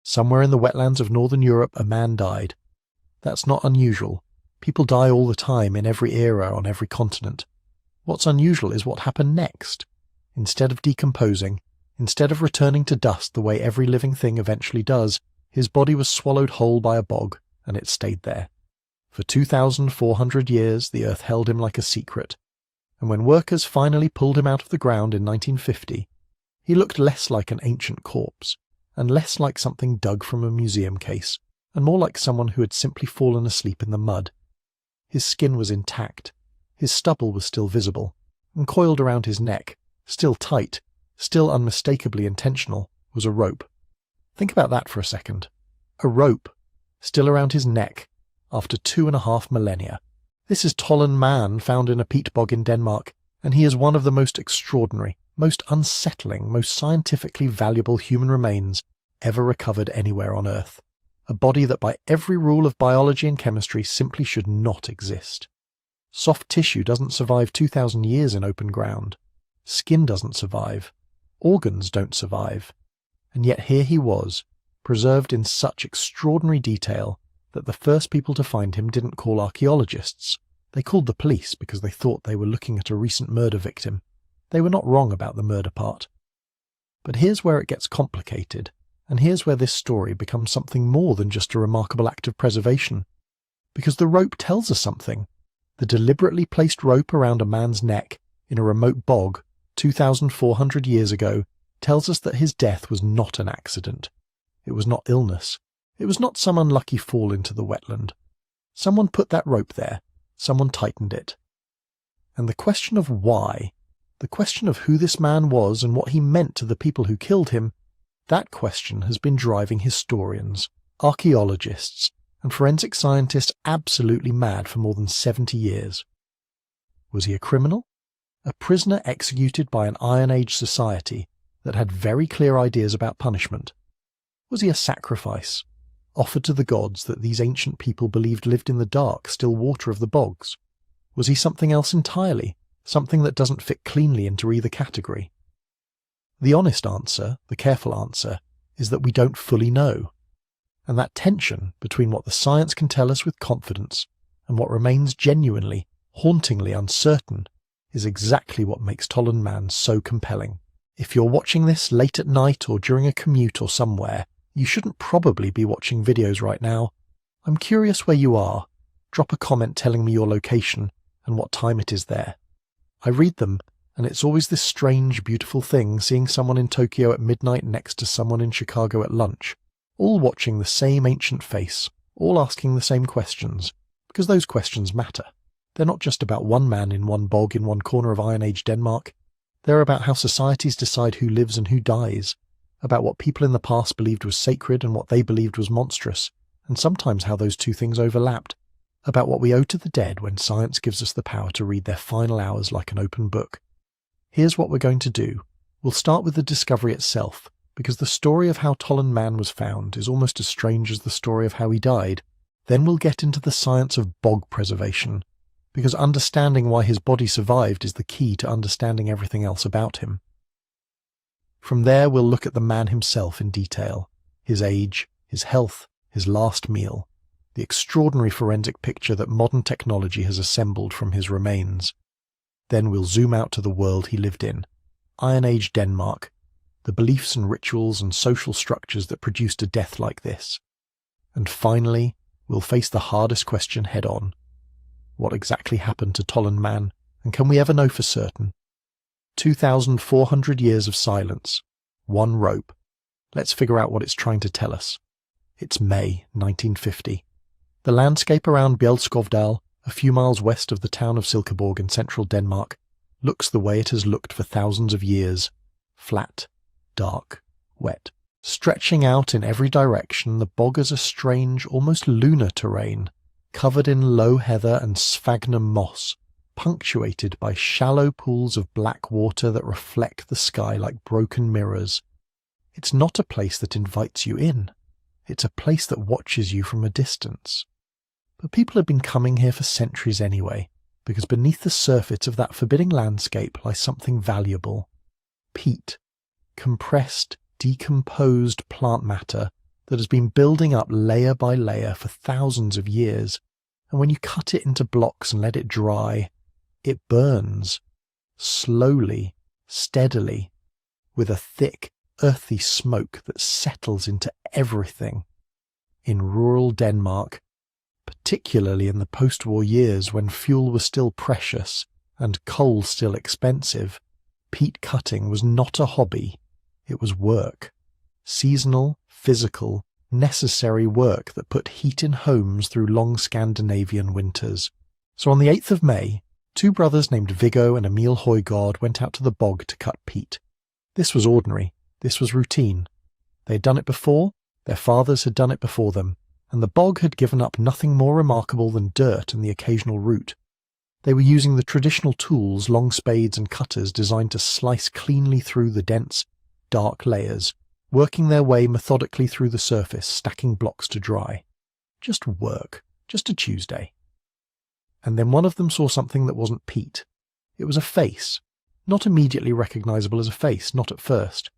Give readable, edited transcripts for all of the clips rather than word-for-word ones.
Somewhere in the wetlands of northern Europe a man died. That's not unusual. People die all the time in every era on every continent. What's unusual is what happened next. Instead of decomposing, instead of returning to dust the way every living thing eventually does, his body was swallowed whole by a bog, and it stayed there. For 2,400 years the earth held him like a secret, and when workers finally pulled him out of the ground in 1950, he looked less like an ancient corpse, and less like something dug from a museum case, and more like someone who had simply fallen asleep in the mud. His skin was intact, his stubble was still visible, and coiled around his neck, still tight, still unmistakably intentional, was a rope. Think about that for a second. A rope, still around his neck, after 2.5 millennia. This is Tollund man found in a peat bog in Denmark, and he is one of the most extraordinary, most unsettling, most scientifically valuable human remains ever recovered anywhere on Earth. A body that by every rule of biology and chemistry simply should not exist. Soft tissue doesn't survive 2,000 years in open ground. Skin doesn't survive. Organs don't survive. And yet here he was, preserved in such extraordinary detail that the first people to find him didn't call archaeologists. They called the police because they thought they were looking at a recent murder victim. They were not wrong about the murder part. But here's where it gets complicated, and here's where this story becomes something more than just a remarkable act of preservation. Because the rope tells us something. The deliberately placed rope around a man's neck in a remote bog 2,400 years ago tells us that his death was not an accident. It was not illness. It was not some unlucky fall into the wetland. Someone put that rope there. Someone tightened it. And the question of why, the question of who this man was and what he meant to the people who killed him, that question has been driving historians, archaeologists, and forensic scientists absolutely mad for more than 70 years. Was he a criminal? A prisoner executed by an Iron Age society that had very clear ideas about punishment? Was he a sacrifice, offered to the gods that these ancient people believed lived in the dark, still water of the bogs? Was he something else entirely, something that doesn't fit cleanly into either category? The honest answer, the careful answer, is that we don't fully know. And that tension between what the science can tell us with confidence and what remains genuinely, hauntingly uncertain is exactly what makes Tollund man so compelling. If you're watching this late at night or during a commute or somewhere, you shouldn't probably be watching videos right now. I'm curious where you are. Drop a comment telling me your location and what time it is there. I read them, and it's always this strange, beautiful thing seeing someone in Tokyo at midnight next to someone in Chicago at lunch, all watching the same ancient face, all asking the same questions, because those questions matter. They're not just about one man in one bog in one corner of Iron Age Denmark. They're about how societies decide who lives and who dies, about what people in the past believed was sacred and what they believed was monstrous, and sometimes how those two things overlapped, about what we owe to the dead when science gives us the power to read their final hours like an open book. Here's what we're going to do. We'll start with the discovery itself, because the story of how Tollund man was found is almost as strange as the story of how he died. Then we'll get into the science of bog preservation, because understanding why his body survived is the key to understanding everything else about him. From there we'll look at the man himself in detail, his age, his health, his last meal, the extraordinary forensic picture that modern technology has assembled from his remains. Then we'll zoom out to the world he lived in, Iron Age Denmark, the beliefs and rituals and social structures that produced a death like this. And finally, we'll face the hardest question head on. What exactly happened to Tollund man, and can we ever know for certain? 2,400 years of silence. One rope. Let's figure out what it's trying to tell us. It's May 1950. The landscape around Bjelskovdal, a few miles west of the town of Silkeborg in central Denmark, looks the way it has looked for thousands of years. Flat, dark, wet. Stretching out in every direction, the bog is a strange, almost lunar terrain, covered in low heather and sphagnum moss, punctuated by shallow pools of black water that reflect the sky like broken mirrors. It's not a place that invites you in. It's a place that watches you from a distance. But people have been coming here for centuries anyway, because beneath the surface of that forbidding landscape lies something valuable. Peat. Compressed, decomposed plant matter that has been building up layer by layer for thousands of years, and when you cut it into blocks and let it dry, it burns, slowly, steadily, with a thick, earthy smoke that settles into everything. In rural Denmark, particularly in the post-war years when fuel was still precious and coal still expensive, peat cutting was not a hobby, it was work. Seasonal, physical, necessary work that put heat in homes through long Scandinavian winters. So on the 8th of May, 2 brothers named Viggo and Emil Højgaard went out to the bog to cut peat. This was ordinary, this was routine. They had done it before, their fathers had done it before them, and the bog had given up nothing more remarkable than dirt and the occasional root. They were using the traditional tools, long spades and cutters designed to slice cleanly through the dense, dark layers, working their way methodically through the surface, stacking blocks to dry. Just work, just a Tuesday. And then one of them saw something that wasn't peat. It was a face, not immediately recognizable as a face, not at first.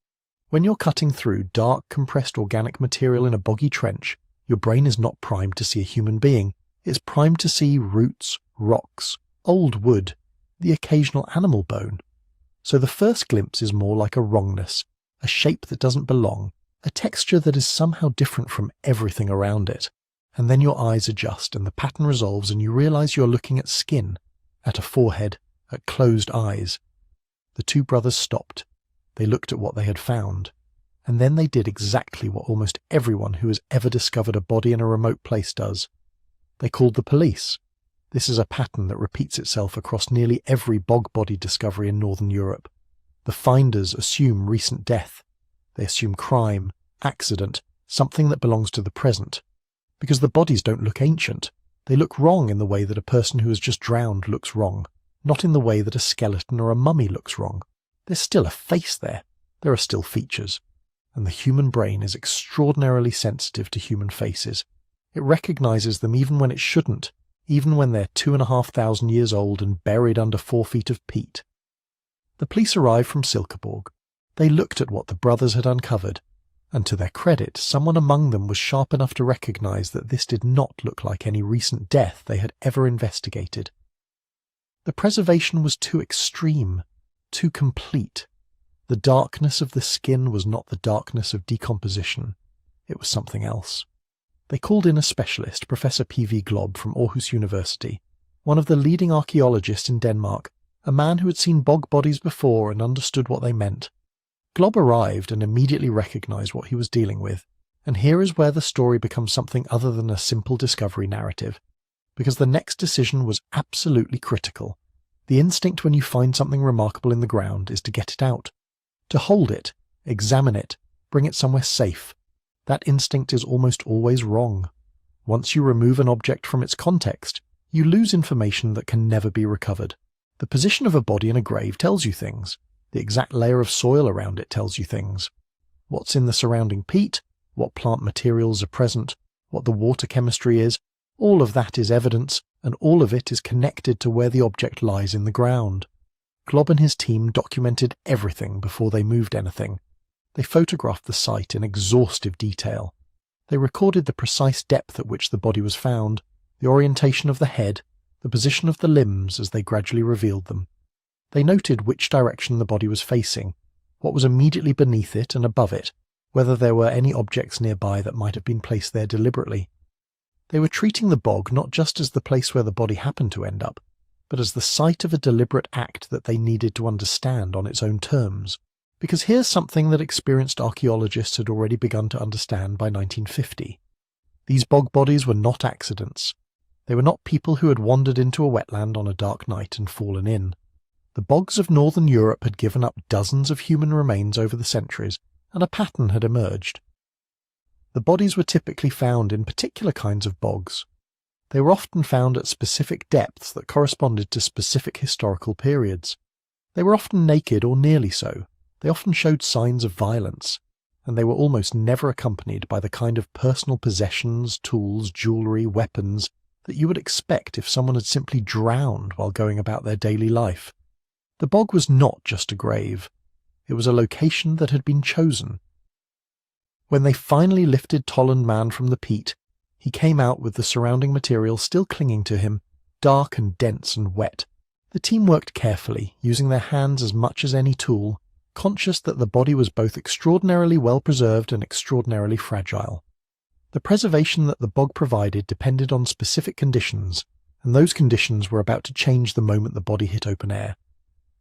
When you're cutting through dark, compressed organic material in a boggy trench, your brain is not primed to see a human being. It's primed to see roots, rocks, old wood, the occasional animal bone. So the first glimpse is more like a wrongness, a shape that doesn't belong, a texture that is somehow different from everything around it. And then your eyes adjust and the pattern resolves and you realize you're looking at skin, at a forehead, at closed eyes. The 2 brothers stopped. They looked at what they had found. And then they did exactly what almost everyone who has ever discovered a body in a remote place does. They called the police. This is a pattern that repeats itself across nearly every bog body discovery in Northern Europe. The finders assume recent death. They assume crime, accident, something that belongs to the present. Because the bodies don't look ancient. They look wrong in the way that a person who has just drowned looks wrong, not in the way that a skeleton or a mummy looks wrong. There's still a face there. There are still features. And the human brain is extraordinarily sensitive to human faces. It recognizes them even when it shouldn't, even when they're 2,500 years old and buried under 4 feet of peat. The police arrived from Silkeborg. They looked at what the brothers had uncovered, and to their credit, someone among them was sharp enough to recognize that this did not look like any recent death they had ever investigated. The preservation was too extreme, too complete. The darkness of the skin was not the darkness of decomposition. It was something else. They called in a specialist, Professor P.V. Glob from Aarhus University, one of the leading archaeologists in Denmark, a man who had seen bog bodies before and understood what they meant. Glob arrived and immediately recognized what he was dealing with, and here is where the story becomes something other than a simple discovery narrative, because the next decision was absolutely critical. The instinct when you find something remarkable in the ground is to get it out, to hold it, examine it, bring it somewhere safe. That instinct is almost always wrong. Once you remove an object from its context, you lose information that can never be recovered. The position of a body in a grave tells you things. The exact layer of soil around it tells you things. What's in the surrounding peat, what plant materials are present, what the water chemistry is, all of that is evidence, and all of it is connected to where the object lies in the ground. Glob and his team documented everything before they moved anything. They photographed the site in exhaustive detail. They recorded the precise depth at which the body was found, the orientation of the head, the position of the limbs as they gradually revealed them. They noted which direction the body was facing, what was immediately beneath it and above it, whether there were any objects nearby that might have been placed there deliberately. They were treating the bog not just as the place where the body happened to end up, but as the site of a deliberate act that they needed to understand on its own terms. Because here's something that experienced archaeologists had already begun to understand by 1950. These bog bodies were not accidents. They were not people who had wandered into a wetland on a dark night and fallen in. The bogs of northern Europe had given up dozens of human remains over the centuries, and a pattern had emerged. The bodies were typically found in particular kinds of bogs. They were often found at specific depths that corresponded to specific historical periods. They were often naked or nearly so. They often showed signs of violence, and they were almost never accompanied by the kind of personal possessions, tools, jewellery, weapons that you would expect if someone had simply drowned while going about their daily life. The bog was not just a grave. It was a location that had been chosen. When they finally lifted Tollund man from the peat, he came out with the surrounding material still clinging to him, dark and dense and wet. The team worked carefully, using their hands as much as any tool, conscious that the body was both extraordinarily well preserved and extraordinarily fragile. The preservation that the bog provided depended on specific conditions, and those conditions were about to change the moment the body hit open air.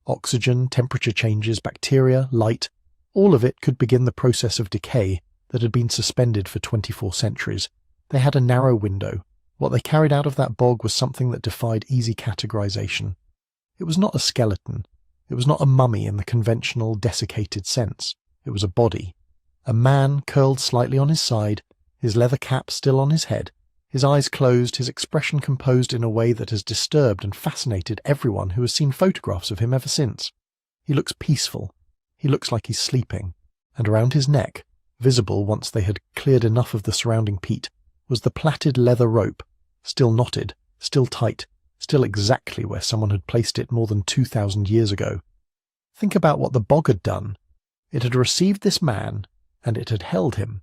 Oxygen, temperature changes, bacteria, light, all of it could begin the process of decay that had been suspended for 24 centuries. They had a narrow window. What they carried out of that bog was something that defied easy categorization. It was not a skeleton. It was not a mummy in the conventional desiccated sense. It was a body. A man curled slightly on his side, his leather cap still on his head, his eyes closed, his expression composed in a way that has disturbed and fascinated everyone who has seen photographs of him ever since. He looks peaceful. He looks like he's sleeping. And around his neck, visible once they had cleared enough of the surrounding peat, was the plaited leather rope, still knotted, still tight, still exactly where someone had placed it more than 2,000 years ago. Think about what the bog had done. It had received this man, and it had held him.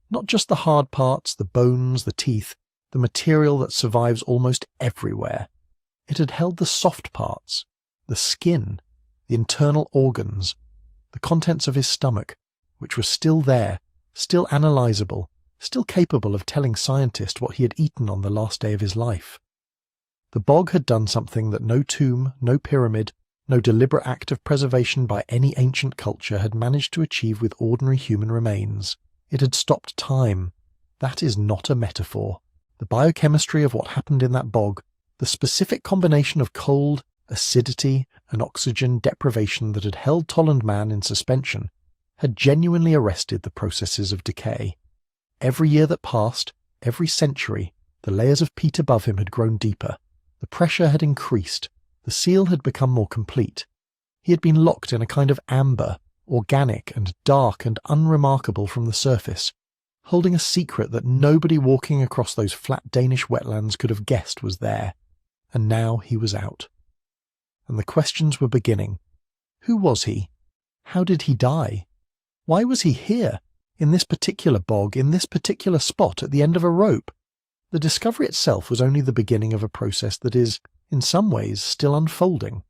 Not just the hard parts, the bones, the teeth, the material that survives almost everywhere. It had held the soft parts, the skin, the internal organs, the contents of his stomach, which was still there, still analyzable, still capable of telling scientists what he had eaten on the last day of his life. The bog had done something that no tomb, no pyramid, no deliberate act of preservation by any ancient culture had managed to achieve with ordinary human remains. It had stopped time. That is not a metaphor. The biochemistry of what happened in that bog, the specific combination of cold, acidity, and oxygen deprivation that had held Tollund man in suspension, had genuinely arrested the processes of decay. Every year that passed, every century, the layers of peat above him had grown deeper. The pressure had increased. The seal had become more complete. He had been locked in a kind of amber, organic and dark and unremarkable from the surface, holding a secret that nobody walking across those flat Danish wetlands could have guessed was there. And now he was out. And the questions were beginning. Who was he? How did he die? Why was he here, in this particular bog, in this particular spot at the end of a rope? The discovery itself was only the beginning of a process that is, in some ways, still unfolding.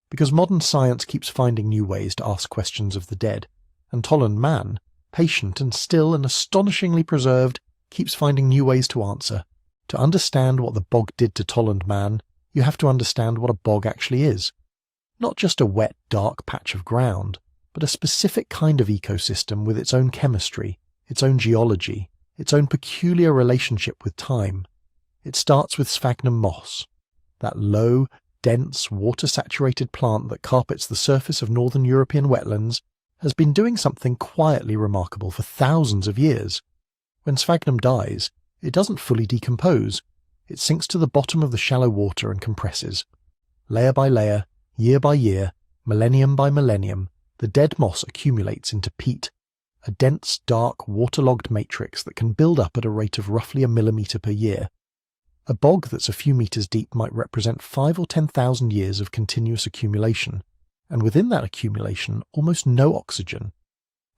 Because modern science keeps finding new ways to ask questions of the dead, and Tollund man, patient and still and astonishingly preserved, keeps finding new ways to answer. To understand what the bog did to Tollund man, you have to understand what a bog actually is. Not just a wet, dark patch of ground, but a specific kind of ecosystem with its own chemistry, its own geology, its own peculiar relationship with time. It starts with sphagnum moss, that low, dense, water-saturated plant that carpets the surface of northern European wetlands, has been doing something quietly remarkable for thousands of years. When sphagnum dies, it doesn't fully decompose. It sinks to the bottom of the shallow water and compresses. Layer by layer, year by year, millennium by millennium, the dead moss accumulates into peat, a dense, dark, waterlogged matrix that can build up at a rate of roughly 1 millimetre per year. A bog that's a few metres deep might represent 5 or 10,000 years of continuous accumulation, and within that accumulation, almost no oxygen.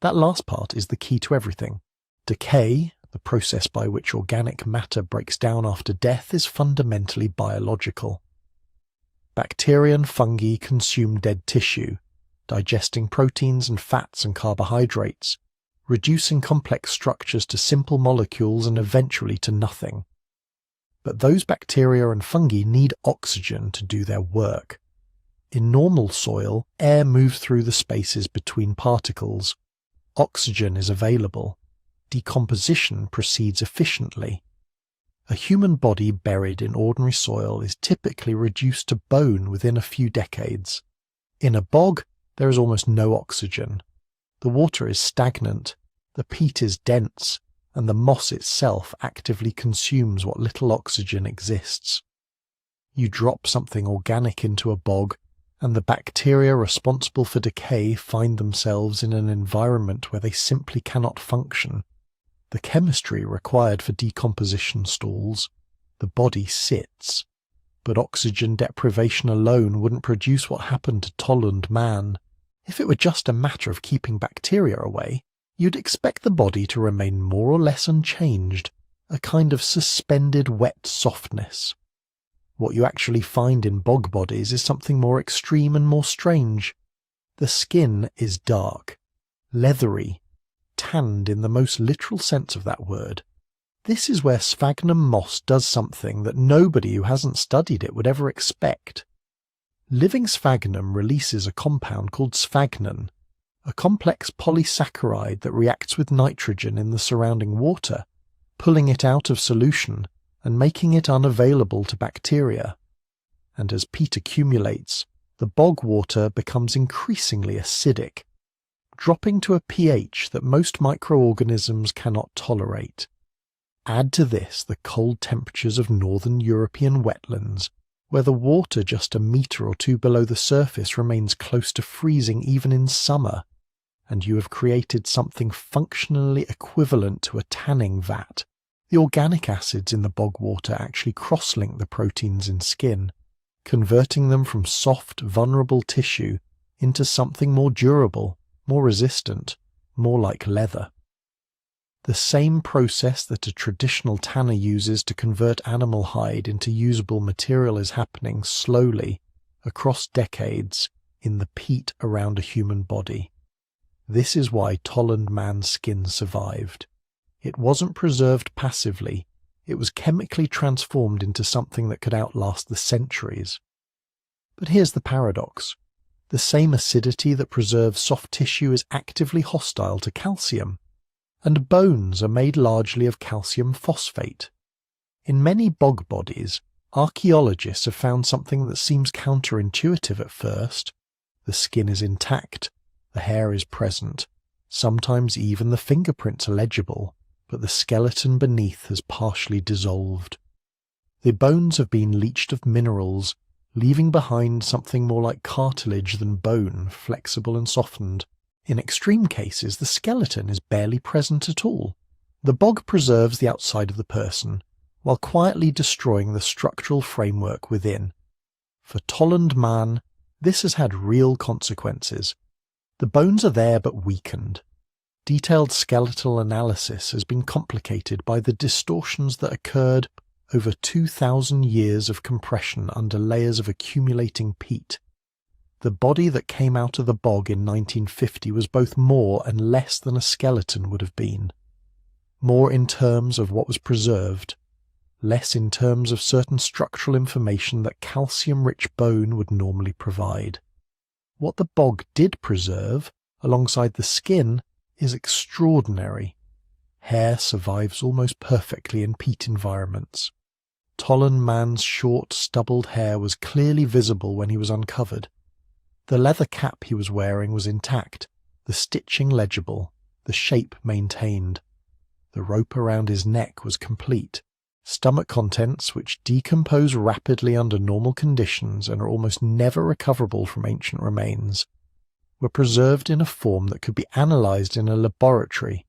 That last part is the key to everything. Decay, the process by which organic matter breaks down after death, is fundamentally biological. Bacteria and fungi consume dead tissue, digesting proteins and fats and carbohydrates, reducing complex structures to simple molecules and eventually to nothing. But those bacteria and fungi need oxygen to do their work. In normal soil, air moves through the spaces between particles. Oxygen is available. Decomposition proceeds efficiently. A human body buried in ordinary soil is typically reduced to bone within a few decades. In a bog, there is almost no oxygen. The water is stagnant, the peat is dense, and the moss itself actively consumes what little oxygen exists. You drop something organic into a bog, and the bacteria responsible for decay find themselves in an environment where they simply cannot function. The chemistry required for decomposition stalls. The body sits. But oxygen deprivation alone wouldn't produce what happened to Tollund man. If it were just a matter of keeping bacteria away, You'd expect the body to remain more or less unchanged, a kind of suspended wet softness. What you actually find in bog bodies is something more extreme and more strange. The skin is dark, leathery, tanned in the most literal sense of that word. This is where sphagnum moss does something that nobody who hasn't studied it would ever expect. Living sphagnum releases a compound called sphagnum, a complex polysaccharide that reacts with nitrogen in the surrounding water, pulling it out of solution and making it unavailable to bacteria. And as peat accumulates, the bog water becomes increasingly acidic, dropping to a pH that most microorganisms cannot tolerate. Add to this the cold temperatures of northern European wetlands, where the water just a metre or two below the surface remains close to freezing even in summer, and you have created something functionally equivalent to a tanning vat. The organic acids in the bog water actually cross-link the proteins in skin, converting them from soft, vulnerable tissue into something more durable, more resistant, more like leather. The same process that a traditional tanner uses to convert animal hide into usable material is happening slowly, across decades, in the peat around a human body. This is why Tollund man's skin survived. It wasn't preserved passively, it was chemically transformed into something that could outlast the centuries. But here's the paradox. The same acidity that preserves soft tissue is actively hostile to calcium, and bones are made largely of calcium phosphate. In many bog bodies, archaeologists have found something that seems counterintuitive at first. The skin is intact, the hair is present, sometimes even the fingerprints are legible, but the skeleton beneath has partially dissolved. The bones have been leached of minerals, leaving behind something more like cartilage than bone, flexible and softened. In extreme cases, the skeleton is barely present at all. The bog preserves the outside of the person, while quietly destroying the structural framework within. For Tollund man, this has had real consequences. The bones are there but weakened. Detailed skeletal analysis has been complicated by the distortions that occurred over 2,000 years of compression under layers of accumulating peat. The body that came out of the bog in 1950 was both more and less than a skeleton would have been. More in terms of what was preserved, less in terms of certain structural information that calcium-rich bone would normally provide. What the bog did preserve, alongside the skin, is extraordinary. Hair survives almost perfectly in peat environments. Tollund man's short, stubbled hair was clearly visible when he was uncovered. The leather cap he was wearing was intact, the stitching legible, the shape maintained. The rope around his neck was complete. Stomach contents, which decompose rapidly under normal conditions and are almost never recoverable from ancient remains, were preserved in a form that could be analysed in a laboratory.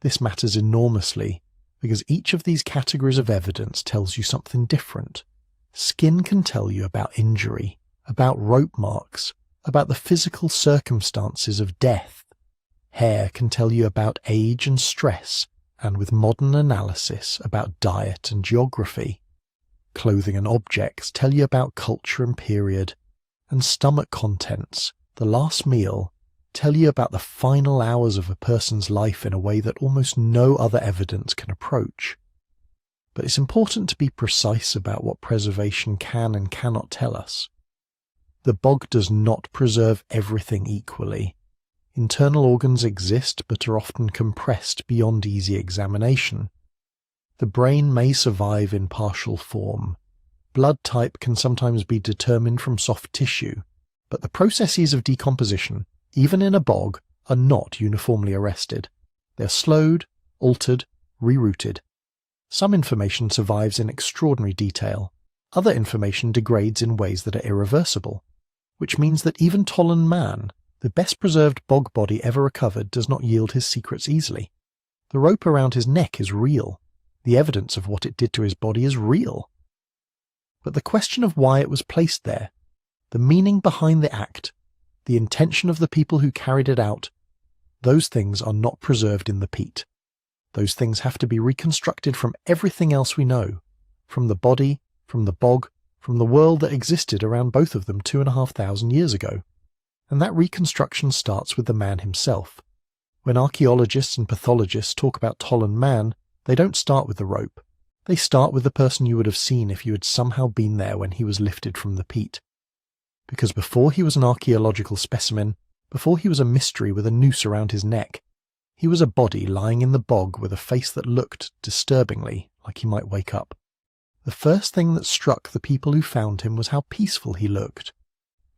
This matters enormously, because each of these categories of evidence tells you something different. Skin can tell you about injury, about rope marks, about the physical circumstances of death. Hair can tell you about age and stress, and with modern analysis about diet and geography. Clothing and objects tell you about culture and period, and stomach contents, the last meal, tell you about the final hours of a person's life in a way that almost no other evidence can approach. But it's important to be precise about what preservation can and cannot tell us. The bog does not preserve everything equally. Internal organs exist but are often compressed beyond easy examination. The brain may survive in partial form. Blood type can sometimes be determined from soft tissue, but the processes of decomposition, even in a bog, are not uniformly arrested. They are slowed, altered, rerouted. Some information survives in extraordinary detail. Other information degrades in ways that are irreversible, which means that even Tollund man, the best preserved bog body ever recovered, does not yield his secrets easily. The rope around his neck is real. The evidence of what it did to his body is real. But the question of why it was placed there, the meaning behind the act, the intention of the people who carried it out, those things are not preserved in the peat. Those things have to be reconstructed from everything else we know, from the body, from the bog, from the world that existed around both of them 2,500 years ago. And that reconstruction starts with the man himself. When archaeologists and pathologists talk about Tollund man, they don't start with the rope. They start with the person you would have seen if you had somehow been there when he was lifted from the peat. Because before he was an archaeological specimen, before he was a mystery with a noose around his neck, he was a body lying in the bog with a face that looked, disturbingly, like he might wake up. The first thing that struck the people who found him was how peaceful he looked.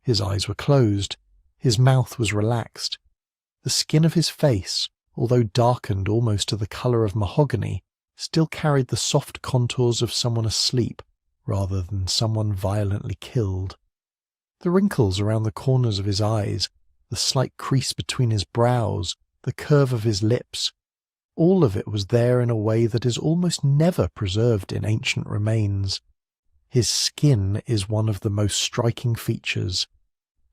His eyes were closed. His mouth was relaxed. The skin of his face, although darkened almost to the colour of mahogany, still carried the soft contours of someone asleep rather than someone violently killed. The wrinkles around the corners of his eyes, the slight crease between his brows, the curve of his lips, all of it was there in a way that is almost never preserved in ancient remains. His skin is one of the most striking features.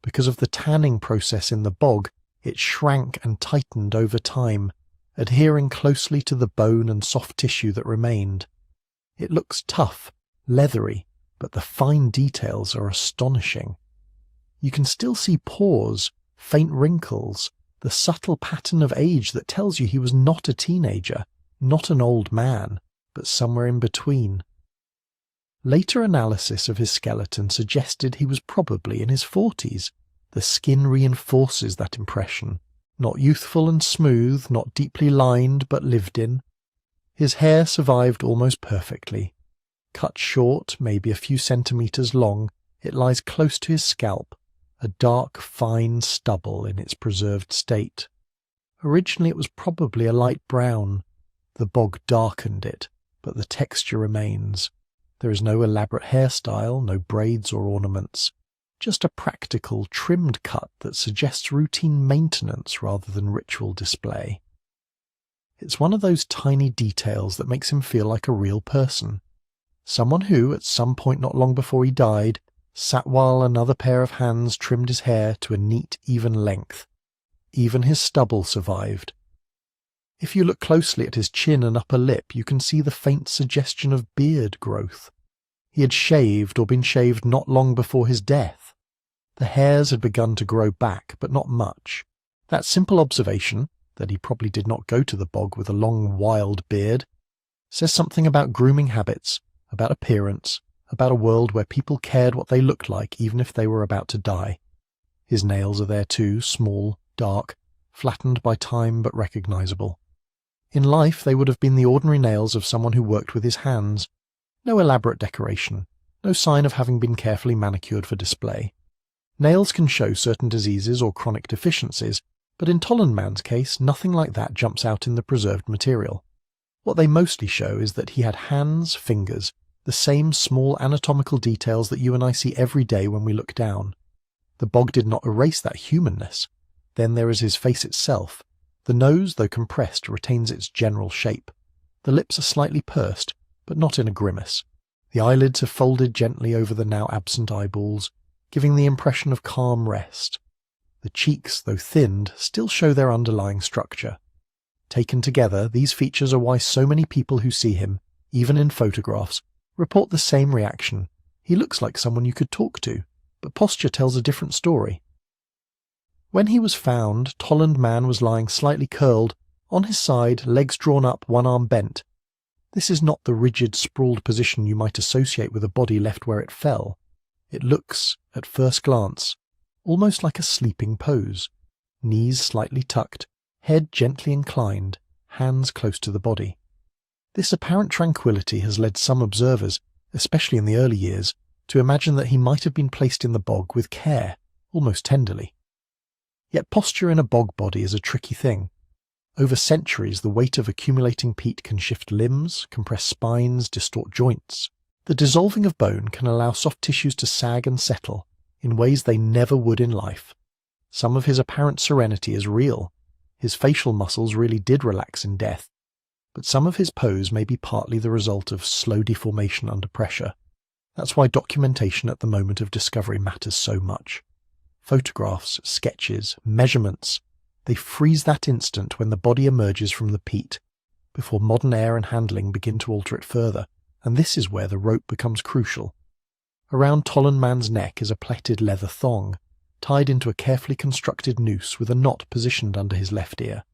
Because of the tanning process in the bog, it shrank and tightened over time, adhering closely to the bone and soft tissue that remained. It looks tough, leathery, but the fine details are astonishing. You can still see pores, faint wrinkles, the subtle pattern of age that tells you he was not a teenager, not an old man, but somewhere in between. Later analysis of his skeleton suggested he was probably in his 40s. The skin reinforces that impression. Not youthful and smooth, not deeply lined, but lived in. His hair survived almost perfectly. Cut short, maybe a few centimetres long, it lies close to his scalp, a dark, fine stubble in its preserved state. Originally it was probably a light brown. The bog darkened it, but the texture remains. There is no elaborate hairstyle, no braids or ornaments. Just a practical, trimmed cut that suggests routine maintenance rather than ritual display. It's one of those tiny details that makes him feel like a real person. Someone who, at some point not long before he died, sat while another pair of hands trimmed his hair to a neat, even length. Even his stubble survived. If you look closely at his chin and upper lip, you can see the faint suggestion of beard growth. He had shaved or been shaved not long before his death. The hairs had begun to grow back, but not much. That simple observation, that he probably did not go to the bog with a long, wild beard, says something about grooming habits, about appearance, about a world where people cared what they looked like even if they were about to die. His nails are there too, small, dark, flattened by time but recognizable. In life they would have been the ordinary nails of someone who worked with his hands. No elaborate decoration, no sign of having been carefully manicured for display. Nails can show certain diseases or chronic deficiencies, but in Tollund man's case nothing like that jumps out in the preserved material. What they mostly show is that he had hands, fingers, the same small anatomical details that you and I see every day when we look down. The bog did not erase that humanness. Then there is his face itself. The nose, though compressed, retains its general shape. The lips are slightly pursed, but not in a grimace. The eyelids are folded gently over the now absent eyeballs, giving the impression of calm rest. The cheeks, though thinned, still show their underlying structure. Taken together, these features are why so many people who see him, even in photographs, report the same reaction. He looks like someone you could talk to, but posture tells a different story. When he was found, Tollund man was lying slightly curled, on his side, legs drawn up, one arm bent. This is not the rigid, sprawled position you might associate with a body left where it fell. It looks, at first glance, almost like a sleeping pose. Knees slightly tucked, head gently inclined, hands close to the body. This apparent tranquility has led some observers, especially in the early years, to imagine that he might have been placed in the bog with care, almost tenderly. Yet posture in a bog body is a tricky thing. Over centuries, the weight of accumulating peat can shift limbs, compress spines, distort joints. The dissolving of bone can allow soft tissues to sag and settle in ways they never would in life. Some of his apparent serenity is real. His facial muscles really did relax in death. But some of his pose may be partly the result of slow deformation under pressure. That's why documentation at the moment of discovery matters so much. Photographs, sketches, measurements. They freeze that instant when the body emerges from the peat, before modern air and handling begin to alter it further, and this is where the rope becomes crucial. Around Tollund man's neck is a plaited leather thong, tied into a carefully constructed noose with a knot positioned under his left ear.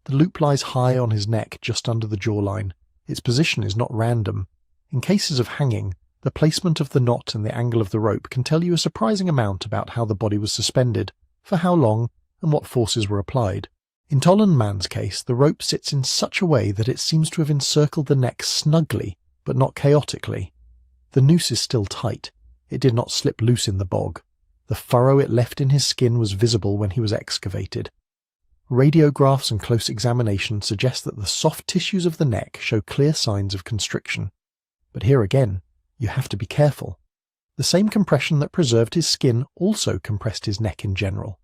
The loop lies high on his neck just under the jawline. Its position is not random. In cases of hanging, the placement of the knot and the angle of the rope can tell you a surprising amount about how the body was suspended, for how long, and what forces were applied. In Tollund man's case, the rope sits in such a way that it seems to have encircled the neck snugly, but not chaotically. The noose is still tight. It did not slip loose in the bog. The furrow it left in his skin was visible when he was excavated. Radiographs and close examination suggest that the soft tissues of the neck show clear signs of constriction. But here again, you have to be careful. The same compression that preserved his skin also compressed his neck in general.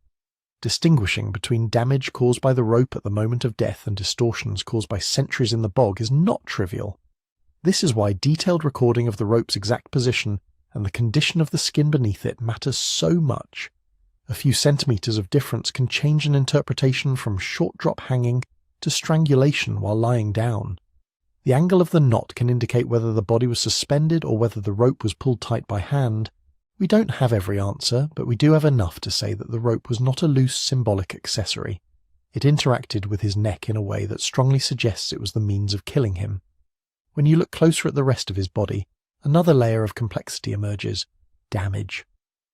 Distinguishing between damage caused by the rope at the moment of death and distortions caused by centuries in the bog is not trivial. This is why detailed recording of the rope's exact position and the condition of the skin beneath it matters so much. A few centimetres of difference can change an interpretation from short drop hanging to strangulation while lying down. The angle of the knot can indicate whether the body was suspended or whether the rope was pulled tight by hand. We don't have every answer, but we do have enough to say that the rope was not a loose symbolic accessory. It interacted with his neck in a way that strongly suggests it was the means of killing him. When you look closer at the rest of his body, another layer of complexity emerges: damage.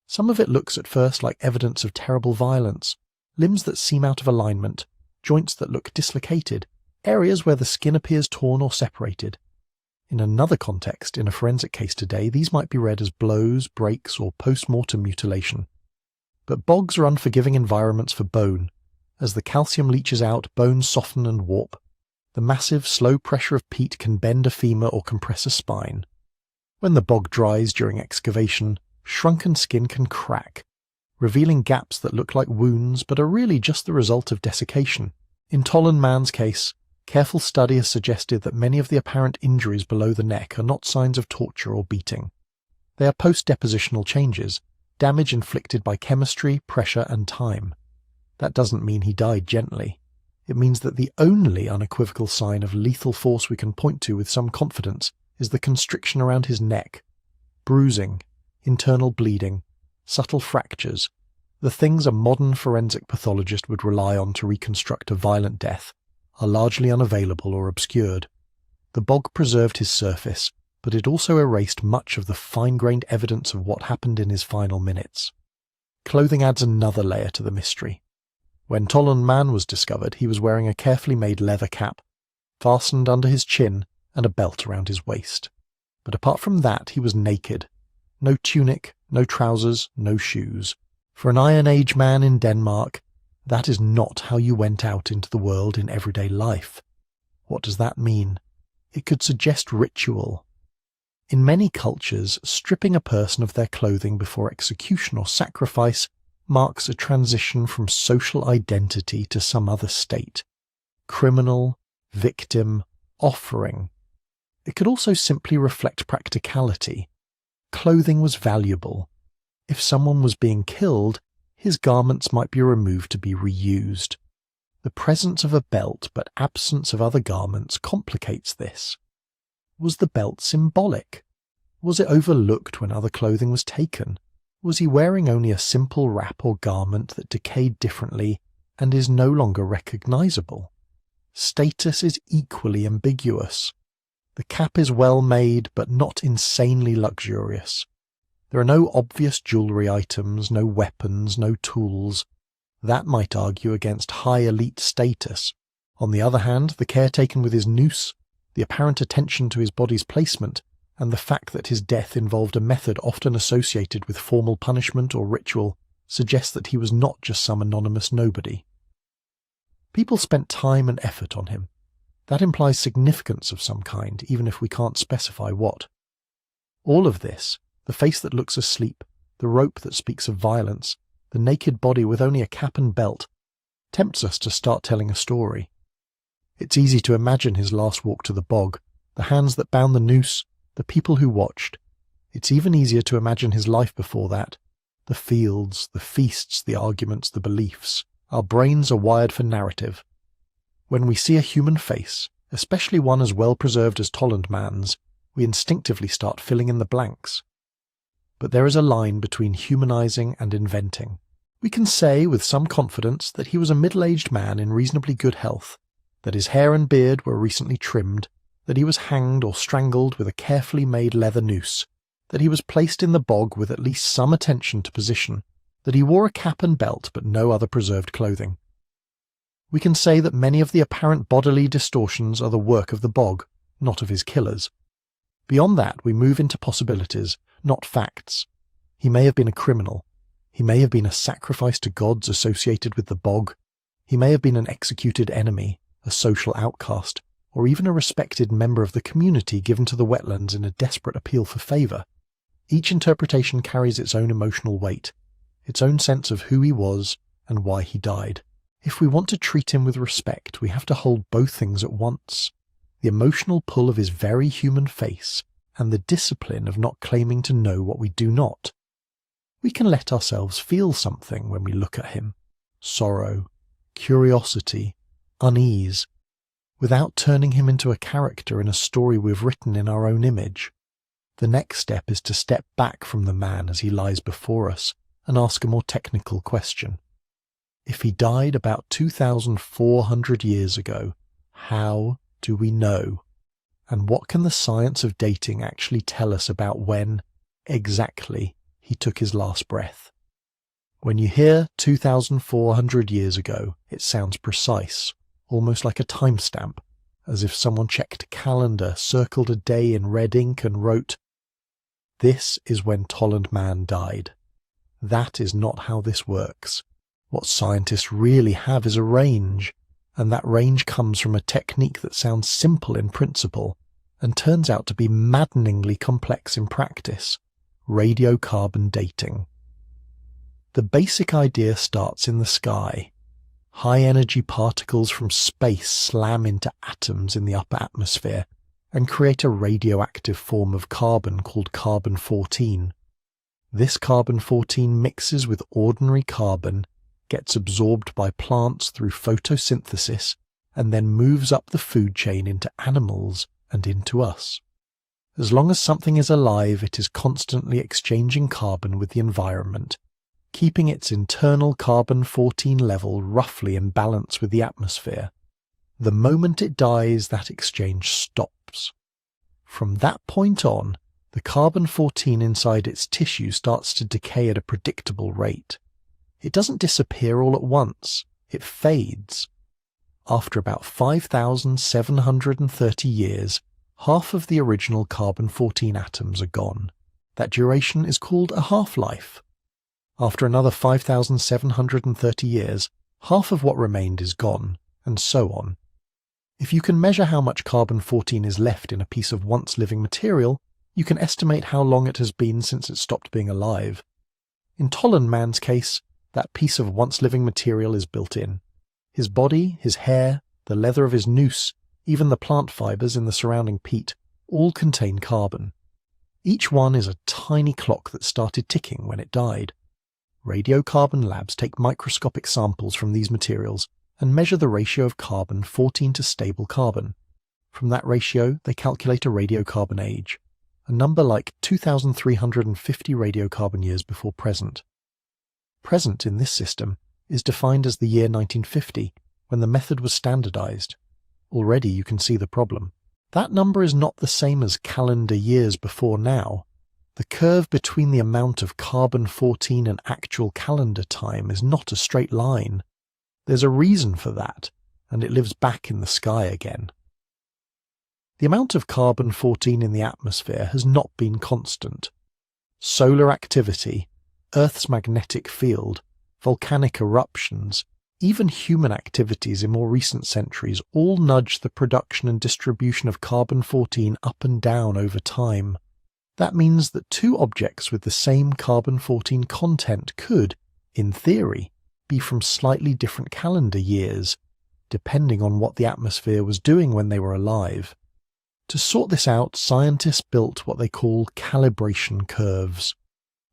Some of it looks at first like evidence of terrible violence, limbs that seem out of alignment, joints that look dislocated, areas where the skin appears torn or separated. In another context, in a forensic case today, these might be read as blows, breaks, or post-mortem mutilation. But bogs are unforgiving environments for bone. As the calcium leaches out, bones soften and warp. The massive, slow pressure of peat can bend a femur or compress a spine. When the bog dries during excavation, shrunken skin can crack, revealing gaps that look like wounds but are really just the result of desiccation. In Tollund man's case, careful study has suggested that many of the apparent injuries below the neck are not signs of torture or beating. They are post-depositional changes, damage inflicted by chemistry, pressure, and time. That doesn't mean he died gently. It means that the only unequivocal sign of lethal force we can point to with some confidence is the constriction around his neck. Bruising, internal bleeding, subtle fractures, the things a modern forensic pathologist would rely on to reconstruct a violent death, are largely unavailable or obscured. The bog preserved his surface, but it also erased much of the fine-grained evidence of what happened in his final minutes. Clothing adds another layer to the mystery. When Tollund man was discovered, he was wearing a carefully made leather cap, fastened under his chin, and a belt around his waist. But apart from that, he was naked. No tunic, no trousers, no shoes. For an Iron Age man in Denmark, that is not how you went out into the world in everyday life. What does that mean? It could suggest ritual. In many cultures, stripping a person of their clothing before execution or sacrifice marks a transition from social identity to some other state. Criminal, victim, offering. It could also simply reflect practicality. Clothing was valuable. If someone was being killed, his garments might be removed to be reused. The presence of a belt but absence of other garments complicates this. Was the belt symbolic? Was it overlooked when other clothing was taken? Was he wearing only a simple wrap or garment that decayed differently and is no longer recognizable? Status is equally ambiguous. The cap is well made but not insanely luxurious. There are no obvious jewellery items, no weapons, no tools. That might argue against high elite status. On the other hand, the care taken with his noose, the apparent attention to his body's placement, and the fact that his death involved a method often associated with formal punishment or ritual suggests that he was not just some anonymous nobody. People spent time and effort on him. That implies significance of some kind, even if we can't specify what. All of this, the face that looks asleep, the rope that speaks of violence, the naked body with only a cap and belt, tempts us to start telling a story. It's easy to imagine his last walk to the bog, the hands that bound the noose, the people who watched. It's even easier to imagine his life before that, the fields, the feasts, the arguments, the beliefs. Our brains are wired for narrative. When we see a human face, especially one as well preserved as Tollund man's, we instinctively start filling in the blanks. But there is a line between humanizing and inventing. We can say with some confidence that he was a middle-aged man in reasonably good health, that his hair and beard were recently trimmed, that he was hanged or strangled with a carefully made leather noose, that he was placed in the bog with at least some attention to position, that he wore a cap and belt but no other preserved clothing. We can say that many of the apparent bodily distortions are the work of the bog, not of his killers. Beyond that, we move into possibilities, not facts. He may have been a criminal. He may have been a sacrifice to gods associated with the bog. He may have been an executed enemy, a social outcast, or even a respected member of the community given to the Wetlands in a desperate appeal for favour. Each interpretation carries its own emotional weight, its own sense of who he was and why he died. If we want to treat him with respect, we have to hold both things at once: the emotional pull of his very human face and the discipline of not claiming to know what we do not. We can let ourselves feel something when we look at him: sorrow, curiosity, unease, without turning him into a character in a story we've written in our own image. The next step is to step back from the man as he lies before us and ask a more technical question. If he died about 2,400 years ago, how do we know? And what can the science of dating actually tell us about when, exactly, he took his last breath? When you hear 2,400 years ago, it sounds precise, almost like a timestamp, as if someone checked a calendar, circled a day in red ink and wrote, "This is when Tollund man died." That is not how this works. What scientists really have is a range, and that range comes from a technique that sounds simple in principle and turns out to be maddeningly complex in practice: radiocarbon dating. The basic idea starts in the sky. High-energy particles from space slam into atoms in the upper atmosphere and create a radioactive form of carbon called carbon-14. This carbon-14 mixes with ordinary carbon, gets absorbed by plants through photosynthesis, and then moves up the food chain into animals and into us. As long as something is alive, it is constantly exchanging carbon with the environment, keeping its internal carbon-14 level roughly in balance with the atmosphere. The moment it dies, that exchange stops. From that point on, the carbon-14 inside its tissue starts to decay at a predictable rate. It doesn't disappear all at once, it fades. After about 5,730 years, half of the original carbon-14 atoms are gone. That duration is called a half-life. After another 5,730 years, half of what remained is gone, and so on. If you can measure how much carbon-14 is left in a piece of once-living material, you can estimate how long it has been since it stopped being alive. In Tollund man's case, that piece of once-living material is built in. His body, his hair, the leather of his noose, even the plant fibres in the surrounding peat, all contain carbon. Each one is a tiny clock that started ticking when it died. Radiocarbon labs take microscopic samples from these materials and measure the ratio of carbon-14 to stable carbon. From that ratio, they calculate a radiocarbon age, a number like 2,350 radiocarbon years before present. Present in this system is defined as the year 1950, when the method was standardized. Already you can see the problem. That number is not the same as calendar years before now. The curve between the amount of carbon-14 and actual calendar time is not a straight line. There's a reason for that, and it lives back in the sky again. The amount of carbon-14 in the atmosphere has not been constant. Solar activity, Earth's magnetic field, volcanic eruptions, even human activities in more recent centuries all nudge the production and distribution of carbon-14 up and down over time. That means that two objects with the same carbon-14 content could, in theory, be from slightly different calendar years, depending on what the atmosphere was doing when they were alive. To sort this out, scientists built what they call calibration curves.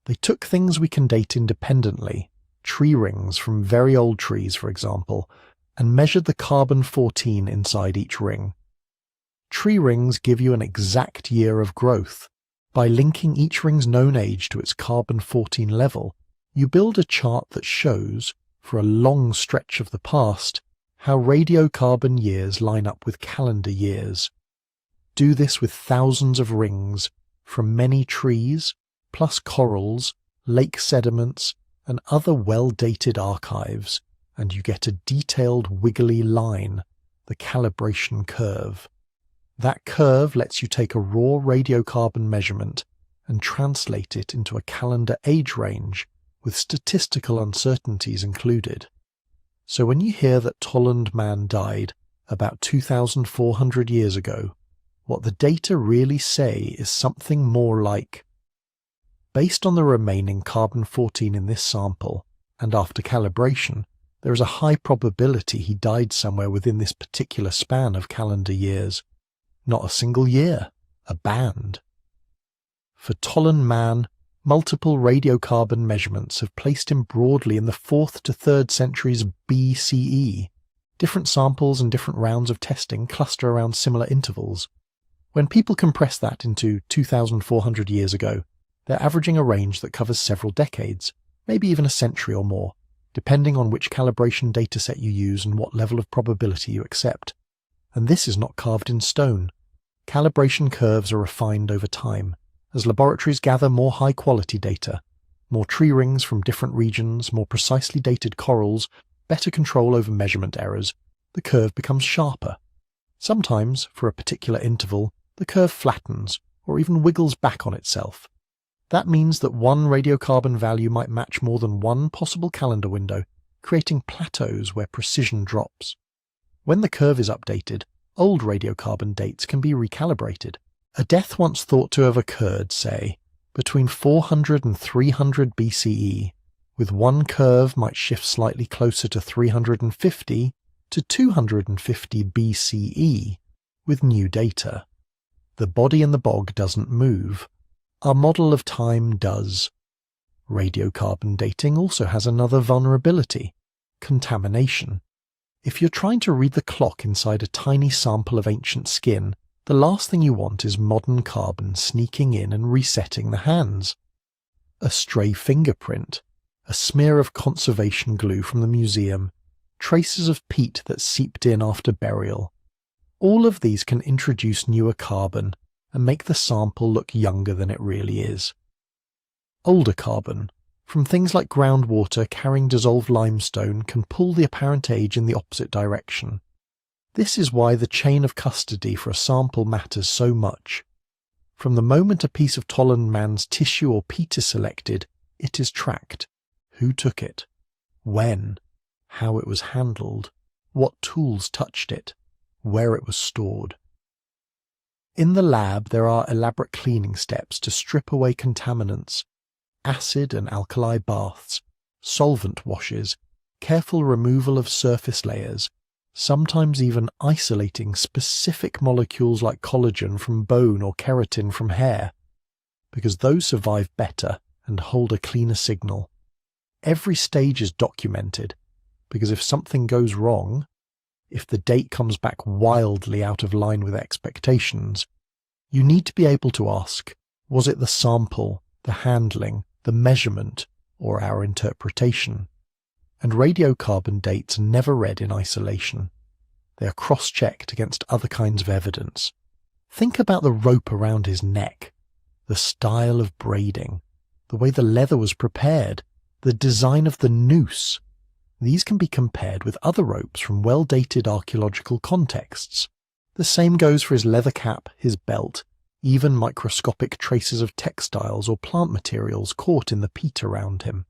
They took things we can date independently, tree rings from very old trees for example, and measured the carbon-14 inside each ring. Tree rings give you an exact year of growth. By linking each ring's known age to its carbon-14 level, you build a chart that shows, for a long stretch of the past, how radiocarbon years line up with calendar years. Do this with thousands of rings from many trees, plus corals, lake sediments, and other well-dated archives, and you get a detailed wiggly line, the calibration curve. That curve lets you take a raw radiocarbon measurement and translate it into a calendar age range with statistical uncertainties included. So when you hear that Tollund man died about 2,400 years ago, what the data really say is something more like, based on the remaining carbon-14 in this sample, and after calibration, there is a high probability he died somewhere within this particular span of calendar years. Not a single year, a band. For Tollund man, multiple radiocarbon measurements have placed him broadly in the 4th to 3rd centuries BCE. Different samples and different rounds of testing cluster around similar intervals. When people compress that into 2,400 years ago, they're averaging a range that covers several decades, maybe even a century or more, depending on which calibration dataset you use and what level of probability you accept. And this is not carved in stone. Calibration curves are refined over time, as laboratories gather more high-quality data, more tree rings from different regions, more precisely dated corals, better control over measurement errors, the curve becomes sharper. Sometimes, for a particular interval, the curve flattens, or even wiggles back on itself. That means that one radiocarbon value might match more than one possible calendar window, creating plateaus where precision drops. When the curve is updated, old radiocarbon dates can be recalibrated. A death once thought to have occurred, say, between 400 and 300 BCE, with one curve might shift slightly closer to 350 to 250 BCE with new data. The body in the bog doesn't move. Our model of time does. Radiocarbon dating also has another vulnerability: contamination. If you're trying to read the clock inside a tiny sample of ancient skin, the last thing you want is modern carbon sneaking in and resetting the hands. A stray fingerprint, a smear of conservation glue from the museum, traces of peat that seeped in after burial. All of these can introduce newer carbon and make the sample look younger than it really is. Older carbon, from things like groundwater carrying dissolved limestone, can pull the apparent age in the opposite direction. This is why the chain of custody for a sample matters so much. From the moment a piece of Tollund man's tissue or peat is selected, it is tracked. Who took it? When? How it was handled? What tools touched it? Where it was stored? In the lab, there are elaborate cleaning steps to strip away contaminants, acid and alkali baths, solvent washes, careful removal of surface layers, sometimes even isolating specific molecules like collagen from bone or keratin from hair, because those survive better and hold a cleaner signal. Every stage is documented, because if something goes wrong, if the date comes back wildly out of line with expectations, you need to be able to ask, was it the sample, the handling, the measurement, or our interpretation? And radiocarbon dates are never read in isolation. They are cross-checked against other kinds of evidence. Think about the rope around his neck, the style of braiding, the way the leather was prepared, the design of the noose. These can be compared with other ropes from well-dated archaeological contexts. The same goes for his leather cap, his belt, even microscopic traces of textiles or plant materials caught in the peat around him.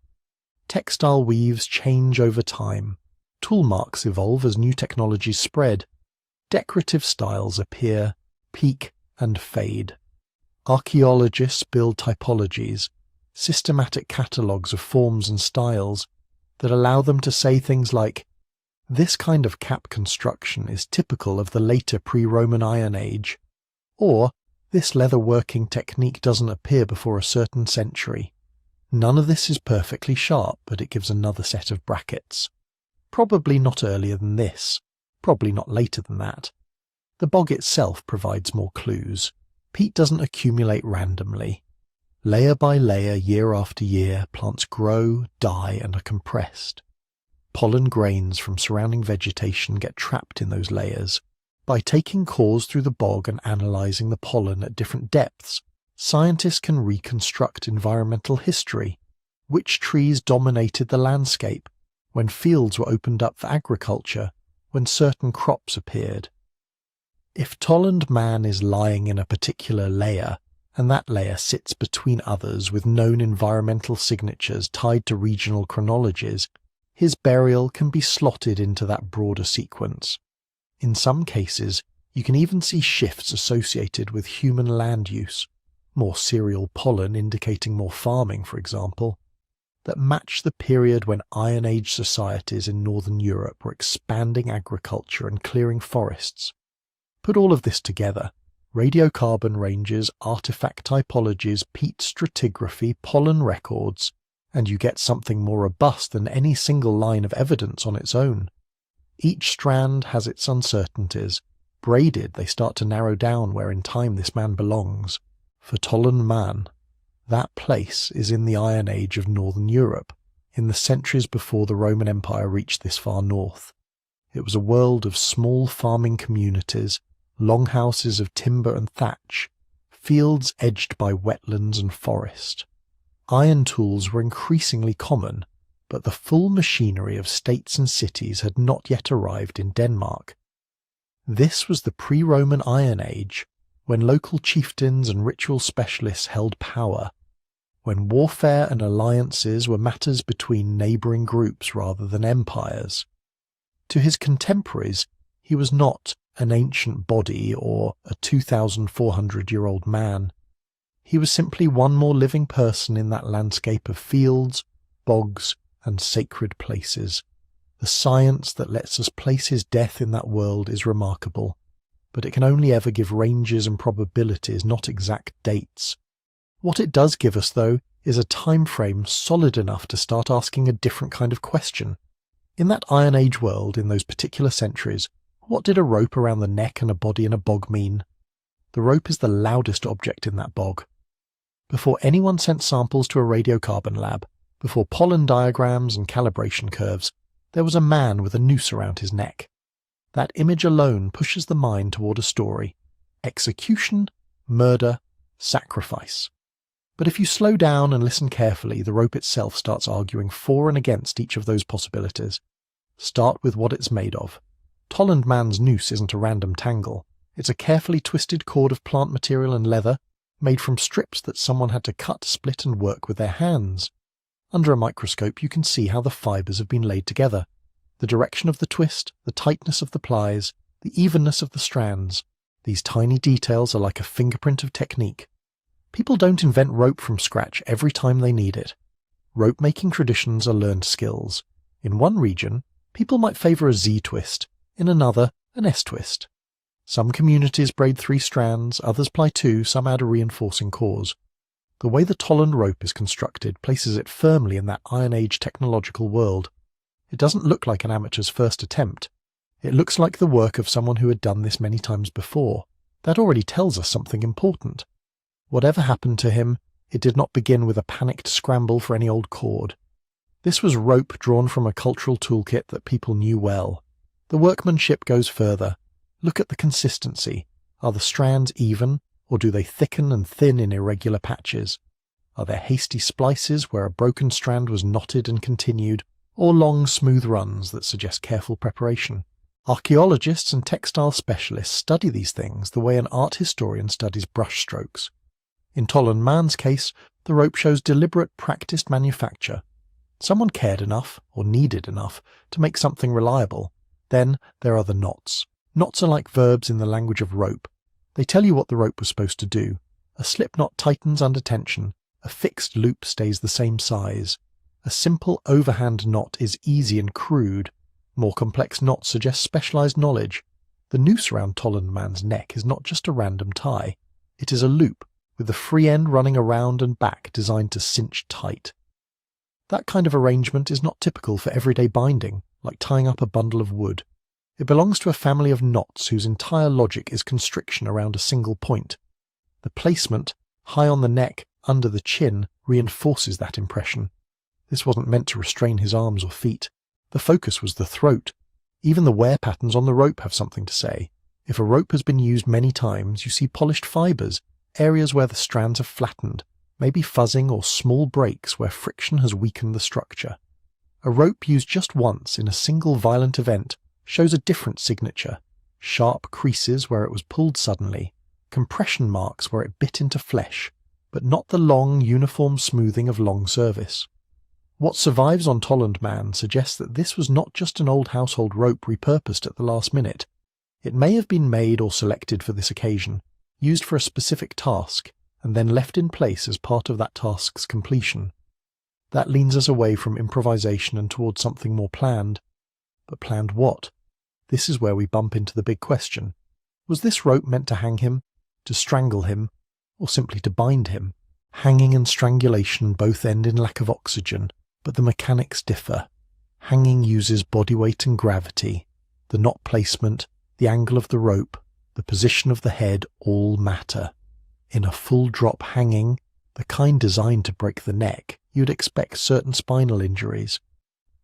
Textile weaves change over time. Tool marks evolve as new technologies spread. Decorative styles appear, peak, and fade. Archaeologists build typologies, systematic catalogues of forms and styles that allow them to say things like, this kind of cap construction is typical of the later pre-Roman Iron Age, or this leather working technique doesn't appear before a certain century. None of this is perfectly sharp, but it gives another set of brackets. Probably not earlier than this, probably not later than that. The bog itself provides more clues. Peat doesn't accumulate randomly. Layer by layer, year after year, plants grow, die, and are compressed. Pollen grains from surrounding vegetation get trapped in those layers. By taking cores through the bog and analysing the pollen at different depths, scientists can reconstruct environmental history. Which trees dominated the landscape, when fields were opened up for agriculture, when certain crops appeared. If Tollund man is lying in a particular layer, and that layer sits between others with known environmental signatures tied to regional chronologies, his burial can be slotted into that broader sequence. In some cases, you can even see shifts associated with human land use, more cereal pollen indicating more farming, for example, that match the period when Iron Age societies in Northern Europe were expanding agriculture and clearing forests. Put all of this together, radiocarbon ranges, artifact typologies, peat stratigraphy, pollen records, and you get something more robust than any single line of evidence on its own. Each strand has its uncertainties. Braided, they start to narrow down where in time this man belongs. For Tollund man, that place is in the Iron Age of Northern Europe, in the centuries before the Roman Empire reached this far north. It was a world of small farming communities, longhouses of timber and thatch, fields edged by wetlands and forest. Iron tools were increasingly common, but the full machinery of states and cities had not yet arrived in Denmark. This was the pre-Roman Iron Age, when local chieftains and ritual specialists held power, when warfare and alliances were matters between neighbouring groups rather than empires. To his contemporaries, he was not an ancient body or a 2,400-year-old man. He was simply one more living person in that landscape of fields, bogs, and sacred places. The science that lets us place his death in that world is remarkable, but it can only ever give ranges and probabilities, not exact dates. What it does give us, though, is a time frame solid enough to start asking a different kind of question. In that Iron Age world, in those particular centuries, what did a rope around the neck and a body in a bog mean? The rope is the loudest object in that bog. Before anyone sent samples to a radiocarbon lab, before pollen diagrams and calibration curves, there was a man with a noose around his neck. That image alone pushes the mind toward a story. Execution, murder, sacrifice. But if you slow down and listen carefully, the rope itself starts arguing for and against each of those possibilities. Start with what it's made of. Tollund man's noose isn't a random tangle. It's a carefully twisted cord of plant material and leather, made from strips that someone had to cut, split and work with their hands. Under a microscope you can see how the fibres have been laid together. The direction of the twist, the tightness of the plies, the evenness of the strands. These tiny details are like a fingerprint of technique. People don't invent rope from scratch every time they need it. Rope-making traditions are learned skills. In one region, people might favour a Z-twist, in another, an S-twist. Some communities braid 3 strands, others ply 2, some add a reinforcing cause. The way the Tollund rope is constructed places it firmly in that Iron Age technological world. It doesn't look like an amateur's first attempt. It looks like the work of someone who had done this many times before. That already tells us something important. Whatever happened to him, it did not begin with a panicked scramble for any old cord. This was rope drawn from a cultural toolkit that people knew well. The workmanship goes further. Look at the consistency. Are the strands even, or do they thicken and thin in irregular patches? Are there hasty splices where a broken strand was knotted and continued, or long smooth runs that suggest careful preparation? Archaeologists and textile specialists study these things the way an art historian studies brushstrokes. In Tollund man's case, the rope shows deliberate, practiced manufacture. Someone cared enough, or needed enough, to make something reliable. Then there are the knots. Knots are like verbs in the language of rope. They tell you what the rope was supposed to do. A slip knot tightens under tension. A fixed loop stays the same size. A simple overhand knot is easy and crude. More complex knots suggest specialized knowledge. The noose around Tollund man's neck is not just a random tie. It is a loop, with the free end running around and back designed to cinch tight. That kind of arrangement is not typical for everyday binding, like tying up a bundle of wood. It belongs to a family of knots whose entire logic is constriction around a single point. The placement, high on the neck, under the chin, reinforces that impression. This wasn't meant to restrain his arms or feet. The focus was the throat. Even the wear patterns on the rope have something to say. If a rope has been used many times, you see polished fibres, areas where the strands have flattened, maybe fuzzing or small breaks where friction has weakened the structure. A rope used just once in a single violent event shows a different signature: sharp creases where it was pulled suddenly, compression marks where it bit into flesh, but not the long, uniform smoothing of long service. What survives on Tollund Man suggests that this was not just an old household rope repurposed at the last minute. It may have been made or selected for this occasion, used for a specific task, and then left in place as part of that task's completion. That leans us away from improvisation and towards something more planned. But planned what? This is where we bump into the big question. Was this rope meant to hang him, to strangle him, or simply to bind him? Hanging and strangulation both end in lack of oxygen, but the mechanics differ. Hanging uses body weight and gravity. The knot placement, the angle of the rope, the position of the head all matter. In a full drop hanging, the kind designed to break the neck, you'd expect certain spinal injuries.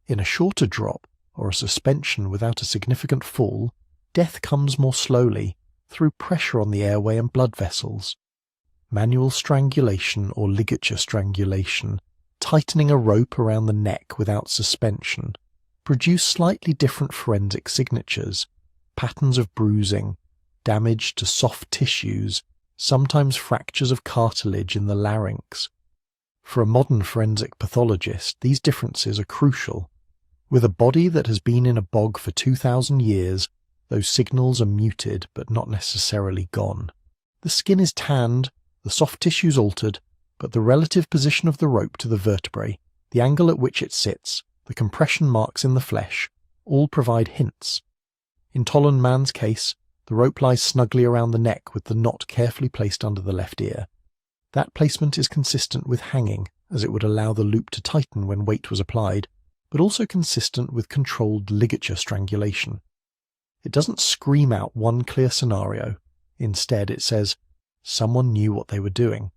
In a shorter drop, or a suspension without a significant fall, death comes more slowly, through pressure on the airway and blood vessels. Manual strangulation or ligature strangulation, tightening a rope around the neck without suspension, produce slightly different forensic signatures, patterns of bruising, damage to soft tissues, sometimes fractures of cartilage in the larynx. For a modern forensic pathologist, these differences are crucial. With a body that has been in a bog for 2,000 years, those signals are muted but not necessarily gone. The skin is tanned, the soft tissues altered, but the relative position of the rope to the vertebrae, the angle at which it sits, the compression marks in the flesh, all provide hints. In Tollund Man's case, the rope lies snugly around the neck with the knot carefully placed under the left ear. That placement is consistent with hanging, as it would allow the loop to tighten when weight was applied, but also consistent with controlled ligature strangulation. It doesn't scream out one clear scenario. Instead, it says, someone knew what they were doing.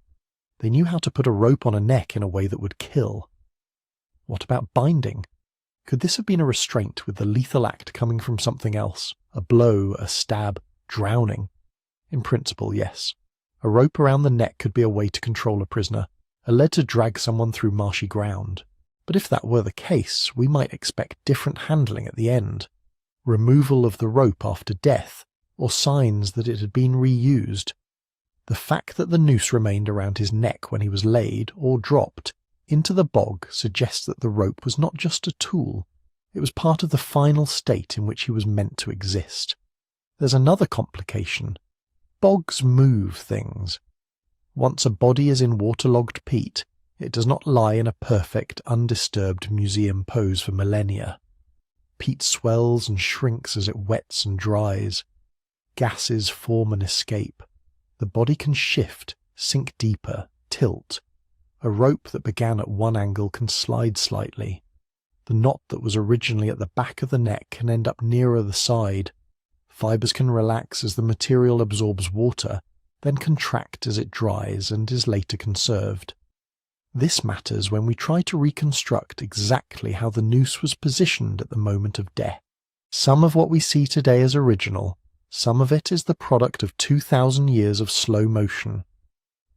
They knew how to put a rope on a neck in a way that would kill. What about binding? Could this have been a restraint with the lethal act coming from something else? A blow, a stab, drowning? In principle, yes. A rope around the neck could be a way to control a prisoner, a lead to drag someone through marshy ground. But if that were the case, we might expect different handling at the end. Removal of the rope after death, or signs that it had been reused. The fact that the noose remained around his neck when he was laid, or dropped, into the bog suggests that the rope was not just a tool, it was part of the final state in which he was meant to exist. There's another complication. Bogs move things. Once a body is in waterlogged peat, it does not lie in a perfect, undisturbed museum pose for millennia. Peat swells and shrinks as it wets and dries. Gases form and escape. The body can shift, sink deeper, tilt. A rope that began at one angle can slide slightly. The knot that was originally at the back of the neck can end up nearer the side. Fibres can relax as the material absorbs water, then contract as it dries and is later conserved. This matters when we try to reconstruct exactly how the noose was positioned at the moment of death. Some of what we see today is original, some of it is the product of 2,000 years of slow motion.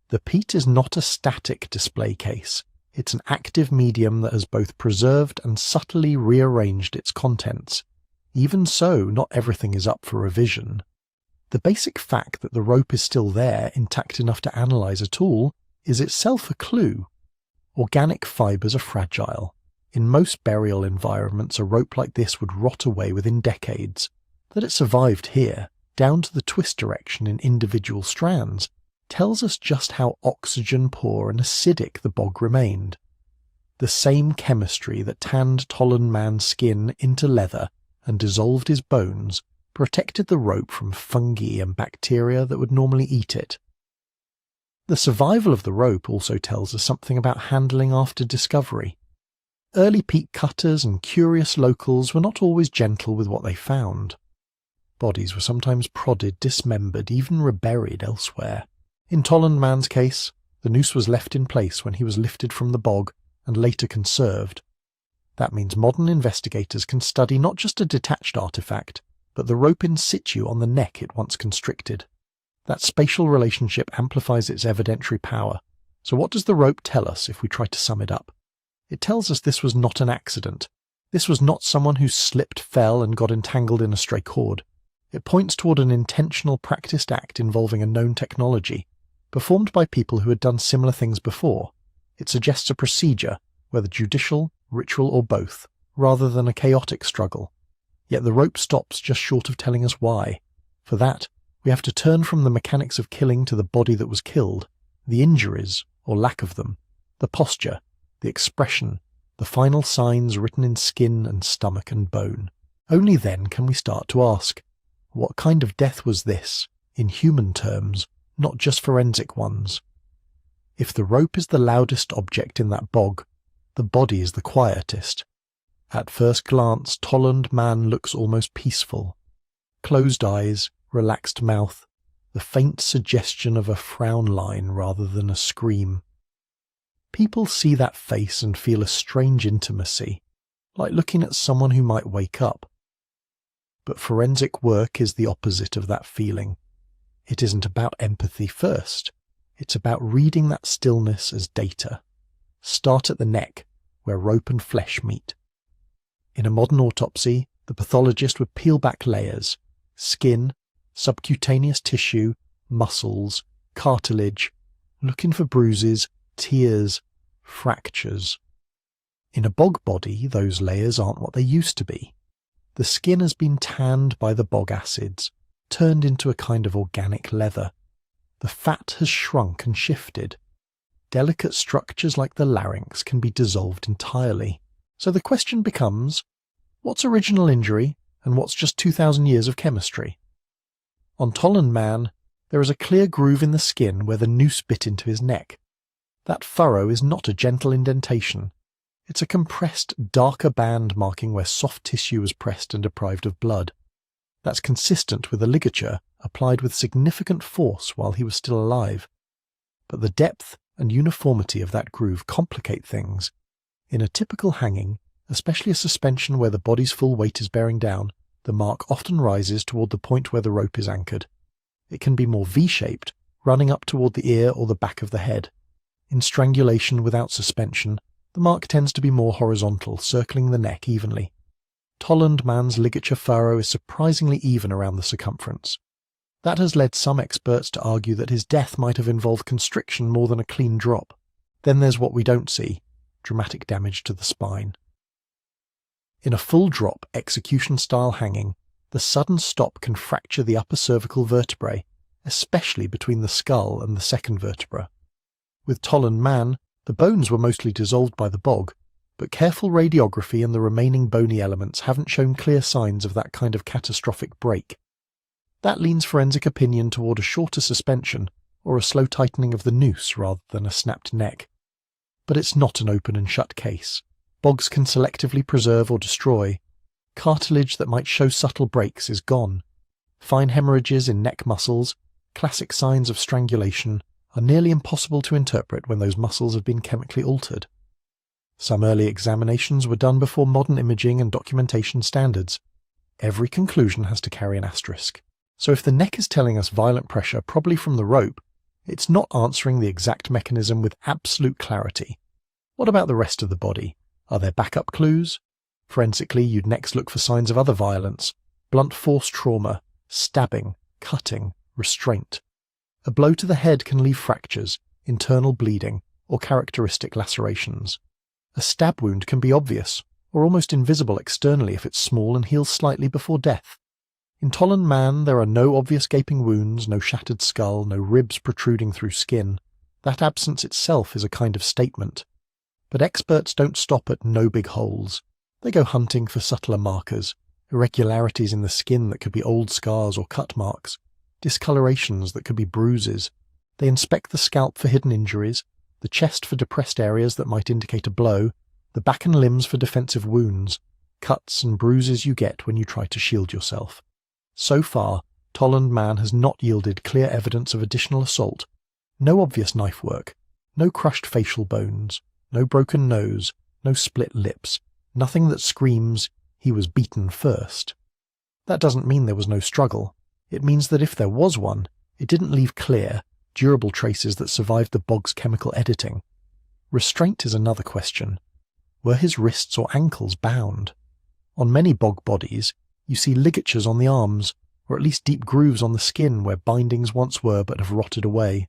The peat is not a static display case, it's an active medium that has both preserved and subtly rearranged its contents. Even so, not everything is up for revision. The basic fact that the rope is still there, intact enough to analyse at all, is itself a clue. Organic fibres are fragile. In most burial environments, a rope like this would rot away within decades. That it survived here, down to the twist direction in individual strands, tells us just how oxygen-poor and acidic the bog remained. The same chemistry that tanned Tollund Man's skin into leather and dissolved his bones protected the rope from fungi and bacteria that would normally eat it. The survival of the rope also tells us something about handling after discovery. Early peat cutters and curious locals were not always gentle with what they found. Bodies were sometimes prodded, dismembered, even reburied elsewhere. In Tollund man's case, the noose was left in place when he was lifted from the bog and later conserved. That means modern investigators can study not just a detached artefact, but the rope in situ on the neck it once constricted. That spatial relationship amplifies its evidentiary power. So what does the rope tell us if we try to sum it up? It tells us this was not an accident. This was not someone who slipped, fell, and got entangled in a stray cord. It points toward an intentional, practiced act involving a known technology, performed by people who had done similar things before. It suggests a procedure, whether judicial, ritual, or both, rather than a chaotic struggle. Yet the rope stops just short of telling us why. For that, we have to turn from the mechanics of killing to the body that was killed, the injuries, or lack of them, the posture, the expression, the final signs written in skin and stomach and bone. Only then can we start to ask, what kind of death was this, in human terms, not just forensic ones? If the rope is the loudest object in that bog, the body is the quietest. At first glance, Tollund man looks almost peaceful. Closed eyes, relaxed mouth, the faint suggestion of a frown line rather than a scream. People see that face and feel a strange intimacy, like looking at someone who might wake up. But forensic work is the opposite of that feeling. It isn't about empathy first. It's about reading that stillness as data. Start at the neck, where rope and flesh meet. In a modern autopsy, the pathologist would peel back layers: skin, subcutaneous tissue, muscles, cartilage, looking for bruises, tears, fractures. In a bog body, those layers aren't what they used to be. The skin has been tanned by the bog acids, turned into a kind of organic leather. The fat has shrunk and shifted. Delicate structures like the larynx can be dissolved entirely. So the question becomes, what's original injury and what's just 2,000 years of chemistry? On Tollund man, there is a clear groove in the skin where the noose bit into his neck. That furrow is not a gentle indentation. It's a compressed, darker band marking where soft tissue was pressed and deprived of blood. That's consistent with a ligature applied with significant force while he was still alive. But the depth and uniformity of that groove complicate things. In a typical hanging, especially a suspension where the body's full weight is bearing down, the mark often rises toward the point where the rope is anchored. It can be more V-shaped, running up toward the ear or the back of the head. In strangulation without suspension, the mark tends to be more horizontal, circling the neck evenly. Tollund man's ligature furrow is surprisingly even around the circumference. That has led some experts to argue that his death might have involved constriction more than a clean drop. Then there's what we don't see: dramatic damage to the spine. In a full drop, execution-style hanging, the sudden stop can fracture the upper cervical vertebrae, especially between the skull and the second vertebra. With Tollund man, the bones were mostly dissolved by the bog, but careful radiography and the remaining bony elements haven't shown clear signs of that kind of catastrophic break. That leans forensic opinion toward a shorter suspension or a slow tightening of the noose rather than a snapped neck. But it's not an open and shut case. Bogs can selectively preserve or destroy. Cartilage that might show subtle breaks is gone. Fine hemorrhages in neck muscles, classic signs of strangulation, are nearly impossible to interpret when those muscles have been chemically altered. Some early examinations were done before modern imaging and documentation standards. Every conclusion has to carry an asterisk. So if the neck is telling us violent pressure, probably from the rope, it's not answering the exact mechanism with absolute clarity. What about the rest of the body? Are there backup clues? Forensically, you'd next look for signs of other violence: blunt force trauma, stabbing, cutting, restraint. A blow to the head can leave fractures, internal bleeding, or characteristic lacerations. A stab wound can be obvious, or almost invisible externally if it's small and heals slightly before death. In Tollund man, there are no obvious gaping wounds, no shattered skull, no ribs protruding through skin. That absence itself is a kind of statement. But experts don't stop at no big holes. They go hunting for subtler markers, irregularities in the skin that could be old scars or cut marks, discolorations that could be bruises. They inspect the scalp for hidden injuries, the chest for depressed areas that might indicate a blow, The back and limbs for defensive wounds, cuts and bruises you get when you try to shield yourself. So far, Tollund man has not yielded clear evidence of additional assault. No obvious knife work, no crushed facial bones, no broken nose, no split lips, nothing that screams, he was beaten first. That doesn't mean there was no struggle. It means that if there was one, it didn't leave clear, durable traces that survived the bog's chemical editing. Restraint is another question. Were his wrists or ankles bound? On many bog bodies, you see ligatures on the arms, or at least deep grooves on the skin where bindings once were but have rotted away.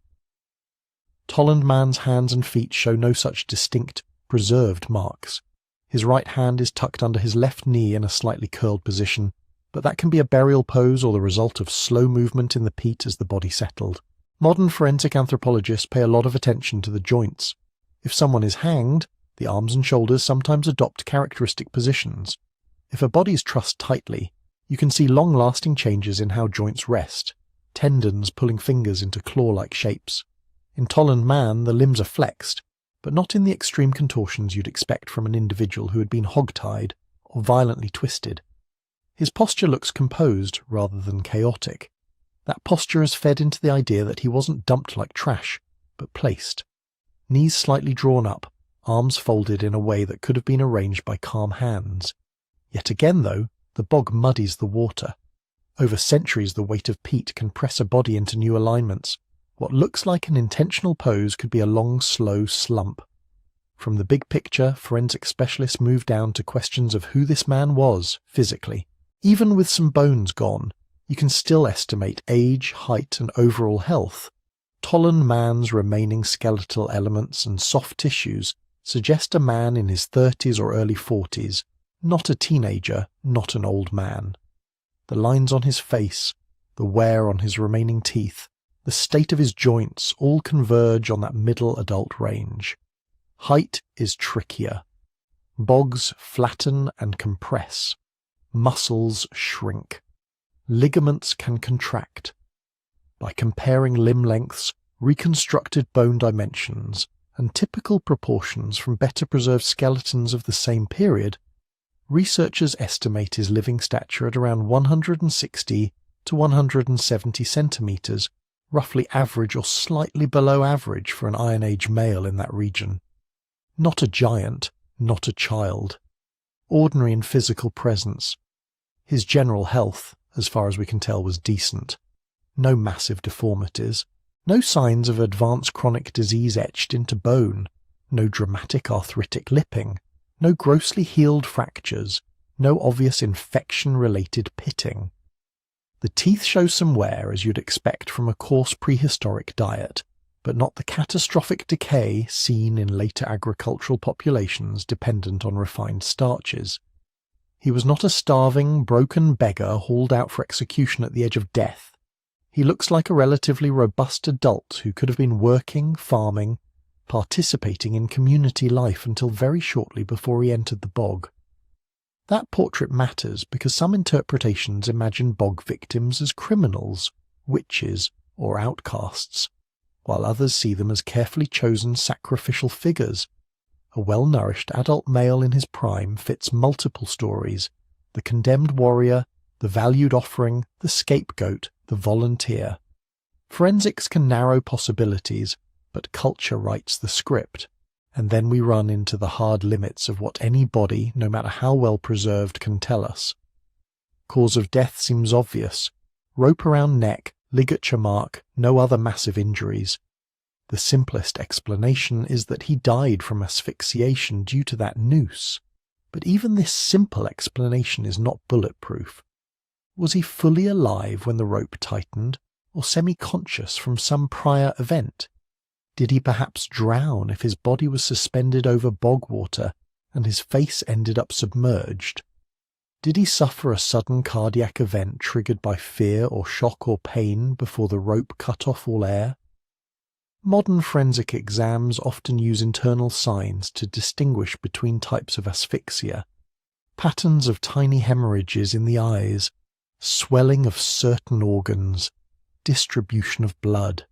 Tollund man's hands and feet show no such distinct, preserved marks. His right hand is tucked under his left knee in a slightly curled position, but that can be a burial pose or the result of slow movement in the peat as the body settled. Modern forensic anthropologists pay a lot of attention to the joints. If someone is hanged, the arms and shoulders sometimes adopt characteristic positions. If a body is trussed tightly, you can see long-lasting changes in how joints rest, tendons pulling fingers into claw-like shapes. In Tollund man, the limbs are flexed, but not in the extreme contortions you'd expect from an individual who had been hog-tied or violently twisted. His posture looks composed rather than chaotic. That posture is fed into the idea that he wasn't dumped like trash, but placed. Knees slightly drawn up, arms folded in a way that could have been arranged by calm hands. Yet again, though, the bog muddies the water. Over centuries the weight of peat can press a body into new alignments. What looks like an intentional pose could be a long, slow slump. From the big picture, forensic specialists move down to questions of who this man was, physically. Even with some bones gone, you can still estimate age, height, and overall health. Tollund man's remaining skeletal elements and soft tissues suggest a man in his 30s or early 40s, not a teenager, not an old man. The lines on his face, the wear on his remaining teeth, the state of his joints all converge on that middle adult range. Height is trickier. Bogs flatten and compress. Muscles shrink. Ligaments can contract. By comparing limb lengths, reconstructed bone dimensions, and typical proportions from better preserved skeletons of the same period, researchers estimate his living stature at around 160 to 170 centimetres, roughly average or slightly below average for an Iron Age male in that region. Not a giant, not a child. Ordinary in physical presence. His general health, as far as we can tell, was decent. No massive deformities. No signs of advanced chronic disease etched into bone. No dramatic arthritic lipping. No grossly healed fractures. No obvious infection-related pitting. The teeth show some wear, as you'd expect from a coarse prehistoric diet, but not the catastrophic decay seen in later agricultural populations dependent on refined starches. He was not a starving, broken beggar hauled out for execution at the edge of death. He looks like a relatively robust adult who could have been working, farming, participating in community life until very shortly before he entered the bog. That portrait matters because some interpretations imagine bog victims as criminals, witches, or outcasts, while others see them as carefully chosen sacrificial figures. A well-nourished adult male in his prime fits multiple stories: the condemned warrior, the valued offering, the scapegoat, the volunteer. Forensics can narrow possibilities, but culture writes the script. And then we run into the hard limits of what any body, no matter how well preserved, can tell us. Cause of death seems obvious. Rope around neck, ligature mark, no other massive injuries. The simplest explanation is that he died from asphyxiation due to that noose. But even this simple explanation is not bulletproof. Was he fully alive when the rope tightened, or semi-conscious from some prior event? Did he perhaps drown if his body was suspended over bog water and his face ended up submerged? Did he suffer a sudden cardiac event triggered by fear or shock or pain before the rope cut off all air? Modern forensic exams often use internal signs to distinguish between types of asphyxia. Patterns of tiny hemorrhages in the eyes, swelling of certain organs, distribution of blood.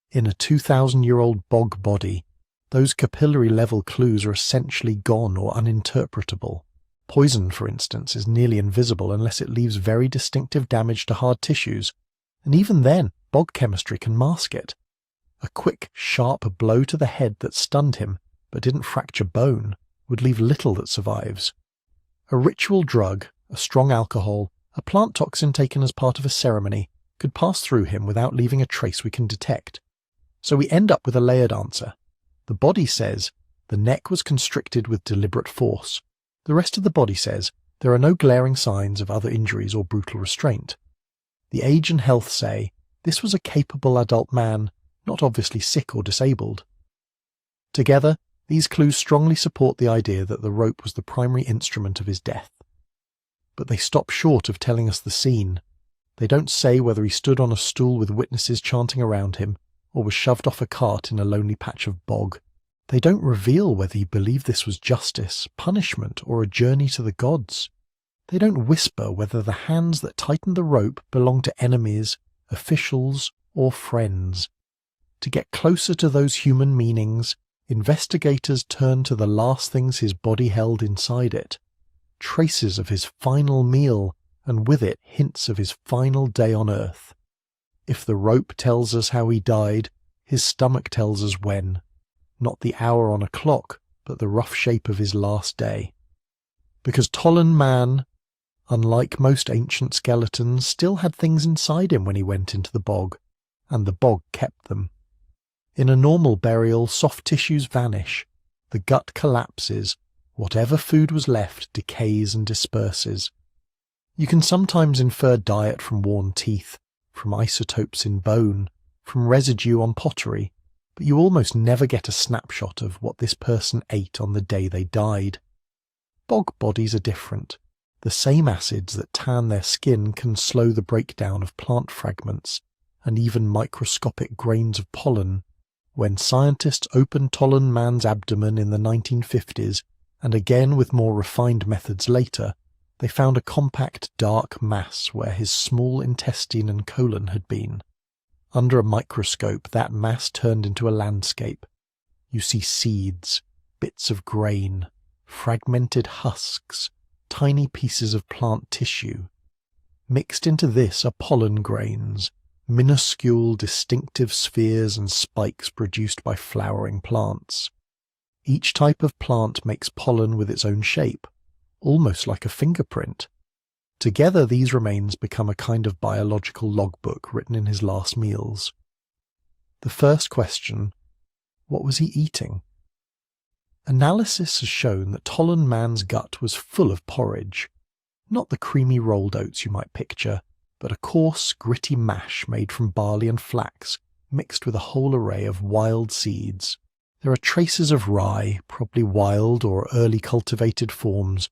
In a 2,000-year-old bog body, Those capillary-level clues are essentially gone or uninterpretable. Poison, for instance, is nearly invisible unless it leaves very distinctive damage to hard tissues, and even then, bog chemistry can mask it. A quick, sharp blow to the head that stunned him, but didn't fracture bone, would leave little that survives. A ritual drug, a strong alcohol, a plant toxin taken as part of a ceremony, could pass through him without leaving a trace we can detect. So we end up with a layered answer. The body says, the neck was constricted with deliberate force. The rest of the body says, there are no glaring signs of other injuries or brutal restraint. The age and health say, this was a capable adult man, not obviously sick or disabled. Together, these clues strongly support the idea that the rope was the primary instrument of his death. But they stop short of telling us the scene. They don't say whether he stood on a stool with witnesses chanting around him, or was shoved off a cart in a lonely patch of bog. They don't reveal whether he believed this was justice, punishment, or a journey to the gods. They don't whisper whether the hands that tightened the rope belonged to enemies, officials, or friends. To get closer to those human meanings, investigators turn to the last things his body held inside it. Traces of his final meal, and with it hints of his final day on earth. If the rope tells us how he died, his stomach tells us when. Not the hour on a clock, but the rough shape of his last day. Because Tollund man, unlike most ancient skeletons, still had things inside him when he went into the bog, and the bog kept them. In a normal burial, soft tissues vanish, the gut collapses, whatever food was left decays and disperses. You can sometimes infer diet from worn teeth, from isotopes in bone, from residue on pottery, but you almost never get a snapshot of what this person ate on the day they died. Bog bodies are different. The same acids that tan their skin can slow the breakdown of plant fragments, and even microscopic grains of pollen. When scientists opened Tollund man's abdomen in the 1950s, and again with more refined methods later, they found a compact dark mass where his small intestine and colon had been. Under a microscope, that mass turned into a landscape. You see seeds, bits of grain, fragmented husks, tiny pieces of plant tissue. Mixed into this are pollen grains, minuscule distinctive spheres and spikes produced by flowering plants. Each type of plant makes pollen with its own shape, almost like a fingerprint. Together these remains become a kind of biological logbook written in his last meals. The first question, what was he eating? Analysis has shown that Tollund man's gut was full of porridge, not the creamy rolled oats you might picture, but a coarse, gritty mash made from barley and flax, mixed with a whole array of wild seeds. There are traces of rye, probably wild or early cultivated forms.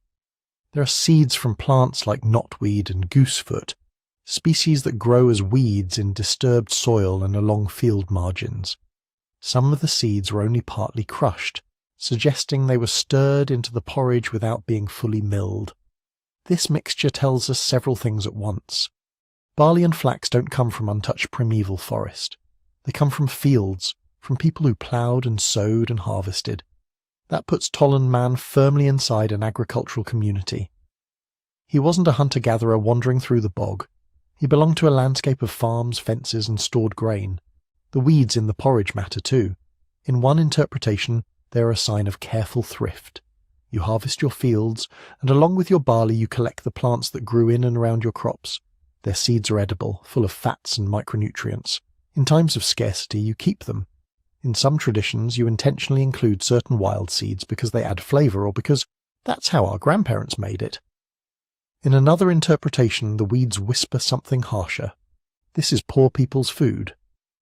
There are seeds from plants like knotweed and goosefoot, species that grow as weeds in disturbed soil and along field margins. Some of the seeds were only partly crushed, suggesting they were stirred into the porridge without being fully milled. This mixture tells us several things at once. Barley and flax don't come from untouched primeval forest. They come from fields, from people who ploughed and sowed and harvested. That puts Tollund man firmly inside an agricultural community. He wasn't a hunter-gatherer wandering through the bog. He belonged to a landscape of farms, fences, and stored grain. The weeds in the porridge matter too. In one interpretation, they are a sign of careful thrift. You harvest your fields, and along with your barley you collect the plants that grew in and around your crops. Their seeds are edible, full of fats and micronutrients. In times of scarcity, you keep them. In some traditions, you intentionally include certain wild seeds because they add flavour or because that's how our grandparents made it. In another interpretation, the weeds whisper something harsher. This is poor people's food.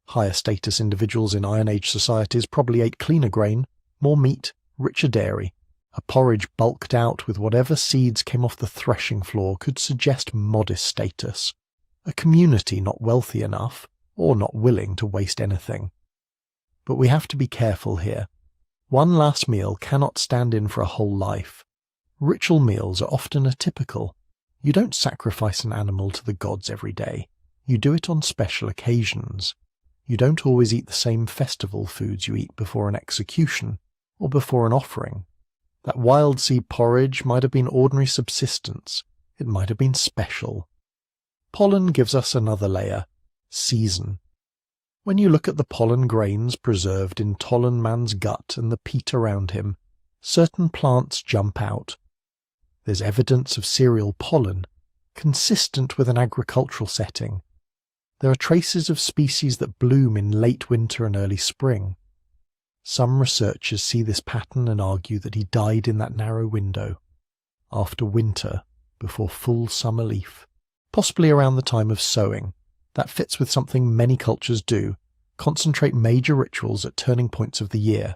Higher status individuals in Iron Age societies probably ate cleaner grain, more meat, richer dairy. A porridge bulked out with whatever seeds came off the threshing floor could suggest modest status. A community not wealthy enough, or not willing to waste anything. But we have to be careful here. One last meal cannot stand in for a whole life. Ritual meals are often atypical. You don't sacrifice an animal to the gods every day. You do it on special occasions. You don't always eat the same festival foods you eat before an execution or before an offering. That wild seed porridge might have been ordinary subsistence. It might have been special. Pollen gives us another layer, season. When you look at the pollen grains preserved in Tollund man's gut and the peat around him, certain plants jump out. There's evidence of cereal pollen, consistent with an agricultural setting. There are traces of species that bloom in late winter and early spring. Some researchers see this pattern and argue that he died in that narrow window, after winter, before full summer leaf, possibly around the time of sowing. That fits with something many cultures do, concentrate major rituals at turning points of the year.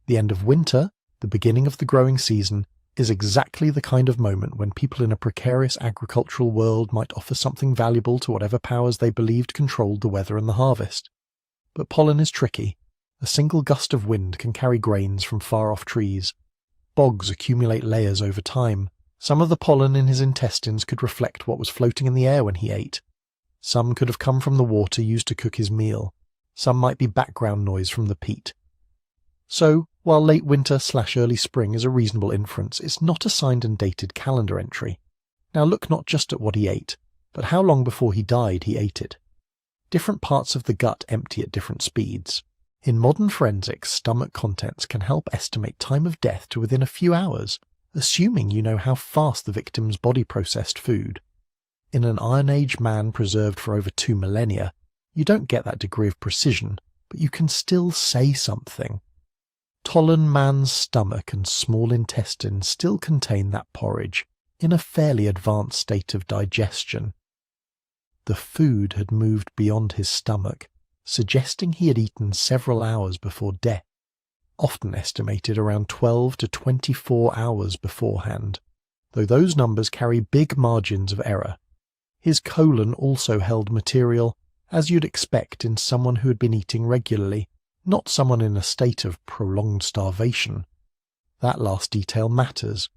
The end of winter, the beginning of the growing season, is exactly the kind of moment when people in a precarious agricultural world might offer something valuable to whatever powers they believed controlled the weather and the harvest. But pollen is tricky. A single gust of wind can carry grains from far-off trees. Bogs accumulate layers over time. Some of the pollen in his intestines could reflect what was floating in the air when he ate. Some could have come from the water used to cook his meal. Some might be background noise from the peat. So, while late winter/early spring is a reasonable inference, it's not a signed and dated calendar entry. Now look not just at what he ate, but how long before he died he ate it. Different parts of the gut empty at different speeds. In modern forensics, stomach contents can help estimate time of death to within a few hours, assuming you know how fast the victim's body processed food. In an Iron Age man preserved for over 2 millennia, you don't get that degree of precision, but you can still say something. Tollund man's stomach and small intestine still contain that porridge, in a fairly advanced state of digestion. The food had moved beyond his stomach, suggesting he had eaten several hours before death, often estimated around 12 to 24 hours beforehand, though those numbers carry big margins of error. His colon also held material, as you'd expect in someone who had been eating regularly, not someone in a state of prolonged starvation. That last detail matters.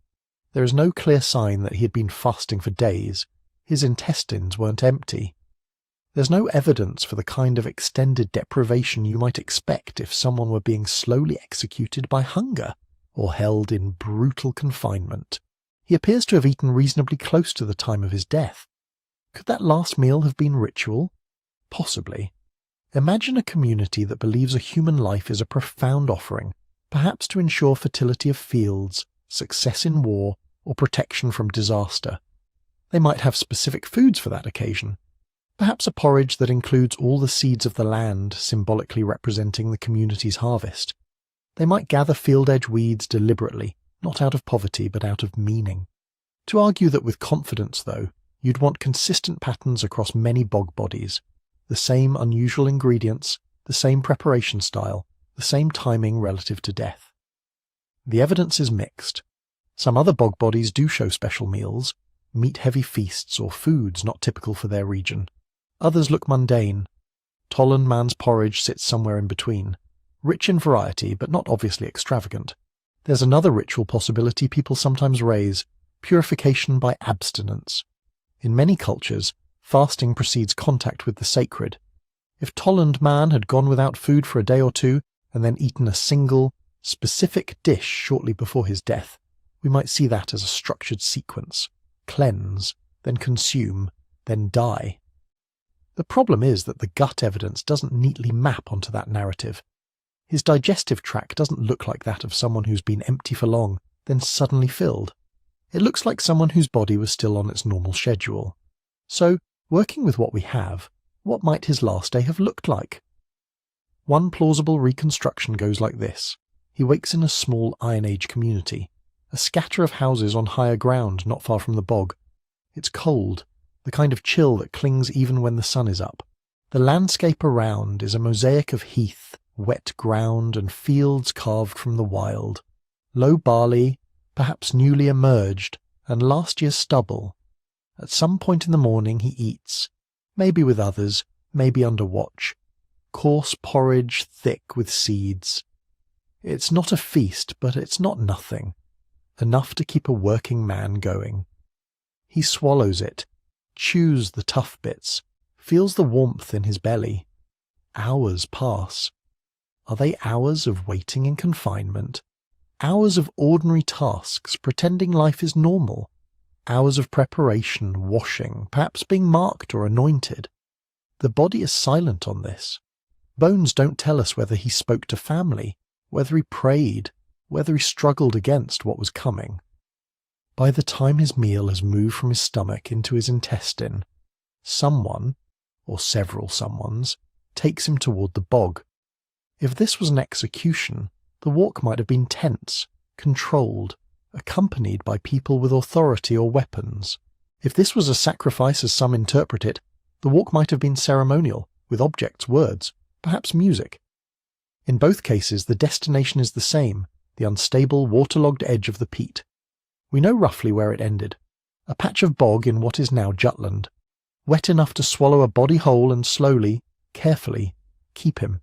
There is no clear sign that he had been fasting for days. His intestines weren't empty. There's no evidence for the kind of extended deprivation you might expect if someone were being slowly executed by hunger or held in brutal confinement. He appears to have eaten reasonably close to the time of his death. Could that last meal have been ritual? Possibly. Imagine a community that believes a human life is a profound offering, perhaps to ensure fertility of fields, success in war, or protection from disaster. They might have specific foods for that occasion. Perhaps a porridge that includes all the seeds of the land, symbolically representing the community's harvest. They might gather field-edge weeds deliberately, not out of poverty but out of meaning. To argue that with confidence, though, you'd want consistent patterns across many bog bodies, the same unusual ingredients, the same preparation style, the same timing relative to death. The evidence is mixed. Some other bog bodies do show special meals, meat-heavy feasts or foods not typical for their region. Others look mundane. Tollund man's porridge sits somewhere in between, rich in variety but not obviously extravagant. There's another ritual possibility people sometimes raise, purification by abstinence. In many cultures, fasting precedes contact with the sacred. If Tollund man had gone without food for a day or two and then eaten a single, specific dish shortly before his death, we might see that as a structured sequence. Cleanse, then consume, then die. The problem is that the gut evidence doesn't neatly map onto that narrative. His digestive tract doesn't look like that of someone who's been empty for long, then suddenly filled. It looks like someone whose body was still on its normal schedule. So, working with what we have, what might his last day have looked like? One plausible reconstruction goes like this. He wakes in a small Iron Age community, a scatter of houses on higher ground not far from the bog. It's cold, the kind of chill that clings even when the sun is up. The landscape around is a mosaic of heath, wet ground, and fields carved from the wild. Low barley, perhaps newly emerged, and last year's stubble. At some point in the morning he eats, maybe with others, maybe under watch. Coarse porridge thick with seeds. It's not a feast, but it's not nothing. Enough to keep a working man going. He swallows it, chews the tough bits, feels the warmth in his belly. hours pass. Are they hours of waiting in confinement? Hours of ordinary tasks, pretending life is normal? Hours of preparation, washing, perhaps being marked or anointed? The body is silent on this. Bones don't tell us whether he spoke to family, whether he prayed, whether he struggled against what was coming. By the time his meal has moved from his stomach into his intestine, someone, or several someones, takes him toward the bog. If this was an execution, the walk might have been tense, controlled, accompanied by people with authority or weapons. If this was a sacrifice as some interpret it, the walk might have been ceremonial, with objects, words, perhaps music. In both cases, the destination is the same, the unstable, waterlogged edge of the peat. We know roughly where it ended, a patch of bog in what is now Jutland, wet enough to swallow a body whole and slowly, carefully, keep him.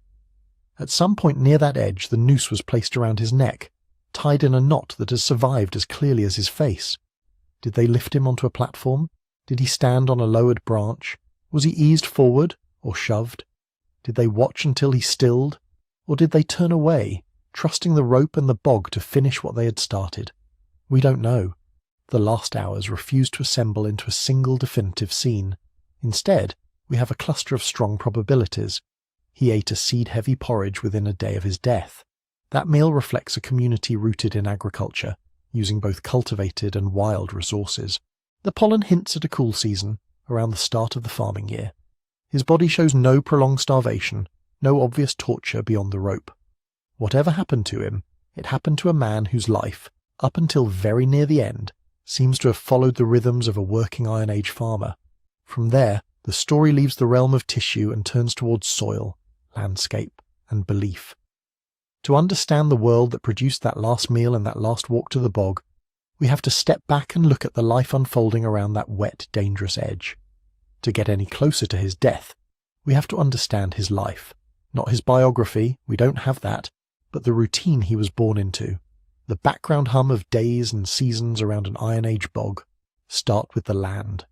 At some point near that edge, the noose was placed around his neck, tied in a knot that has survived as clearly as his face. Did they lift him onto a platform? Did he stand on a lowered branch? Was he eased forward or shoved? Did they watch until he stilled? Or did they turn away, trusting the rope and the bog to finish what they had started? We don't know. The last hours refused to assemble into a single definitive scene. Instead, we have a cluster of strong probabilities. He ate a seed-heavy porridge within a day of his death. That meal reflects a community rooted in agriculture, using both cultivated and wild resources. The pollen hints at a cool season, around the start of the farming year. His body shows no prolonged starvation, no obvious torture beyond the rope. Whatever happened to him, it happened to a man whose life, up until very near the end, seems to have followed the rhythms of a working Iron Age farmer. From there, the story leaves the realm of tissue and turns towards soil, landscape, and belief. To understand the world that produced that last meal and that last walk to the bog, we have to step back and look at the life unfolding around that wet, dangerous edge. To get any closer to his death, we have to understand his life. Not his biography, we don't have that, but the routine he was born into. The background hum of days and seasons around an Iron Age bog. Start with the land.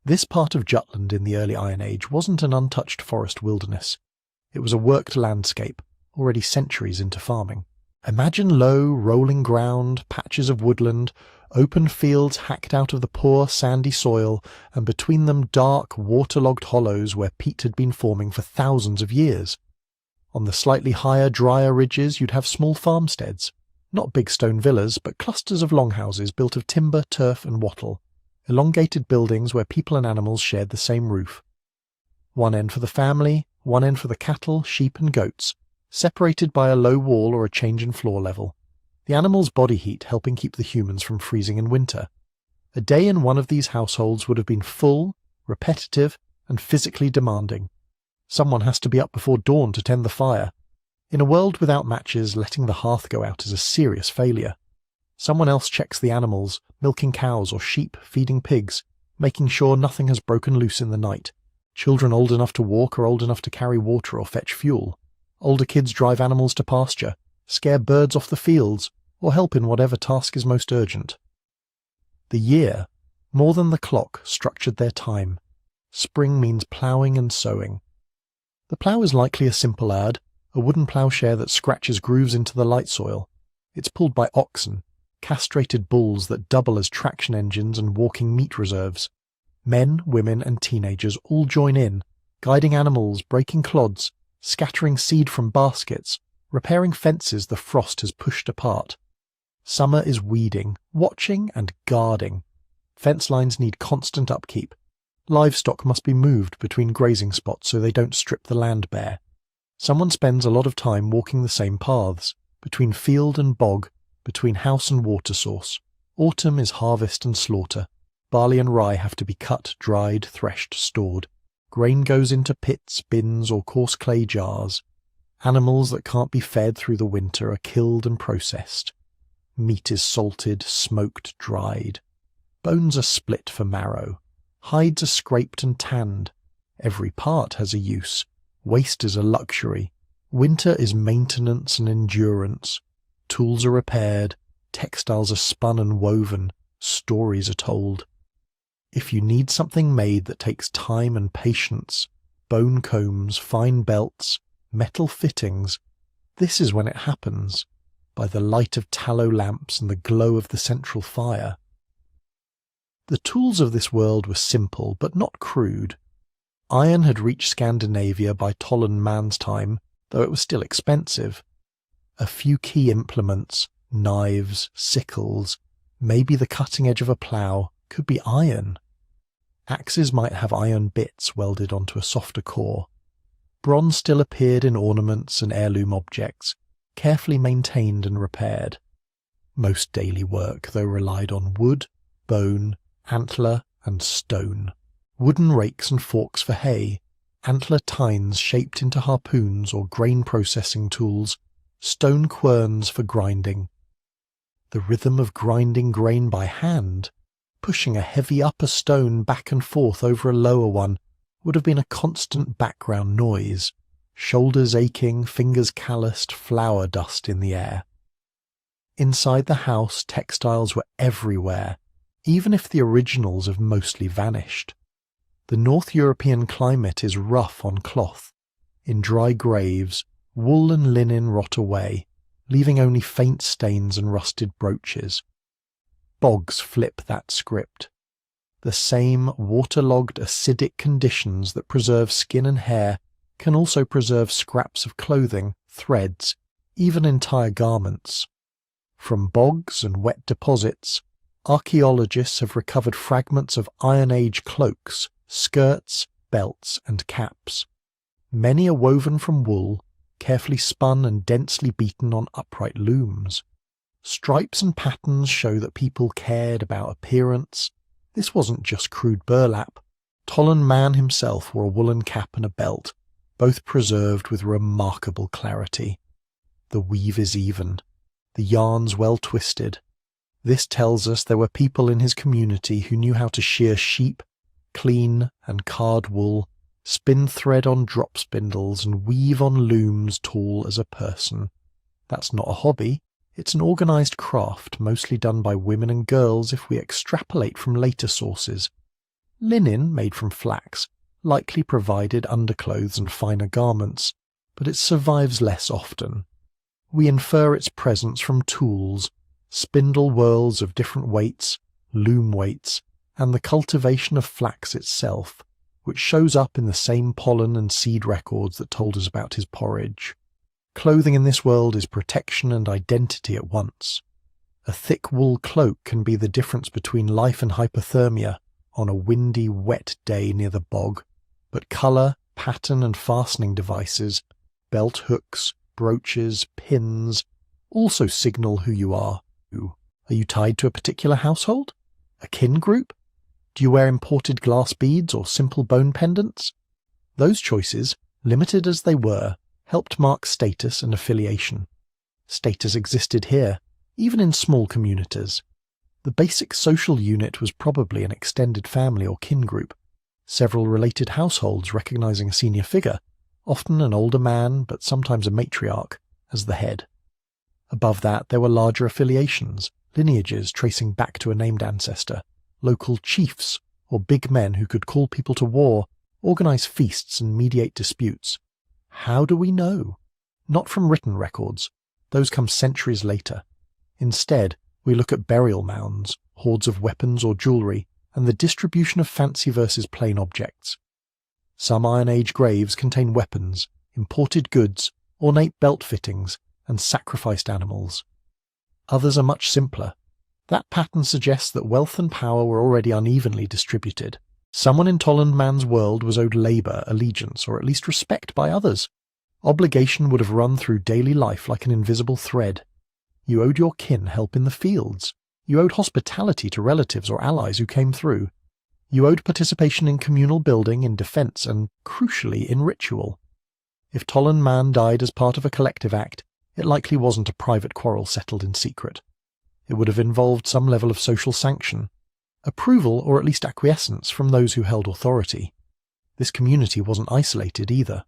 This part of Jutland in the early Iron Age wasn't an untouched forest wilderness. It was a worked landscape, already centuries into farming. Imagine low, rolling ground, patches of woodland, open fields hacked out of the poor, sandy soil, and between them dark, waterlogged hollows where peat had been forming for thousands of years. On the slightly higher, drier ridges you'd have small farmsteads. Not big stone villas, but clusters of longhouses built of timber, turf and wattle. Elongated buildings where people and animals shared the same roof. One end for the family, one end for the cattle, sheep and goats, separated by a low wall or a change in floor level. The animals' body heat helping keep the humans from freezing in winter. A day in one of these households would have been full, repetitive, and physically demanding. Someone has to be up before dawn to tend the fire. In a world without matches, letting the hearth go out is a serious failure. Someone else checks the animals, milking cows or sheep, feeding pigs, making sure nothing has broken loose in the night. Children old enough to walk or old enough to carry water or fetch fuel. Older kids drive animals to pasture, scare birds off the fields, or help in whatever task is most urgent. The year, more than the clock, structured their time. Spring means ploughing and sowing. The plough is likely a simple ad, a wooden ploughshare that scratches grooves into the light soil. It's pulled by oxen, castrated bulls that double as traction engines and walking meat reserves. Men, women and teenagers all join in, guiding animals, breaking clods, scattering seed from baskets, repairing fences the frost has pushed apart. Summer is weeding, watching and guarding. Fence lines need constant upkeep. Livestock must be moved between grazing spots so they don't strip the land bare. Someone spends a lot of time walking the same paths, between field and bog, between house and water source. Autumn is harvest and slaughter. Barley and rye have to be cut, dried, threshed, stored. Grain goes into pits, bins or coarse clay jars. Animals that can't be fed through the winter are killed and processed. Meat is salted, smoked, dried. Bones are split for marrow. Hides are scraped and tanned. Every part has a use. Waste is a luxury. Winter is maintenance and endurance. Tools are repaired. Textiles are spun and woven. Stories are told. If you need something made that takes time and patience, bone combs, fine belts, metal fittings. This is when it happens, by the light of tallow lamps and the glow of the central fire. The tools of this world were simple, but not crude. Iron had reached Scandinavia by Tollund man's time, though it was still expensive. A few key implements, knives, sickles, maybe the cutting edge of a plough, could be iron. Axes might have iron bits welded onto a softer core. Bronze still appeared in ornaments and heirloom objects, carefully maintained and repaired. Most daily work, though, relied on wood, bone, antler, and stone. Wooden rakes and forks for hay, antler tines shaped into harpoons or grain processing tools, stone querns for grinding. The rhythm of grinding grain by hand, pushing a heavy upper stone back and forth over a lower one, would have been a constant background noise, shoulders aching, fingers calloused, flour dust in the air. Inside the house, textiles were everywhere, even if the originals have mostly vanished. The North European climate is rough on cloth. In dry graves, wool and linen rot away, leaving only faint stains and rusted brooches. Bogs flip that script. The same waterlogged acidic conditions that preserve skin and hair can also preserve scraps of clothing, threads, even entire garments. From bogs and wet deposits, archaeologists have recovered fragments of Iron Age cloaks, skirts, belts, and caps. Many are woven from wool, carefully spun and densely beaten on upright looms. Stripes and patterns show that people cared about appearance. This wasn't just crude burlap. Tollund man himself wore a woolen cap and a belt, both preserved with remarkable clarity. The weave is even, the yarns well twisted. This tells us there were people in his community who knew how to shear sheep, clean and card wool, spin thread on drop spindles, and weave on looms tall as a person. That's not a hobby, it's an organised craft, mostly done by women and girls if we extrapolate from later sources. Linen, made from flax, likely provided underclothes and finer garments, but it survives less often. We infer its presence from tools, spindle whorls of different weights, loom weights, and the cultivation of flax itself, which shows up in the same pollen and seed records that told us about his porridge. Clothing in this world is protection and identity at once. A thick wool cloak can be the difference between life and hypothermia on a windy, wet day near the bog, but colour, pattern and fastening devices, belt hooks, brooches, pins, also signal who you are. Are you tied to a particular household? A kin group? Do you wear imported glass beads or simple bone pendants? Those choices, limited as they were, helped mark status and affiliation. Status existed here, even in small communities. The basic social unit was probably an extended family or kin group, several related households recognizing a senior figure, often an older man but sometimes a matriarch, as the head. Above that there were larger affiliations, lineages tracing back to a named ancestor, local chiefs, or big men who could call people to war, organize feasts and mediate disputes. How do we know? Not from written records. Those come centuries later. Instead, we look at burial mounds, hoards of weapons or jewellery, and the distribution of fancy versus plain objects. Some Iron Age graves contain weapons, imported goods, ornate belt fittings, and sacrificed animals. Others are much simpler. That pattern suggests that wealth and power were already unevenly distributed. Someone in Tollund man's world was owed labour, allegiance, or at least respect by others. Obligation would have run through daily life like an invisible thread. You owed your kin help in the fields. You owed hospitality to relatives or allies who came through. You owed participation in communal building, in defence, and, crucially, in ritual. If Tollund man died as part of a collective act, it likely wasn't a private quarrel settled in secret. It would have involved some level of social sanction, approval or at least acquiescence from those who held authority. This community wasn't isolated either.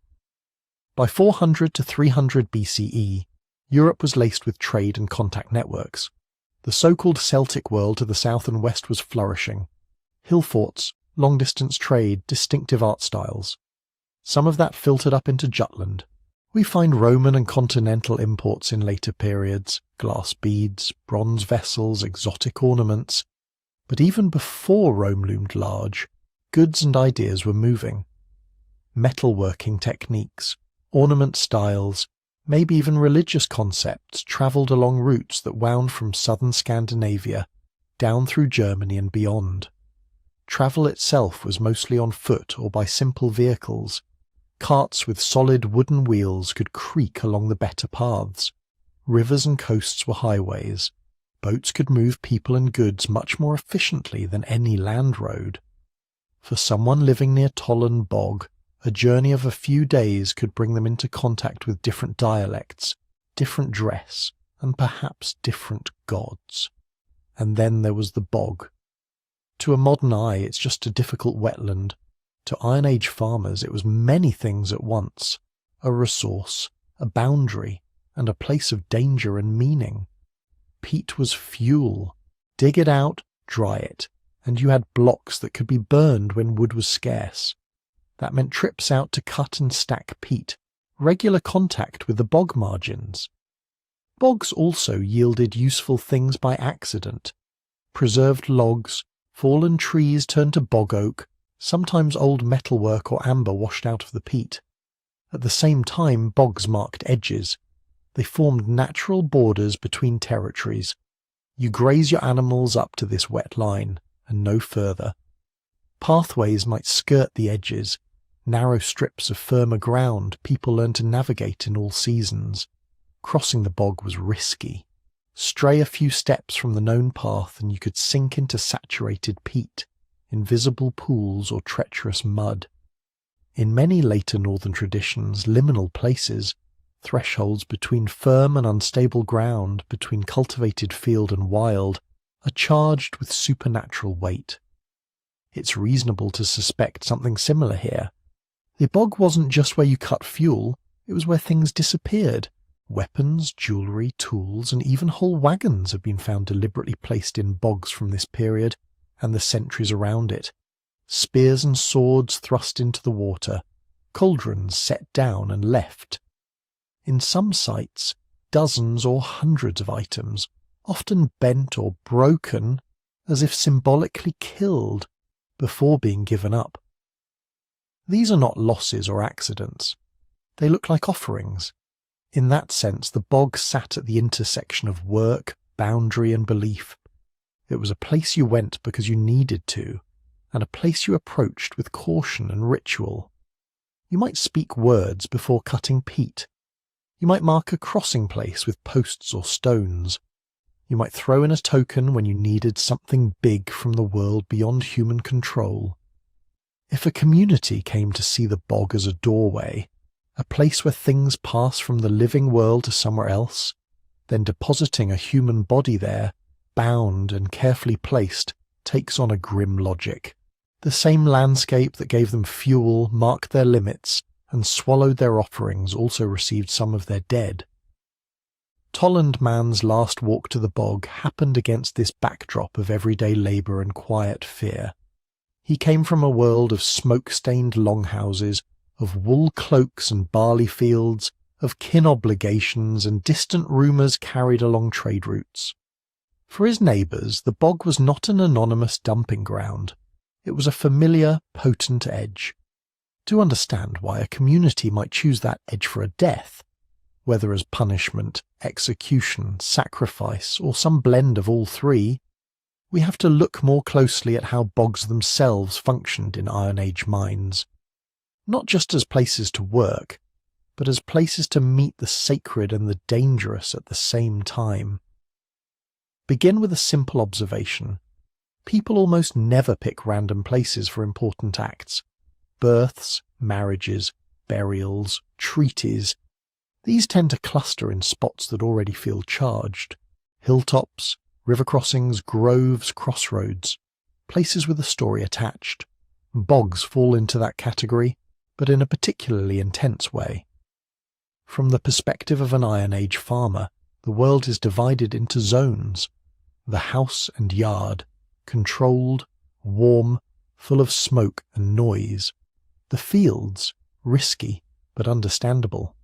By 400 to 300 BCE, Europe was laced with trade and contact networks. The so-called Celtic world to the south and west was flourishing. Hill forts, long-distance trade, distinctive art styles. Some of that filtered up into Jutland. We find Roman and continental imports in later periods, glass beads, bronze vessels, exotic ornaments. But even before Rome loomed large, goods and ideas were moving. Metalworking techniques, ornament styles, maybe even religious concepts travelled along routes that wound from southern Scandinavia down through Germany and beyond. Travel itself was mostly on foot or by simple vehicles. Carts with solid wooden wheels could creak along the better paths. Rivers and coasts were highways. Boats could move people and goods much more efficiently than any land road. For someone living near Tollund Bog, a journey of a few days could bring them into contact with different dialects, different dress, and perhaps different gods. And then there was the bog. To a modern eye, it's just a difficult wetland. To Iron Age farmers, it was many things at once: a resource, a boundary, and a place of danger and meaning. Peat was fuel. Dig it out, dry it, and you had blocks that could be burned when wood was scarce. That meant trips out to cut and stack peat, regular contact with the bog margins. Bogs also yielded useful things by accident. Preserved logs, fallen trees turned to bog oak, sometimes old metalwork or amber washed out of the peat. At the same time, bogs marked edges. They formed natural borders between territories. You graze your animals up to this wet line, and no further. Pathways might skirt the edges, narrow strips of firmer ground people learned to navigate in all seasons. Crossing the bog was risky. Stray a few steps from the known path and you could sink into saturated peat, invisible pools or treacherous mud. In many later northern traditions, liminal places, thresholds between firm and unstable ground, between cultivated field and wild, are charged with supernatural weight. It's reasonable to suspect something similar here. The bog wasn't just where you cut fuel, it was where things disappeared. Weapons, jewellery, tools, and even whole wagons have been found deliberately placed in bogs from this period and the centuries around it. Spears and swords thrust into the water, cauldrons set down and left. In some sites, dozens or hundreds of items, often bent or broken, as if symbolically killed, before being given up. These are not losses or accidents. They look like offerings. In that sense, the bog sat at the intersection of work, boundary, and belief. It was a place you went because you needed to, and a place you approached with caution and ritual. You might speak words before cutting peat. You might mark a crossing place with posts or stones. You might throw in a token when you needed something big from the world beyond human control. If a community came to see the bog as a doorway, a place where things pass from the living world to somewhere else, then depositing a human body there, bound and carefully placed, takes on a grim logic. The same landscape that gave them fuel, marked their limits, and swallowed their offerings also received some of their dead. Tollund man's last walk to the bog happened against this backdrop of everyday labour and quiet fear. He came from a world of smoke-stained longhouses, of wool cloaks and barley fields, of kin obligations and distant rumours carried along trade routes. For his neighbours, the bog was not an anonymous dumping ground. It was a familiar, potent edge. To understand why a community might choose that edge for a death, whether as punishment, execution, sacrifice, or some blend of all three, we have to look more closely at how bogs themselves functioned in Iron Age mines. Not just as places to work, but as places to meet the sacred and the dangerous at the same time. Begin with a simple observation. People almost never pick random places for important acts. Births, marriages, burials, treaties. These tend to cluster in spots that already feel charged. Hilltops, river crossings, groves, crossroads. Places with a story attached. Bogs fall into that category, but in a particularly intense way. From the perspective of an Iron Age farmer, the world is divided into zones. The house and yard, controlled, warm, full of smoke and noise. The fields, risky, but understandable.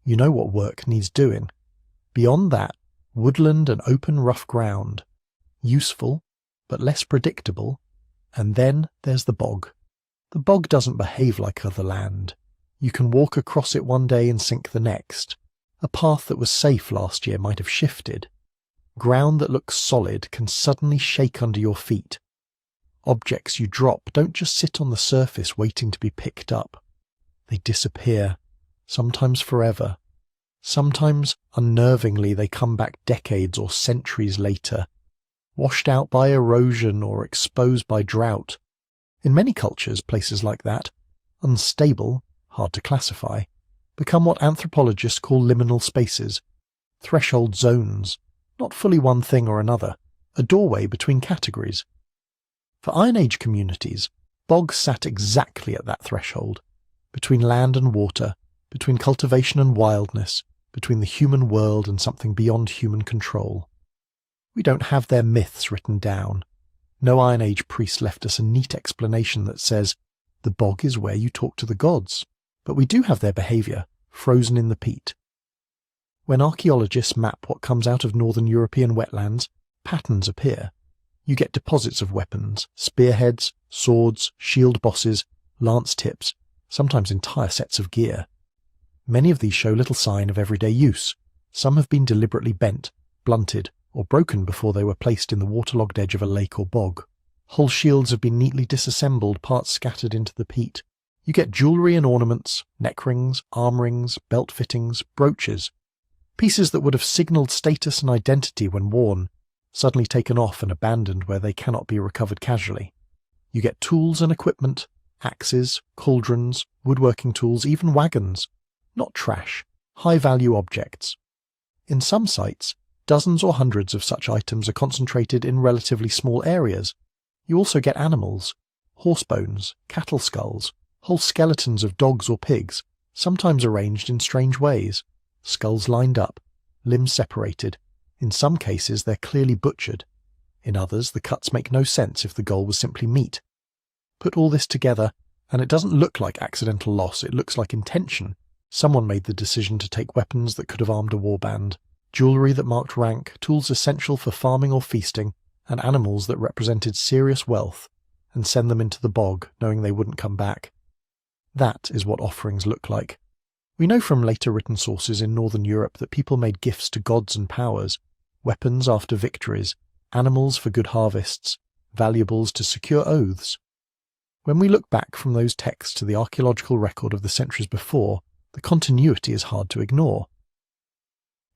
You know what work needs doing. Beyond that, woodland and open rough ground. Useful, but less predictable. And then there's the bog. The bog doesn't behave like other land. You can walk across it one day and sink the next. A path that was safe last year might have shifted. Ground that looks solid can suddenly shake under your feet. Objects you drop don't just sit on the surface waiting to be picked up. They disappear, sometimes forever. Sometimes, unnervingly, they come back decades or centuries later, washed out by erosion or exposed by drought. In many cultures, places like that, unstable, hard to classify, become what anthropologists call liminal spaces, threshold zones, not fully one thing or another, a doorway between categories. For Iron Age communities, bogs sat exactly at that threshold, between land and water, between cultivation and wildness, between the human world and something beyond human control. We don't have their myths written down. No Iron Age priest left us a neat explanation that says, the bog is where you talk to the gods, but we do have their behaviour, frozen in the peat. When archaeologists map what comes out of northern European wetlands, patterns appear. You get deposits of weapons, spearheads, swords, shield bosses, lance tips, sometimes entire sets of gear. Many of these show little sign of everyday use. Some have been deliberately bent, blunted, or broken before they were placed in the waterlogged edge of a lake or bog. Whole shields have been neatly disassembled, parts scattered into the peat. You get jewellery and ornaments, neck rings, arm rings, belt fittings, brooches. Pieces that would have signalled status and identity when worn, suddenly taken off and abandoned where they cannot be recovered casually. You get tools and equipment, axes, cauldrons, woodworking tools, even wagons. Not trash, high-value objects. In some sites, dozens or hundreds of such items are concentrated in relatively small areas. You also get animals, horse bones, cattle skulls, whole skeletons of dogs or pigs, sometimes arranged in strange ways, skulls lined up, limbs separated. In some cases they're clearly butchered. In others the cuts make no sense if the goal was simply meat. Put all this together, and it doesn't look like accidental loss, it looks like intention. Someone made the decision to take weapons that could have armed a warband, jewellery that marked rank, tools essential for farming or feasting, and animals that represented serious wealth, and send them into the bog, knowing they wouldn't come back. That is what offerings look like. We know from later written sources in northern Europe that people made gifts to gods and powers, weapons after victories, animals for good harvests, valuables to secure oaths. When we look back from those texts to the archaeological record of the centuries before, the continuity is hard to ignore.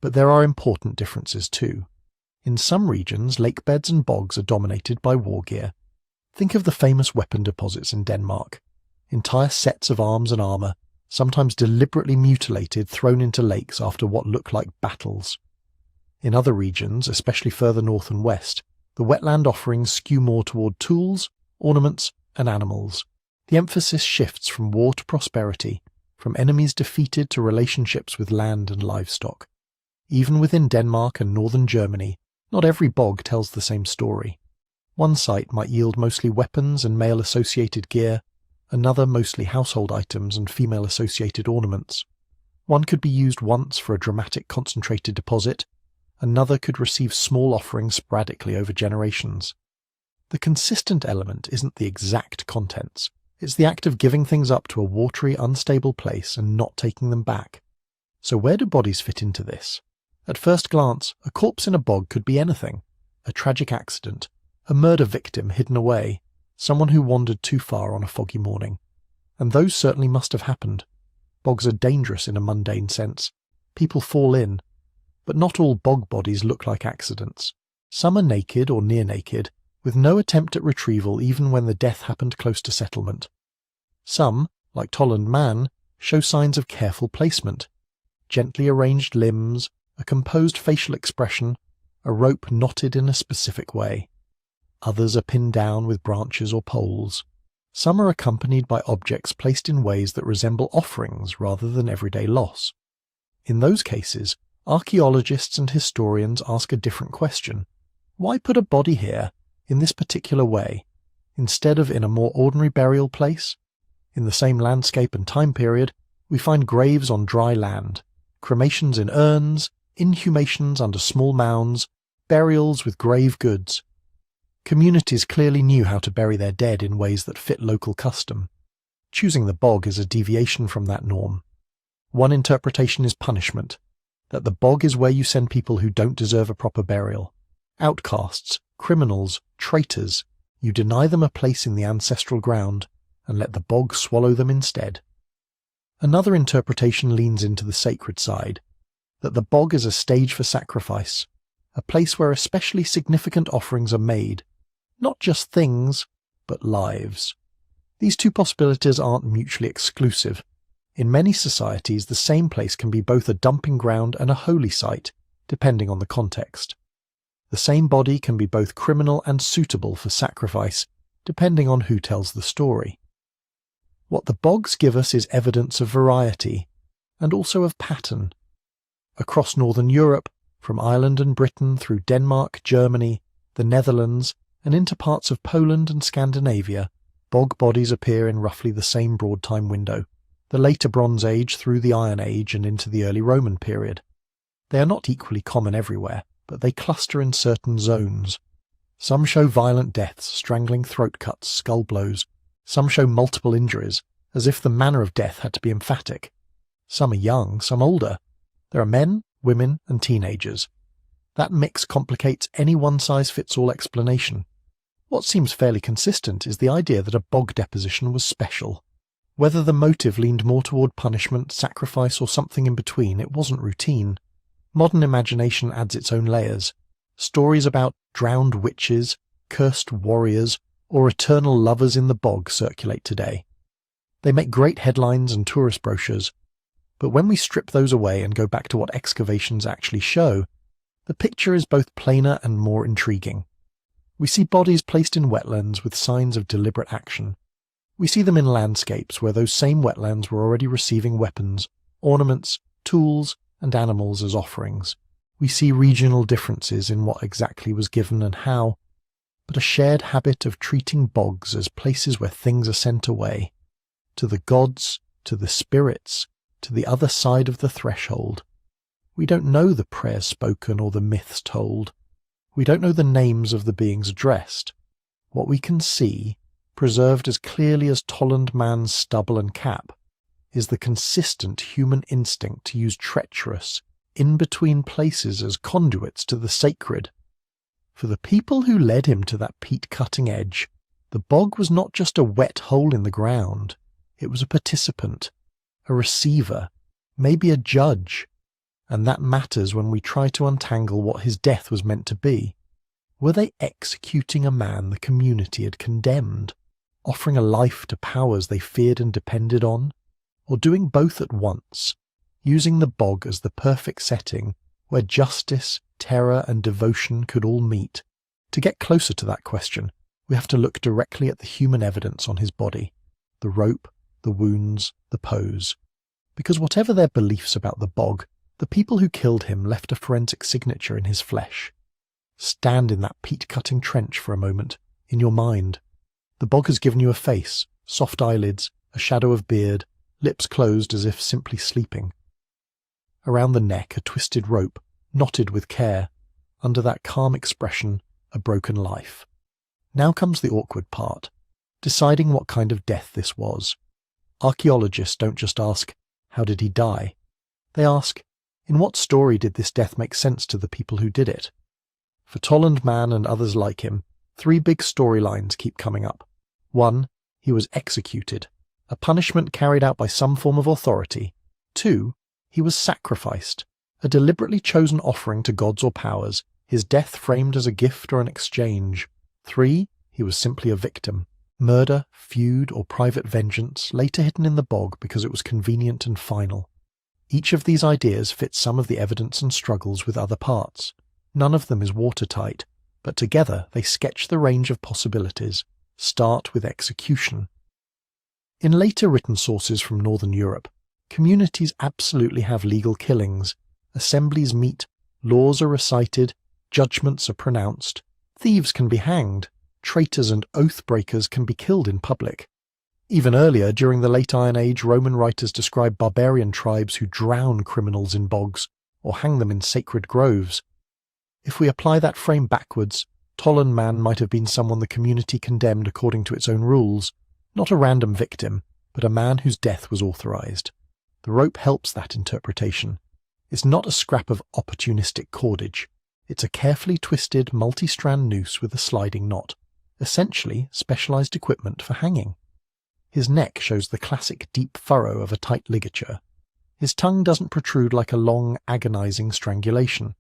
But there are important differences too. In some regions, lake beds and bogs are dominated by war gear. Think of the famous weapon deposits in Denmark. Entire sets of arms and armour, sometimes deliberately mutilated, thrown into lakes after what look like battles. In other regions, especially further north and west, the wetland offerings skew more toward tools, ornaments, and animals. The emphasis shifts from war to prosperity, from enemies defeated to relationships with land and livestock. Even within Denmark and northern Germany, not every bog tells the same story. One site might yield mostly weapons and male-associated gear, another mostly household items and female-associated ornaments. One could be used once for a dramatic concentrated deposit, another could receive small offerings sporadically over generations. The consistent element isn't the exact contents, it's the act of giving things up to a watery, unstable place and not taking them back. So where do bodies fit into this? At first glance, a corpse in a bog could be anything. A tragic accident, a murder victim hidden away, someone who wandered too far on a foggy morning. And those certainly must have happened. Bogs are dangerous in a mundane sense. People fall in. But not all bog bodies look like accidents. Some are naked or near naked, with no attempt at retrieval even when the death happened close to settlement. Some, like Tollund man, show signs of careful placement. Gently arranged limbs, a composed facial expression, a rope knotted in a specific way. Others are pinned down with branches or poles. Some are accompanied by objects placed in ways that resemble offerings rather than everyday loss. In those cases, archaeologists and historians ask a different question. Why put a body here, in this particular way, instead of in a more ordinary burial place? In the same landscape and time period, we find graves on dry land, cremations in urns, inhumations under small mounds, burials with grave goods. Communities clearly knew how to bury their dead in ways that fit local custom. Choosing the bog is a deviation from that norm. One interpretation is punishment, that the bog is where you send people who don't deserve a proper burial. Outcasts, criminals, traitors, you deny them a place in the ancestral ground and let the bog swallow them instead. Another interpretation leans into the sacred side, that the bog is a stage for sacrifice, a place where especially significant offerings are made, not just things, but lives. These two possibilities aren't mutually exclusive. In many societies, the same place can be both a dumping ground and a holy site, depending on the context. The same body can be both criminal and suitable for sacrifice, depending on who tells the story. What the bogs give us is evidence of variety, and also of pattern. Across northern Europe, from Ireland and Britain through Denmark, Germany, the Netherlands, and into parts of Poland and Scandinavia, bog bodies appear in roughly the same broad time window, the later Bronze Age through the Iron Age and into the early Roman period. They are not equally common everywhere, but they cluster in certain zones. Some show violent deaths, strangling throat cuts, skull blows. Some show multiple injuries, as if the manner of death had to be emphatic. Some are young, some older. There are men, women, and teenagers. That mix complicates any one-size-fits-all explanation. What seems fairly consistent is the idea that a bog deposition was special. Whether the motive leaned more toward punishment, sacrifice, or something in between, it wasn't routine. Modern imagination adds its own layers. Stories about drowned witches, cursed warriors, or eternal lovers in the bog circulate today. They make great headlines and tourist brochures, but when we strip those away and go back to what excavations actually show, the picture is both plainer and more intriguing. We see bodies placed in wetlands with signs of deliberate action. We see them in landscapes where those same wetlands were already receiving weapons, ornaments, tools, and animals as offerings. We see regional differences in what exactly was given and how, but a shared habit of treating bogs as places where things are sent away, to the gods, to the spirits, to the other side of the threshold. We don't know the prayers spoken or the myths told. We don't know the names of the beings addressed. What we can see, preserved as clearly as Tollund man's stubble and cap, is the consistent human instinct to use treacherous, in-between places as conduits to the sacred. For the people who led him to that peat-cutting edge, the bog was not just a wet hole in the ground. It was a participant, a receiver, maybe a judge. And that matters when we try to untangle what his death was meant to be. Were they executing a man the community had condemned, offering a life to powers they feared and depended on, or doing both at once, using the bog as the perfect setting where justice, terror, and devotion could all meet? To get closer to that question, we have to look directly at the human evidence on his body, the rope, the wounds, the pose. Because whatever their beliefs about the bog, the people who killed him left a forensic signature in his flesh. Stand in that peat-cutting trench for a moment, in your mind. The bog has given you a face, soft eyelids, a shadow of beard, lips closed as if simply sleeping. Around the neck a twisted rope, knotted with care. Under that calm expression, a broken life. Now comes the awkward part, deciding what kind of death this was. Archaeologists don't just ask, how did he die? They ask, in what story did this death make sense to the people who did it? For Tollund man and others like him, three big storylines keep coming up. 1. He was executed, a punishment carried out by some form of authority. 2. He was sacrificed, a deliberately chosen offering to gods or powers, his death framed as a gift or an exchange. 3. He was simply a victim. Murder, feud, or private vengeance, later hidden in the bog because it was convenient and final. Each of these ideas fits some of the evidence and struggles with other parts. None of them is watertight, but together they sketch the range of possibilities. Start with execution. In later written sources from Northern Europe, communities absolutely have legal killings. Assemblies meet, laws are recited, judgments are pronounced. Thieves can be hanged. Traitors and oath-breakers can be killed in public. Even earlier, during the Late Iron Age, Roman writers describe barbarian tribes who drown criminals in bogs or hang them in sacred groves. If we apply that frame backwards, Tollund man might have been someone the community condemned according to its own rules, not a random victim, but a man whose death was authorized. The rope helps that interpretation. It's not a scrap of opportunistic cordage. It's a carefully twisted, multi-strand noose with a sliding knot, essentially specialized equipment for hanging. His neck shows the classic deep furrow of a tight ligature. His tongue doesn't protrude like a long, agonizing strangulation.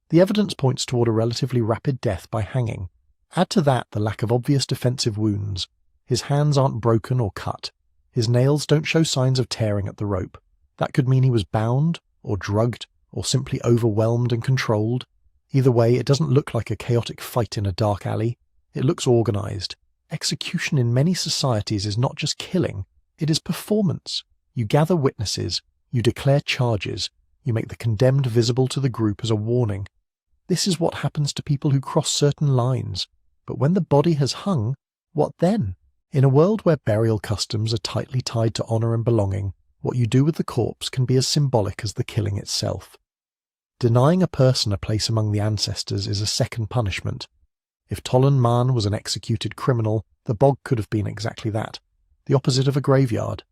The evidence points toward a relatively rapid death by hanging. Add to that the lack of obvious defensive wounds. His hands aren't broken or cut. His nails don't show signs of tearing at the rope. That could mean he was bound, or drugged, or simply overwhelmed and controlled. Either way, it doesn't look like a chaotic fight in a dark alley. It looks organized. Execution in many societies is not just killing, it is performance. You gather witnesses, you declare charges, you make the condemned visible to the group as a warning. This is what happens to people who cross certain lines. But when the body has hung, what then? In a world where burial customs are tightly tied to honor and belonging, what you do with the corpse can be as symbolic as the killing itself. Denying a person a place among the ancestors is a second punishment. If Tollund man was an executed criminal, the bog could have been exactly that, the opposite of a graveyard.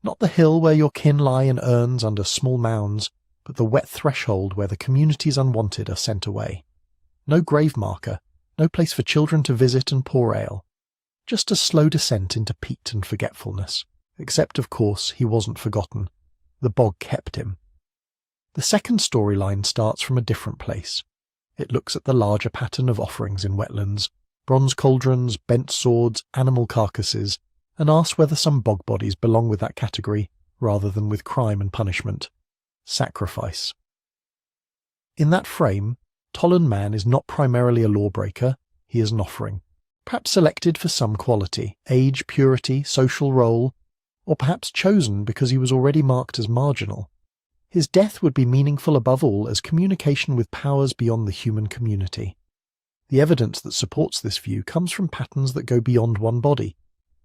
Not the hill where your kin lie in urns under small mounds, but the wet threshold where the community's unwanted are sent away. No grave marker, no place for children to visit and pour ale. Just a slow descent into peat and forgetfulness. Except, of course, he wasn't forgotten. The bog kept him. The second storyline starts from a different place. It looks at the larger pattern of offerings in Wetlands, bronze cauldrons, bent swords, animal carcasses, and asks whether some bog bodies belong with that category rather than with crime and punishment. Sacrifice. In that frame, Tollund man is not primarily a lawbreaker, he is an offering. Perhaps selected for some quality, age, purity, social role, or perhaps chosen because he was already marked as marginal. His death would be meaningful above all as communication with powers beyond the human community. The evidence that supports this view comes from patterns that go beyond one body.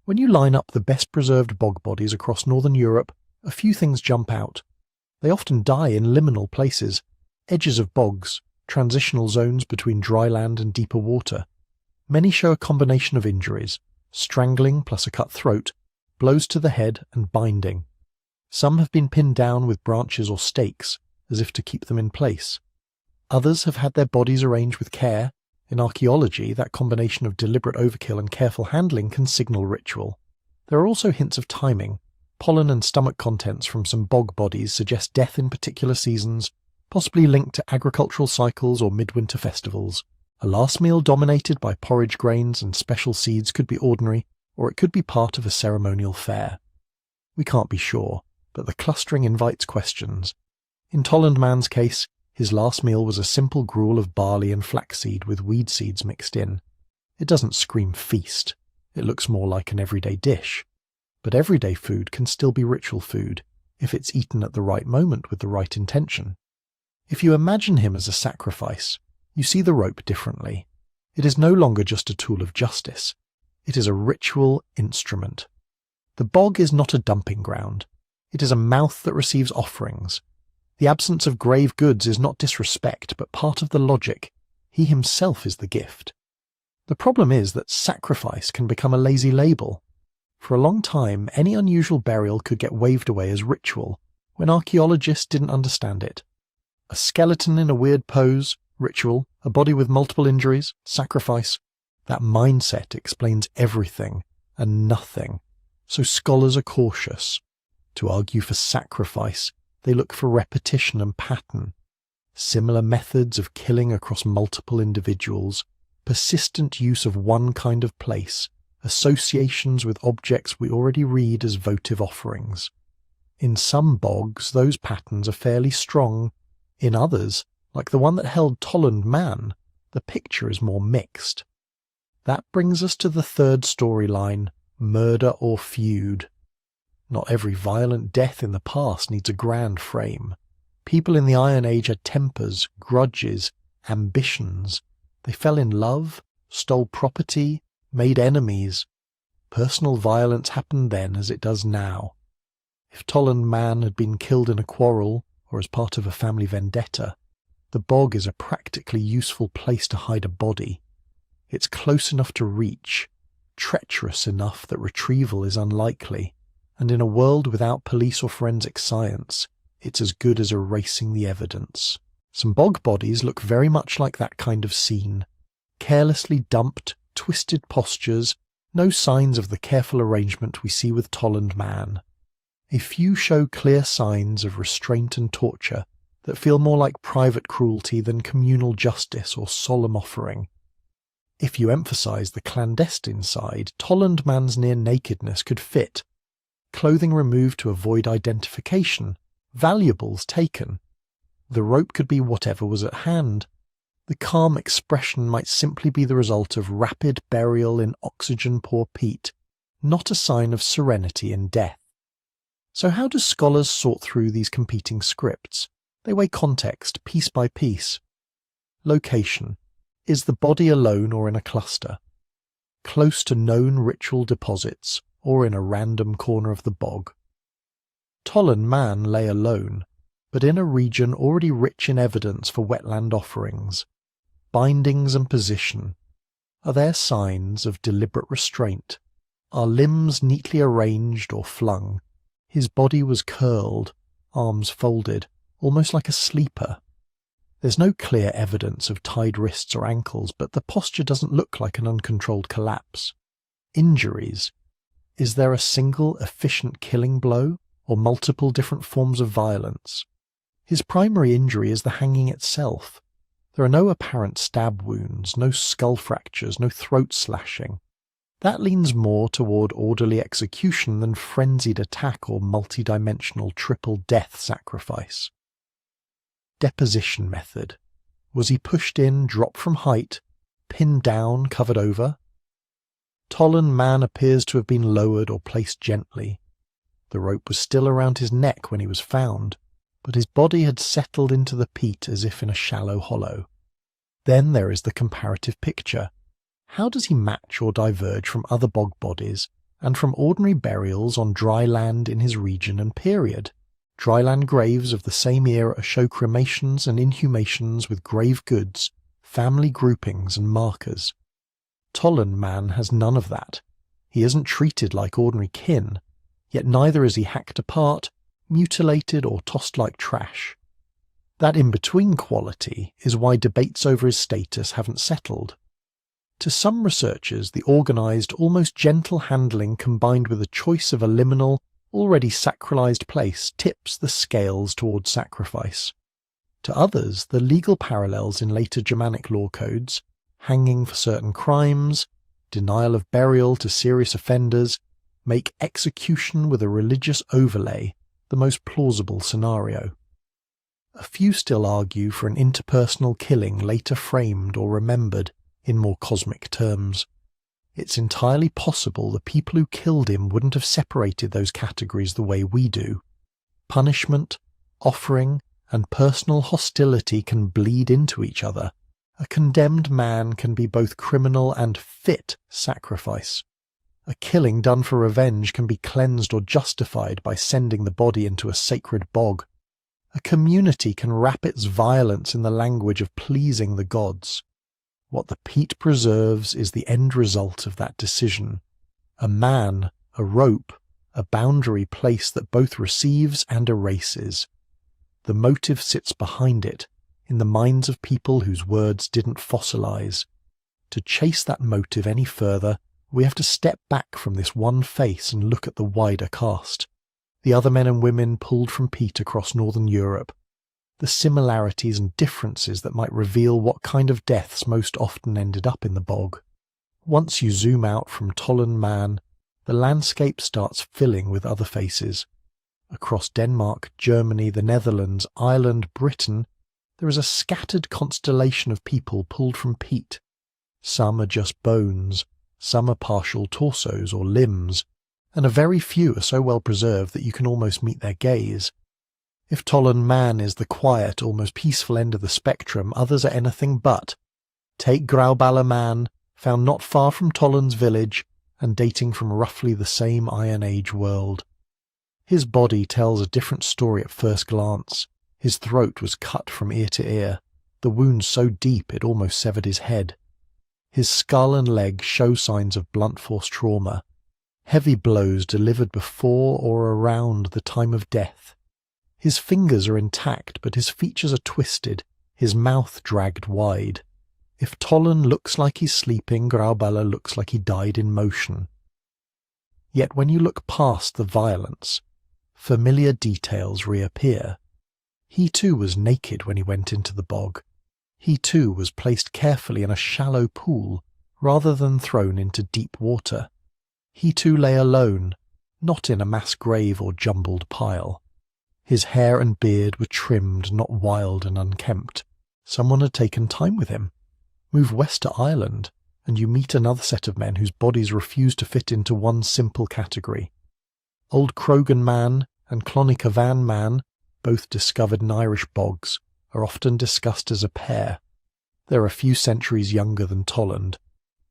When you line up the best-preserved bog bodies across northern Europe, a few things jump out. They often die in liminal places, edges of bogs, transitional zones between dry land and deeper water. Many show a combination of injuries, strangling plus a cut throat, blows to the head and binding. Some have been pinned down with branches or stakes, as if to keep them in place. Others have had their bodies arranged with care. In archaeology, that combination of deliberate overkill and careful handling can signal ritual. There are also hints of timing. Pollen and stomach contents from some bog bodies suggest death in particular seasons, possibly linked to agricultural cycles or midwinter festivals. A last meal dominated by porridge grains and special seeds could be ordinary, or it could be part of a ceremonial fare. We can't be sure, but the clustering invites questions. In Tollund man's case, his last meal was a simple gruel of barley and flaxseed with weed seeds mixed in. It doesn't scream feast. It looks more like an everyday dish. But everyday food can still be ritual food, if it's eaten at the right moment with the right intention. If you imagine him as a sacrifice, you see the rope differently. It is no longer just a tool of justice. It is a ritual instrument. The bog is not a dumping ground. It is a mouth that receives offerings. The absence of grave goods is not disrespect, but part of the logic. He himself is the gift. The problem is that sacrifice can become a lazy label. For a long time, any unusual burial could get waved away as ritual, when archaeologists didn't understand it. A skeleton in a weird pose, ritual, a body with multiple injuries, sacrifice. That mindset explains everything and nothing. So scholars are cautious. To argue for sacrifice, they look for repetition and pattern. Similar methods of killing across multiple individuals, persistent use of one kind of place, associations with objects we already read as votive offerings. In some bogs, those patterns are fairly strong. In others, like the one that held Tollund man, the picture is more mixed. That brings us to the third storyline, murder or feud. Not every violent death in the past needs a grand frame. People in the Iron Age had tempers, grudges, ambitions. They fell in love, stole property, made enemies. Personal violence happened then as it does now. If Tollund man had been killed in a quarrel or as part of a family vendetta, the bog is a practically useful place to hide a body. It's close enough to reach, treacherous enough that retrieval is unlikely, and in a world without police or forensic science, it's as good as erasing the evidence. Some bog bodies look very much like that kind of scene. Carelessly dumped, twisted postures, no signs of the careful arrangement we see with Tollund man. A few show clear signs of restraint and torture that feel more like private cruelty than communal justice or solemn offering. If you emphasize the clandestine side, Tollund man's near nakedness could fit. Clothing removed to avoid identification, valuables taken. The rope could be whatever was at hand. The calm expression might simply be the result of rapid burial in oxygen-poor peat, not a sign of serenity in death. So how do scholars sort through these competing scripts? They weigh context, piece by piece. Location. Is the body alone or in a cluster? Close to known ritual deposits, or in a random corner of the bog? Tollund man lay alone, but in a region already rich in evidence for wetland offerings. Bindings and position. Are there signs of deliberate restraint? Are limbs neatly arranged or flung? His body was curled, arms folded, almost like a sleeper. There's no clear evidence of tied wrists or ankles, but the posture doesn't look like an uncontrolled collapse. Injuries. Is there a single efficient killing blow, or multiple different forms of violence? His primary injury is the hanging itself. There are no apparent stab wounds, no skull fractures, no throat slashing. That leans more toward orderly execution than frenzied attack or multi-dimensional triple death sacrifice. Deposition method. Was he pushed in, dropped from height, pinned down, covered over? Tollund man appears to have been lowered or placed gently. The rope was still around his neck when he was found, but his body had settled into the peat as if in a shallow hollow. Then there is the comparative picture. How does he match or diverge from other bog bodies and from ordinary burials on dry land in his region and period? Dryland graves of the same era show cremations and inhumations with grave goods, family groupings and markers. Tollund man has none of that. He isn't treated like ordinary kin, yet neither is he hacked apart, mutilated or tossed like trash. That in-between quality is why debates over his status haven't settled. To some researchers, the organised, almost gentle handling combined with a choice of a liminal, already sacralized place tips the scales towards sacrifice. To others, the legal parallels in later Germanic law codes, hanging for certain crimes, denial of burial to serious offenders, make execution with a religious overlay the most plausible scenario. A few still argue for an interpersonal killing later framed or remembered in more cosmic terms. It's entirely possible the people who killed him wouldn't have separated those categories the way we do. Punishment, offering, and personal hostility can bleed into each other. A condemned man can be both criminal and fit sacrifice. A killing done for revenge can be cleansed or justified by sending the body into a sacred bog. A community can wrap its violence in the language of pleasing the gods. What the peat preserves is the end result of that decision. A man, a rope, a boundary place that both receives and erases. The motive sits behind it, in the minds of people whose words didn't fossilize. To chase that motive any further, we have to step back from this one face and look at the wider cast. The other men and women pulled from peat across northern Europe. The similarities and differences that might reveal what kind of deaths most often ended up in the bog. Once you zoom out from Tollund man, the landscape starts filling with other faces. Across Denmark, Germany, the Netherlands, Ireland, Britain, there is a scattered constellation of people pulled from peat. Some are just bones, some are partial torsos or limbs, and a very few are so well preserved that you can almost meet their gaze. If Tollund man is the quiet, almost peaceful end of the spectrum, others are anything but. Take Grauballer man, found not far from Tollund's village, and dating from roughly the same Iron Age world. His body tells a different story at first glance. His throat was cut from ear to ear, the wound so deep it almost severed his head. His skull and leg show signs of blunt force trauma, heavy blows delivered before or around the time of death. His fingers are intact, but his features are twisted, his mouth dragged wide. If Tollund looks like he's sleeping, Grauballa looks like he died in motion. Yet when you look past the violence, familiar details reappear. He too was naked when he went into the bog. He too was placed carefully in a shallow pool, rather than thrown into deep water. He too lay alone, not in a mass grave or jumbled pile. His hair and beard were trimmed, not wild and unkempt. Someone had taken time with him. Move west to Ireland, and you meet another set of men whose bodies refuse to fit into one simple category. Old Croghan man and Clonnicavan man, both discovered in Irish bogs, are often discussed as a pair. They're a few centuries younger than Tollund,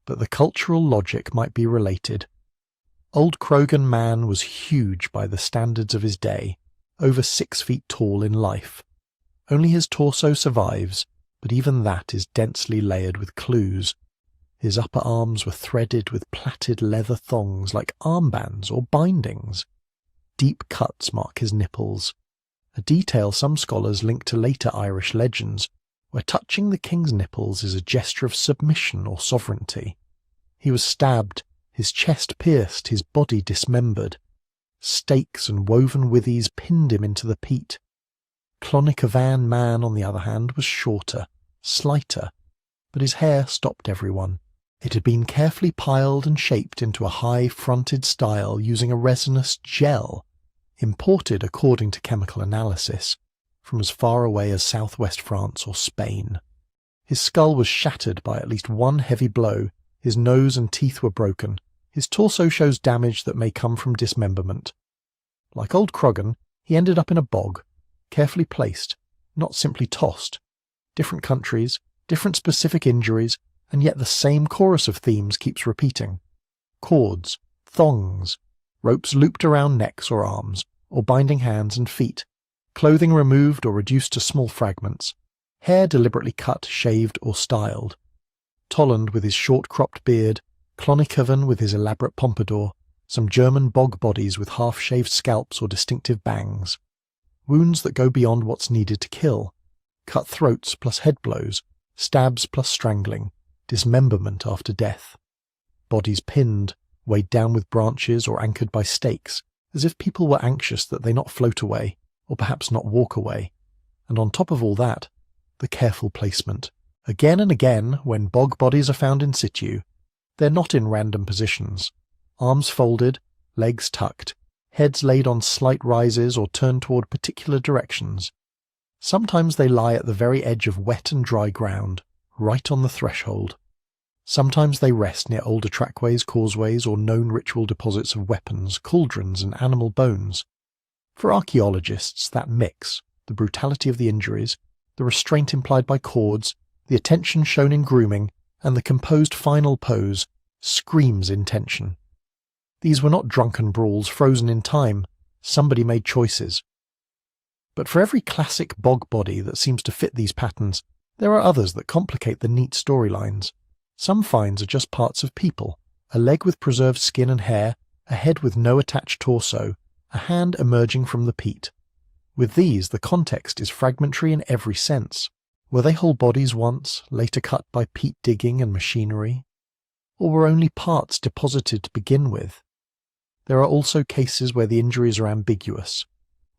but the cultural logic might be related. Old Croghan man was huge by the standards of his day, over 6 feet tall in life. Only his torso survives, but even that is densely layered with clues. His upper arms were threaded with plaited leather thongs like armbands or bindings. Deep cuts mark his nipples, a detail some scholars link to later Irish legends, where touching the king's nipples is a gesture of submission or sovereignty. He was stabbed, his chest pierced, his body dismembered. Stakes and woven withies pinned him into the peat. Clonnicavan man, on the other hand, was shorter, slighter, but his hair stopped everyone. It had been carefully piled and shaped into a high-fronted style using a resinous gel, imported according to chemical analysis, from as far away as southwest France or Spain. His skull was shattered by at least one heavy blow, his nose and teeth were broken, his torso shows damage that may come from dismemberment. Like old Croghan, he ended up in a bog, carefully placed, not simply tossed. Different countries, different specific injuries, and yet the same chorus of themes keeps repeating. Cords, thongs, ropes looped around necks or arms, or binding hands and feet, clothing removed or reduced to small fragments, hair deliberately cut, shaved, or styled. Tollund with his short-cropped beard, Clonnicavan with his elaborate pompadour, some German bog bodies with half-shaved scalps or distinctive bangs. Wounds that go beyond what's needed to kill. Cut throats plus head blows, stabs plus strangling, dismemberment after death. Bodies pinned, weighed down with branches or anchored by stakes, as if people were anxious that they not float away, or perhaps not walk away. And on top of all that, the careful placement. Again and again, when bog bodies are found in situ, they're not in random positions. Arms folded, legs tucked, heads laid on slight rises or turned toward particular directions. Sometimes they lie at the very edge of wet and dry ground, right on the threshold. Sometimes they rest near older trackways, causeways, or known ritual deposits of weapons, cauldrons, and animal bones. For archaeologists, that mix, the brutality of the injuries, the restraint implied by cords, the attention shown in grooming, and the composed final pose, screams intention. These were not drunken brawls frozen in time. Somebody made choices. But for every classic bog body that seems to fit these patterns, there are others that complicate the neat storylines. Some finds are just parts of people, a leg with preserved skin and hair, a head with no attached torso, a hand emerging from the peat. With these, the context is fragmentary in every sense. Were they whole bodies once, later cut by peat digging and machinery? Or were only parts deposited to begin with? There are also cases where the injuries are ambiguous.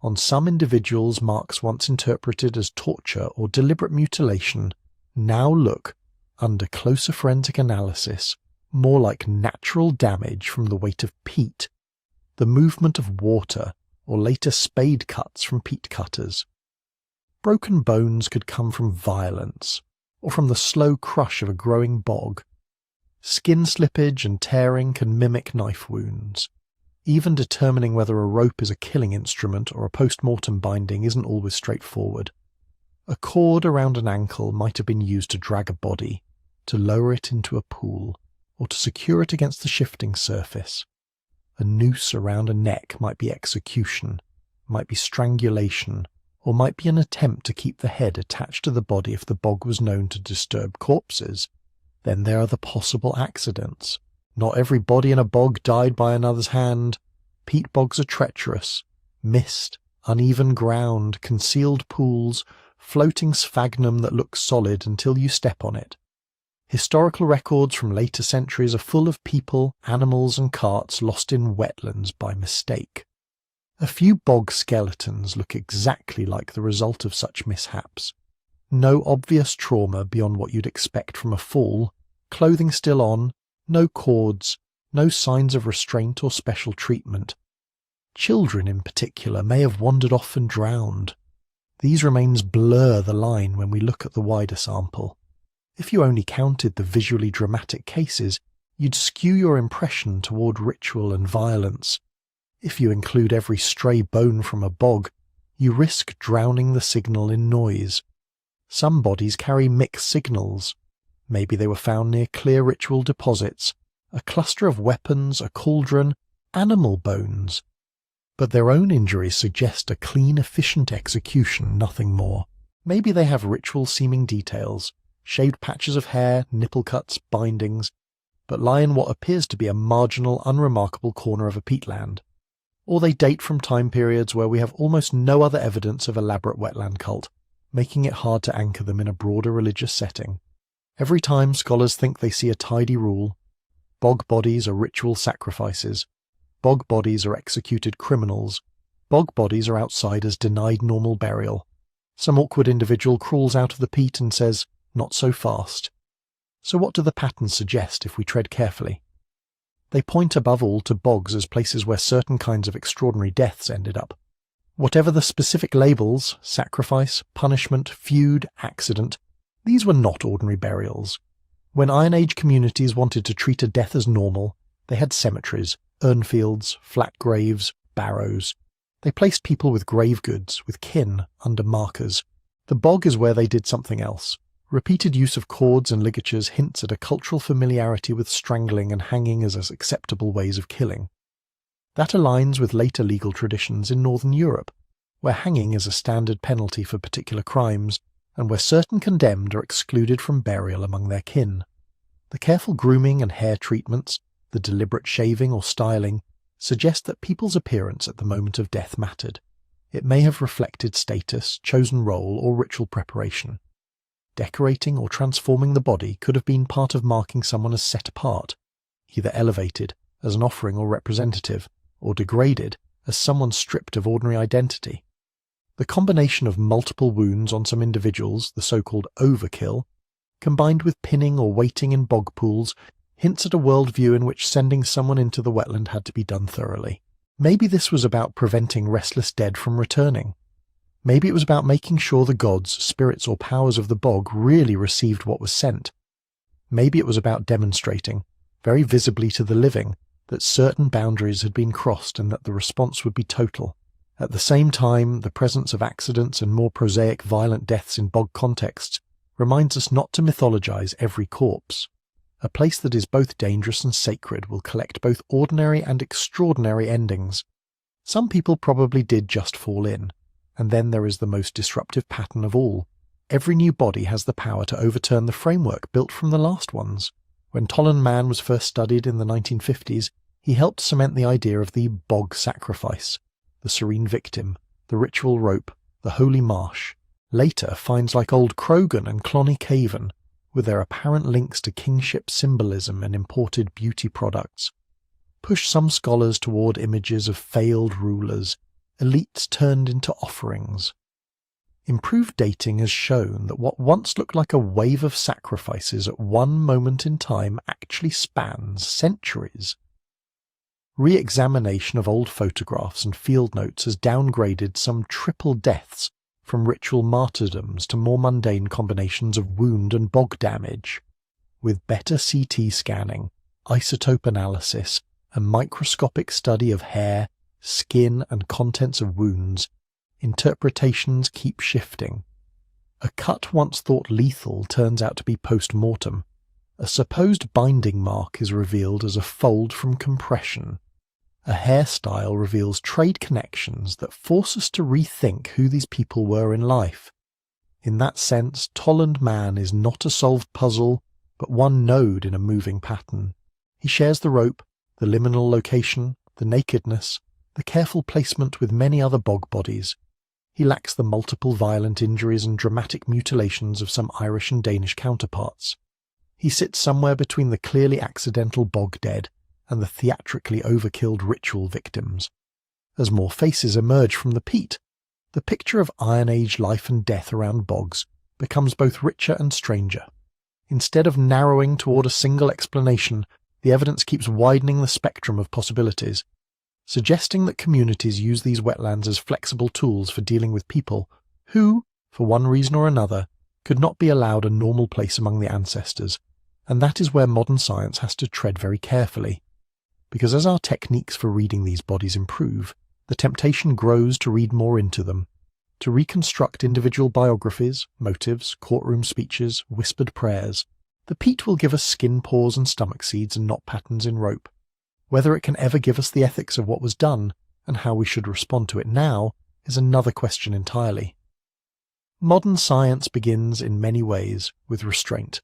On some individuals, marks once interpreted as torture or deliberate mutilation now look, under closer forensic analysis, more like natural damage from the weight of peat, the movement of water, or later spade cuts from peat cutters. Broken bones could come from violence, or from the slow crush of a growing bog. Skin slippage and tearing can mimic knife wounds. Even determining whether a rope is a killing instrument or a post-mortem binding isn't always straightforward. A cord around an ankle might have been used to drag a body, to lower it into a pool, or or to secure it against the shifting surface. A noose around a neck might be execution, might be strangulation, or might be an attempt to keep the head attached to the body if the bog was known to disturb corpses. Then there are the possible accidents. Not every body in a bog died by another's hand. Peat bogs are treacherous. Mist, uneven ground, concealed pools, floating sphagnum that looks solid until you step on it. Historical records from later centuries are full of people, animals and carts lost in wetlands by mistake. A few bog skeletons look exactly like the result of such mishaps. No obvious trauma beyond what you'd expect from a fall, clothing still on, no cords, no signs of restraint or special treatment. Children in particular may have wandered off and drowned. These remains blur the line when we look at the wider sample. If you only counted the visually dramatic cases, you'd skew your impression toward ritual and violence. If you include every stray bone from a bog, you risk drowning the signal in noise. Some bodies carry mixed signals. Maybe they were found near clear ritual deposits, a cluster of weapons, a cauldron, animal bones. But their own injuries suggest a clean, efficient execution, nothing more. Maybe they have ritual-seeming details, shaved patches of hair, nipple cuts, bindings, but lie in what appears to be a marginal, unremarkable corner of a peatland. Or they date from time periods where we have almost no other evidence of elaborate wetland cult, making it hard to anchor them in a broader religious setting. Every time scholars think they see a tidy rule, bog bodies are ritual sacrifices, bog bodies are executed criminals, bog bodies are outsiders denied normal burial. Some awkward individual crawls out of the peat and says, "Not so fast." So what do the patterns suggest if we tread carefully? They point above all to bogs as places where certain kinds of extraordinary deaths ended up. Whatever the specific labels, sacrifice, punishment, feud, accident, these were not ordinary burials. When Iron Age communities wanted to treat a death as normal, they had cemeteries, urnfields, flat graves, barrows. They placed people with grave goods, with kin, under markers. The bog is where they did something else. Repeated use of cords and ligatures hints at a cultural familiarity with strangling and hanging as acceptable ways of killing. That aligns with later legal traditions in Northern Europe, where hanging is a standard penalty for particular crimes, and where certain condemned are excluded from burial among their kin. The careful grooming and hair treatments, the deliberate shaving or styling, suggest that people's appearance at the moment of death mattered. It may have reflected status, chosen role, or ritual preparation. Decorating or transforming the body could have been part of marking someone as set apart, either elevated as an offering or representative, or degraded as someone stripped of ordinary identity. The combination of multiple wounds on some individuals, the so-called overkill, combined with pinning or weighting in bog pools, hints at a worldview in which sending someone into the wetland had to be done thoroughly. Maybe this was about preventing restless dead from returning. Maybe it was about making sure the gods, spirits or powers of the bog really received what was sent. Maybe it was about demonstrating, very visibly to the living, that certain boundaries had been crossed and that the response would be total. At the same time, the presence of accidents and more prosaic violent deaths in bog contexts reminds us not to mythologize every corpse. A place that is both dangerous and sacred will collect both ordinary and extraordinary endings. Some people probably did just fall in. And then there is the most disruptive pattern of all. Every new body has the power to overturn the framework built from the last ones. When Tollund man was first studied in the 1950s, he helped cement the idea of the bog sacrifice, the serene victim, the ritual rope, the holy marsh. Later, finds like Old Krogan and Clonny Caven, with their apparent links to kingship symbolism and imported beauty products, push some scholars toward images of failed rulers, elites turned into offerings. Improved dating has shown that what once looked like a wave of sacrifices at one moment in time actually spans centuries. Re-examination of old photographs and field notes has downgraded some triple deaths from ritual martyrdoms to more mundane combinations of wound and bog damage. With better CT scanning, isotope analysis, and microscopic study of hair, skin and contents of wounds, interpretations keep shifting. A cut once thought lethal turns out to be post-mortem. A supposed binding mark is revealed as a fold from compression. A hairstyle reveals trade connections that force us to rethink who these people were in life. In that sense, Tollund man is not a solved puzzle, but one node in a moving pattern. He shares the rope, the liminal location, the nakedness, the careful placement with many other bog bodies. He lacks the multiple violent injuries and dramatic mutilations of some Irish and Danish counterparts. He sits somewhere between the clearly accidental bog dead and the theatrically overkilled ritual victims. As more faces emerge from the peat, the picture of Iron Age life and death around bogs becomes both richer and stranger. Instead of narrowing toward a single explanation, the evidence keeps widening the spectrum of possibilities, suggesting that communities use these wetlands as flexible tools for dealing with people who, for one reason or another, could not be allowed a normal place among the ancestors, and that is where modern science has to tread very carefully. Because as our techniques for reading these bodies improve, the temptation grows to read more into them, to reconstruct individual biographies, motives, courtroom speeches, whispered prayers. The peat will give us skin pores and stomach seeds and knot patterns in rope. Whether it can ever give us the ethics of what was done, and how we should respond to it now, is another question entirely. Modern science begins in many ways with restraint.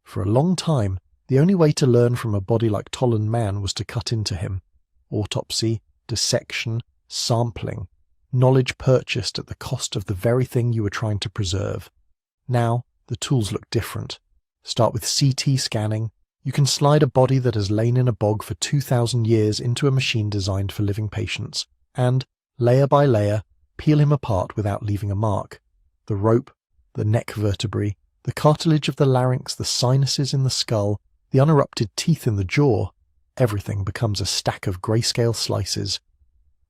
For a long time, the only way to learn from a body like Tollund man was to cut into him. Autopsy, dissection, sampling, knowledge purchased at the cost of the very thing you were trying to preserve. Now, the tools look different. Start with CT scanning. You can slide a body that has lain in a bog for 2,000 years into a machine designed for living patients, and, layer by layer, peel him apart without leaving a mark. The rope, the neck vertebrae, the cartilage of the larynx, the sinuses in the skull, the unerupted teeth in the jaw, everything becomes a stack of grayscale slices.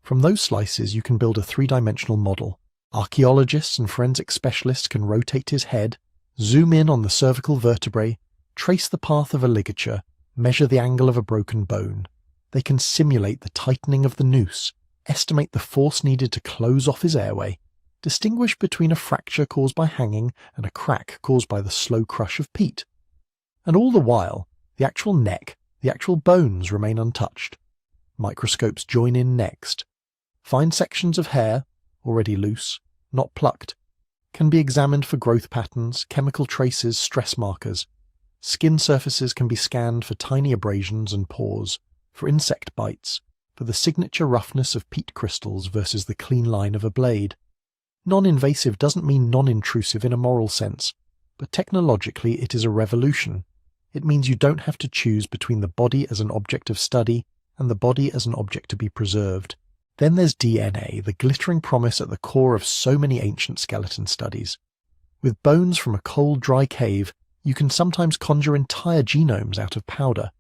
From those slices you can build a three-dimensional model. Archaeologists and forensic specialists can rotate his head, zoom in on the cervical vertebrae, trace the path of a ligature, measure the angle of a broken bone. They can simulate the tightening of the noose, estimate the force needed to close off his airway, distinguish between a fracture caused by hanging and a crack caused by the slow crush of peat. And all the while, the actual neck, the actual bones remain untouched. Microscopes join in next. Fine sections of hair, already loose, not plucked, can be examined for growth patterns, chemical traces, stress markers. Skin surfaces can be scanned for tiny abrasions and pores, for insect bites, for the signature roughness of peat crystals versus the clean line of a blade. Non-invasive doesn't mean non-intrusive in a moral sense, but technologically it is a revolution. It means you don't have to choose between the body as an object of study and the body as an object to be preserved. Then there's DNA, the glittering promise at the core of so many ancient skeleton studies. With bones from a cold, dry cave, you can sometimes conjure entire genomes out of powder.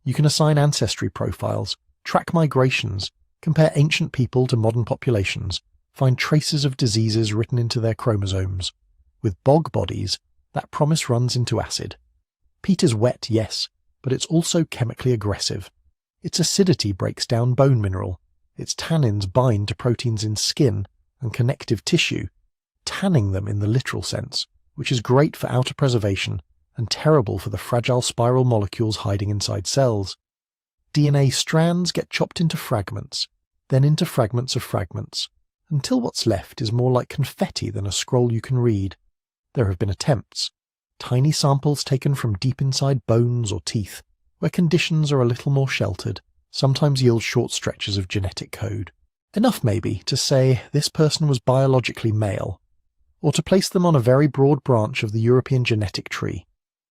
You can assign ancestry profiles, track migrations, compare ancient people to modern populations, find traces of diseases written into their chromosomes. With bog bodies, that promise runs into acid. Peat is wet, yes, but it's also chemically aggressive. Its acidity breaks down bone mineral. Its tannins bind to proteins in skin and connective tissue, tanning them in the literal sense, which is great for outer preservation and terrible for the fragile spiral molecules hiding inside cells. DNA strands get chopped into fragments, then into fragments of fragments, until what's left is more like confetti than a scroll you can read. There have been attempts. Tiny samples taken from deep inside bones or teeth, where conditions are a little more sheltered, sometimes yield short stretches of genetic code. Enough, maybe, to say this person was biologically male, or to place them on a very broad branch of the European genetic tree.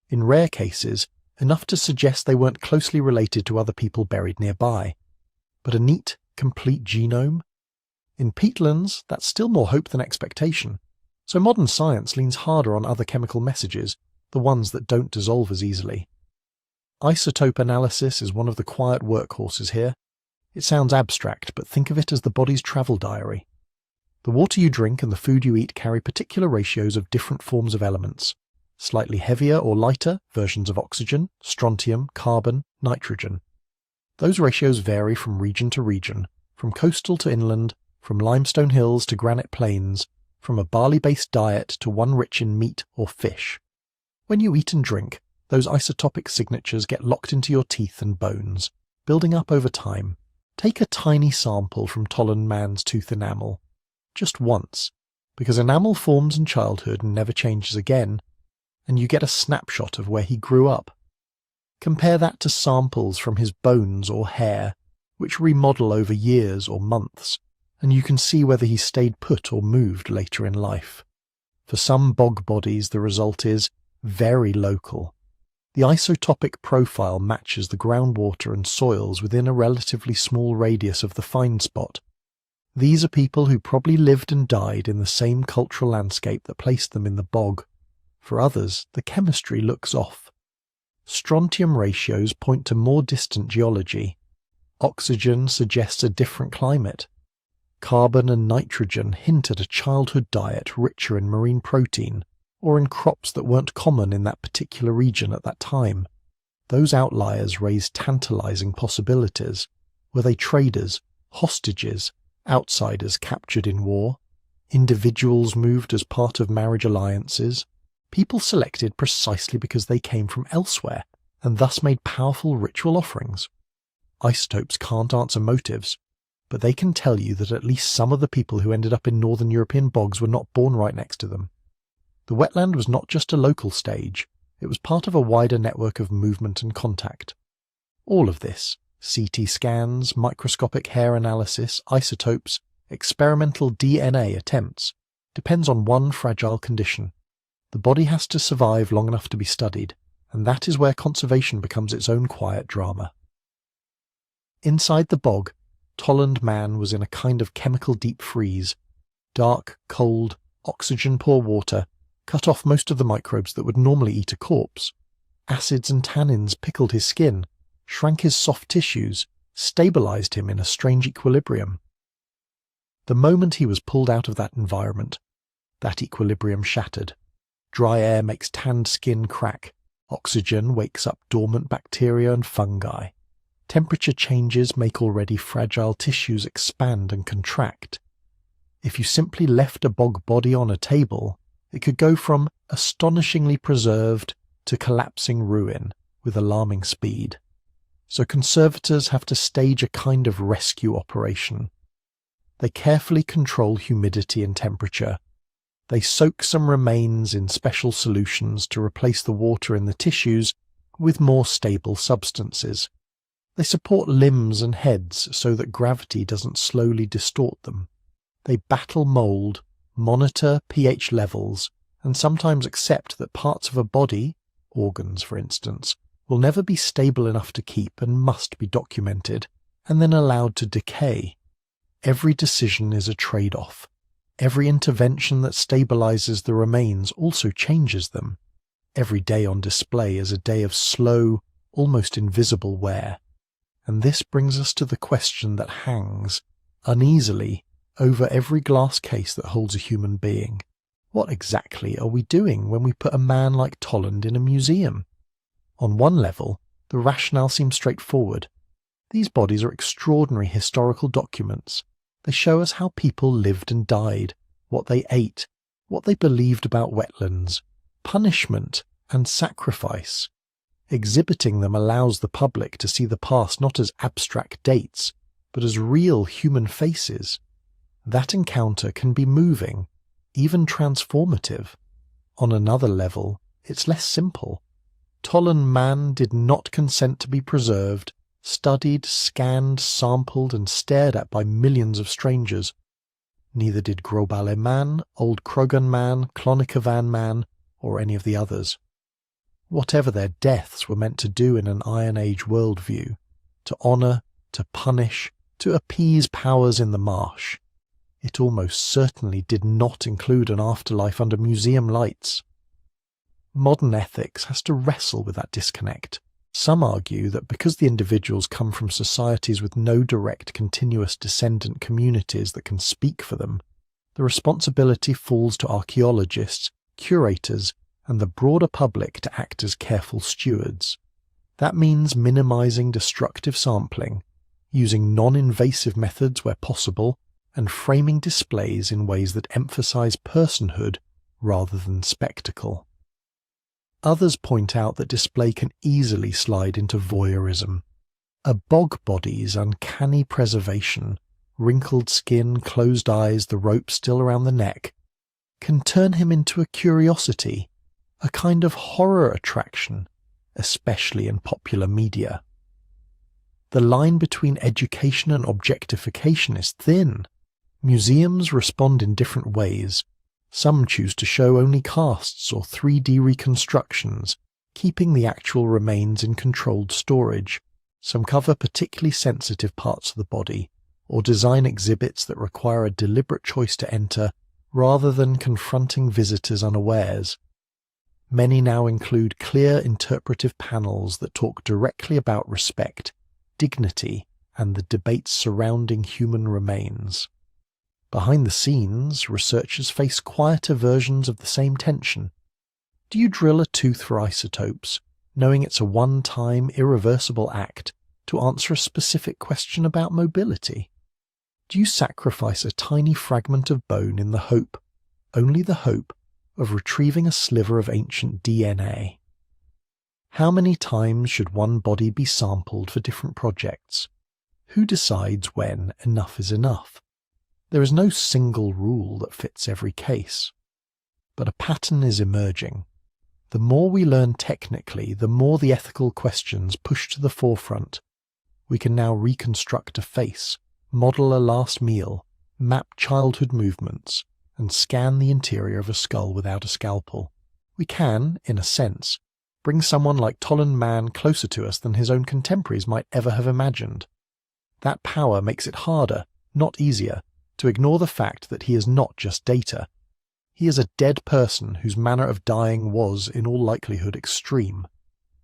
In rare cases, enough to suggest they weren't closely related to other people buried nearby. But a neat, complete genome? In peatlands, that's still more hope than expectation. So modern science leans harder on other chemical messages, the ones that don't dissolve as easily. Isotope analysis is one of the quiet workhorses here. It sounds abstract, but think of it as the body's travel diary. The water you drink and the food you eat carry particular ratios of different forms of elements. Slightly heavier or lighter versions of oxygen, strontium, carbon, nitrogen. Those ratios vary from region to region, from coastal to inland, from limestone hills to granite plains, from a barley-based diet to one rich in meat or fish. When you eat and drink, Those isotopic signatures get locked into your teeth and bones, building up over time. Take a tiny sample from Tollund man's tooth enamel. Just once, because enamel forms in childhood and never changes again, and you get a snapshot of where he grew up. Compare that to samples from his bones or hair, which remodel over years or months, and you can see whether he stayed put or moved later in life. For some bog bodies, the result is very local. The isotopic profile matches the groundwater and soils within a relatively small radius of the find spot. These are people who probably lived and died in the same cultural landscape that placed them in the bog. For others, the chemistry looks off. Strontium ratios point to more distant geology. Oxygen suggests a different climate. Carbon and nitrogen hint at a childhood diet richer in marine protein, or in crops that weren't common in that particular region at that time. Those outliers raise tantalizing possibilities. Were they traders, hostages, outsiders captured in war, individuals moved as part of marriage alliances, people selected precisely because they came from elsewhere, and thus made powerful ritual offerings? Isotopes can't answer motives, but they can tell you that at least some of the people who ended up in northern European bogs were not born right next to them. The wetland was not just a local stage, it was part of a wider network of movement and contact. All of this, CT scans, microscopic hair analysis, isotopes, experimental DNA attempts, depends on one fragile condition. The body has to survive long enough to be studied, and that is where conservation becomes its own quiet drama. Inside the bog, Tollund man was in a kind of chemical deep freeze. Dark, cold, oxygen-poor water cut off most of the microbes that would normally eat a corpse. Acids and tannins pickled his skin, shrank his soft tissues, stabilized him in a strange equilibrium. The moment he was pulled out of that environment, that equilibrium shattered. Dry air makes tanned skin crack. Oxygen wakes up dormant bacteria and fungi. Temperature changes make already fragile tissues expand and contract. If you simply left a bog body on a table, it could go from astonishingly preserved to collapsing ruin with alarming speed. So conservators have to stage a kind of rescue operation. They carefully control humidity and temperature. They soak some remains in special solutions to replace the water in the tissues with more stable substances. They support limbs and heads so that gravity doesn't slowly distort them. They battle mold, monitor pH levels, and sometimes accept that parts of a body, organs for instance, will never be stable enough to keep and must be documented, and then allowed to decay. Every decision is a trade-off. Every intervention that stabilizes the remains also changes them. Every day on display is a day of slow, almost invisible wear. And this brings us to the question that hangs, uneasily, over every glass case that holds a human being. What exactly are we doing when we put a man like Tollund in a museum? On one level, the rationale seems straightforward. These bodies are extraordinary historical documents. They show us how people lived and died, what they ate, what they believed about wetlands, punishment and sacrifice. Exhibiting them allows the public to see the past not as abstract dates, but as real human faces. That encounter can be moving, even transformative. On another level, it's less simple. Tollund man did not consent to be preserved, studied, scanned, sampled, and stared at by millions of strangers. Neither did Grobale man, Old Krogan man, Clonikavan man, or any of the others. Whatever their deaths were meant to do in an Iron Age worldview, to honour, to punish, to appease powers in the marsh, it almost certainly did not include an afterlife under museum lights. Modern ethics has to wrestle with that disconnect. Some argue that because the individuals come from societies with no direct continuous descendant communities that can speak for them, the responsibility falls to archaeologists, curators, and the broader public to act as careful stewards. That means minimizing destructive sampling, using non-invasive methods where possible, and framing displays in ways that emphasize personhood rather than spectacle. Others point out that display can easily slide into voyeurism. A bog body's uncanny preservation, wrinkled skin, closed eyes, the rope still around the neck, can turn him into a curiosity, a kind of horror attraction, especially in popular media. The line between education and objectification is thin. Museums respond in different ways. Some choose to show only casts or 3D reconstructions, keeping the actual remains in controlled storage. Some cover particularly sensitive parts of the body, or design exhibits that require a deliberate choice to enter, rather than confronting visitors unawares. Many now include clear interpretive panels that talk directly about respect, dignity, and the debates surrounding human remains. Behind the scenes, researchers face quieter versions of the same tension. Do you drill a tooth for isotopes, knowing it's a one-time, irreversible act to answer a specific question about mobility? Do you sacrifice a tiny fragment of bone in the hope, only the hope, of retrieving a sliver of ancient DNA? How many times should one body be sampled for different projects? Who decides when enough is enough? There is no single rule that fits every case. But a pattern is emerging. The more we learn technically, the more the ethical questions push to the forefront. We can now reconstruct a face, model a last meal, map childhood movements, and scan the interior of a skull without a scalpel. We can, in a sense, bring someone like Tollund man closer to us than his own contemporaries might ever have imagined. That power makes it harder, not easier, to ignore the fact that he is not just data. He is a dead person whose manner of dying was, in all likelihood, extreme.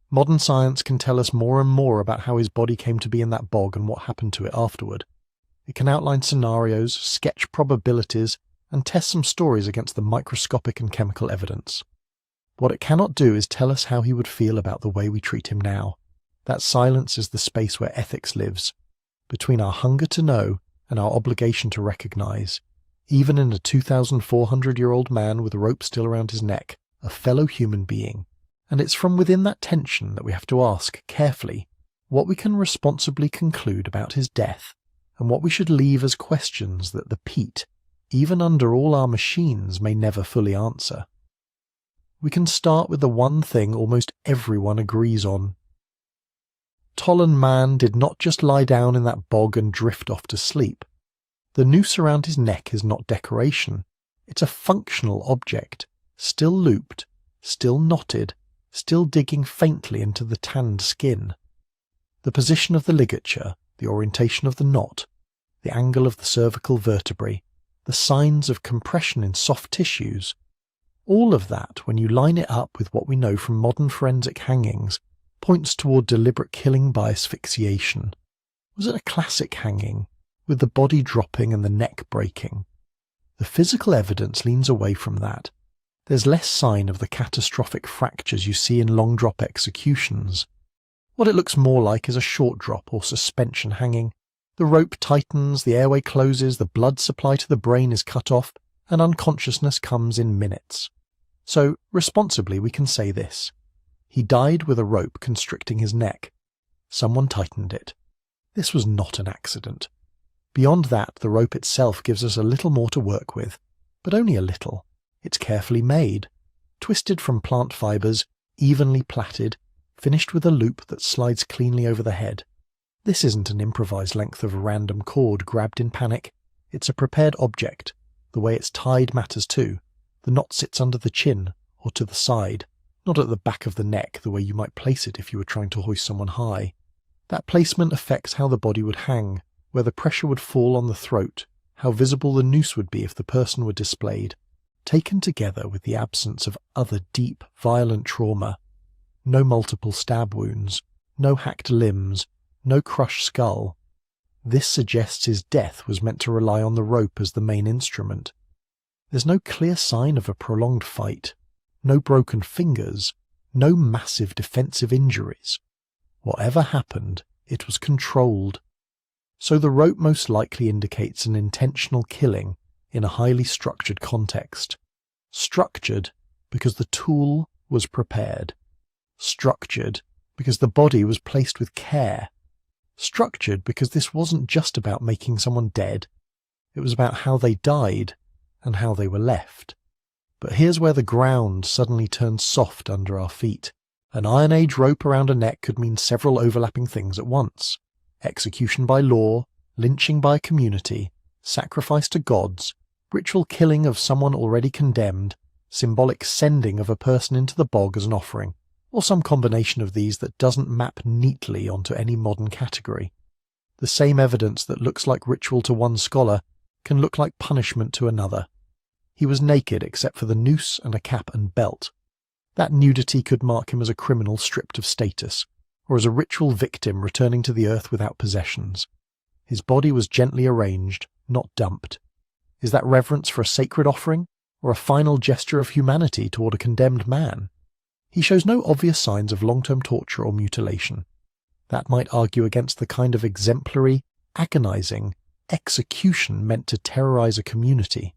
Modern science can tell us more and more about how his body came to be in that bog and what happened to it afterward. It can outline scenarios, sketch probabilities, and test some stories against the microscopic and chemical evidence. What it cannot do is tell us how he would feel about the way we treat him now. That silence is the space where ethics lives, between our hunger to know and our obligation to recognize, even in a 2,400-year-old man with a rope still around his neck, a fellow human being. And it's from within that tension that we have to ask, carefully, what we can responsibly conclude about his death, and what we should leave as questions that the peat, even under all our machines, may never fully answer. We can start with the one thing almost everyone agrees on. Tollund man did not just lie down in that bog and drift off to sleep. The noose around his neck is not decoration. It's a functional object, still looped, still knotted, still digging faintly into the tanned skin. The position of the ligature, the orientation of the knot, the angle of the cervical vertebrae, the signs of compression in soft tissues, all of that, when you line it up with what we know from modern forensic hangings, points toward deliberate killing by asphyxiation. Was it a classic hanging, with the body dropping and the neck breaking? The physical evidence leans away from that. There's less sign of the catastrophic fractures you see in long drop executions. What it looks more like is a short drop or suspension hanging. The rope tightens, the airway closes, the blood supply to the brain is cut off, and unconsciousness comes in minutes. So, responsibly, we can say this. He died with a rope constricting his neck. Someone tightened it. This was not an accident. Beyond that, the rope itself gives us a little more to work with, but only a little. It's carefully made, twisted from plant fibres, evenly plaited, finished with a loop that slides cleanly over the head. This isn't an improvised length of random cord grabbed in panic. It's a prepared object. The way it's tied matters too. The knot sits under the chin, or to the side, not at the back of the neck the way you might place it if you were trying to hoist someone high. That placement affects how the body would hang, where the pressure would fall on the throat, how visible the noose would be if the person were displayed. Taken together with the absence of other deep, violent trauma, no multiple stab wounds, no hacked limbs, no crushed skull, this suggests his death was meant to rely on the rope as the main instrument. There's no clear sign of a prolonged fight, no broken fingers, no massive defensive injuries. Whatever happened, it was controlled. So the rope most likely indicates an intentional killing in a highly structured context. Structured because the tool, was prepared. Structured, because the body was placed with care. Structured because this wasn't just about making someone dead. It was about how they died and how they were left. But here's where the ground suddenly turns soft under our feet. An Iron Age rope around a neck could mean several overlapping things at once. Execution by law, lynching by a community, sacrifice to gods, ritual killing of someone already condemned, symbolic sending of a person into the bog as an offering, or some combination of these that doesn't map neatly onto any modern category. The same evidence that looks like ritual to one scholar can look like punishment to another. He was naked except for the noose and a cap and belt. That nudity could mark him as a criminal stripped of status, or as a ritual victim returning to the earth without possessions. His body was gently arranged, not dumped. Is that reverence for a sacred offering, or a final gesture of humanity toward a condemned man? He shows no obvious signs of long-term torture or mutilation. That might argue against the kind of exemplary, agonizing execution meant to terrorize a community.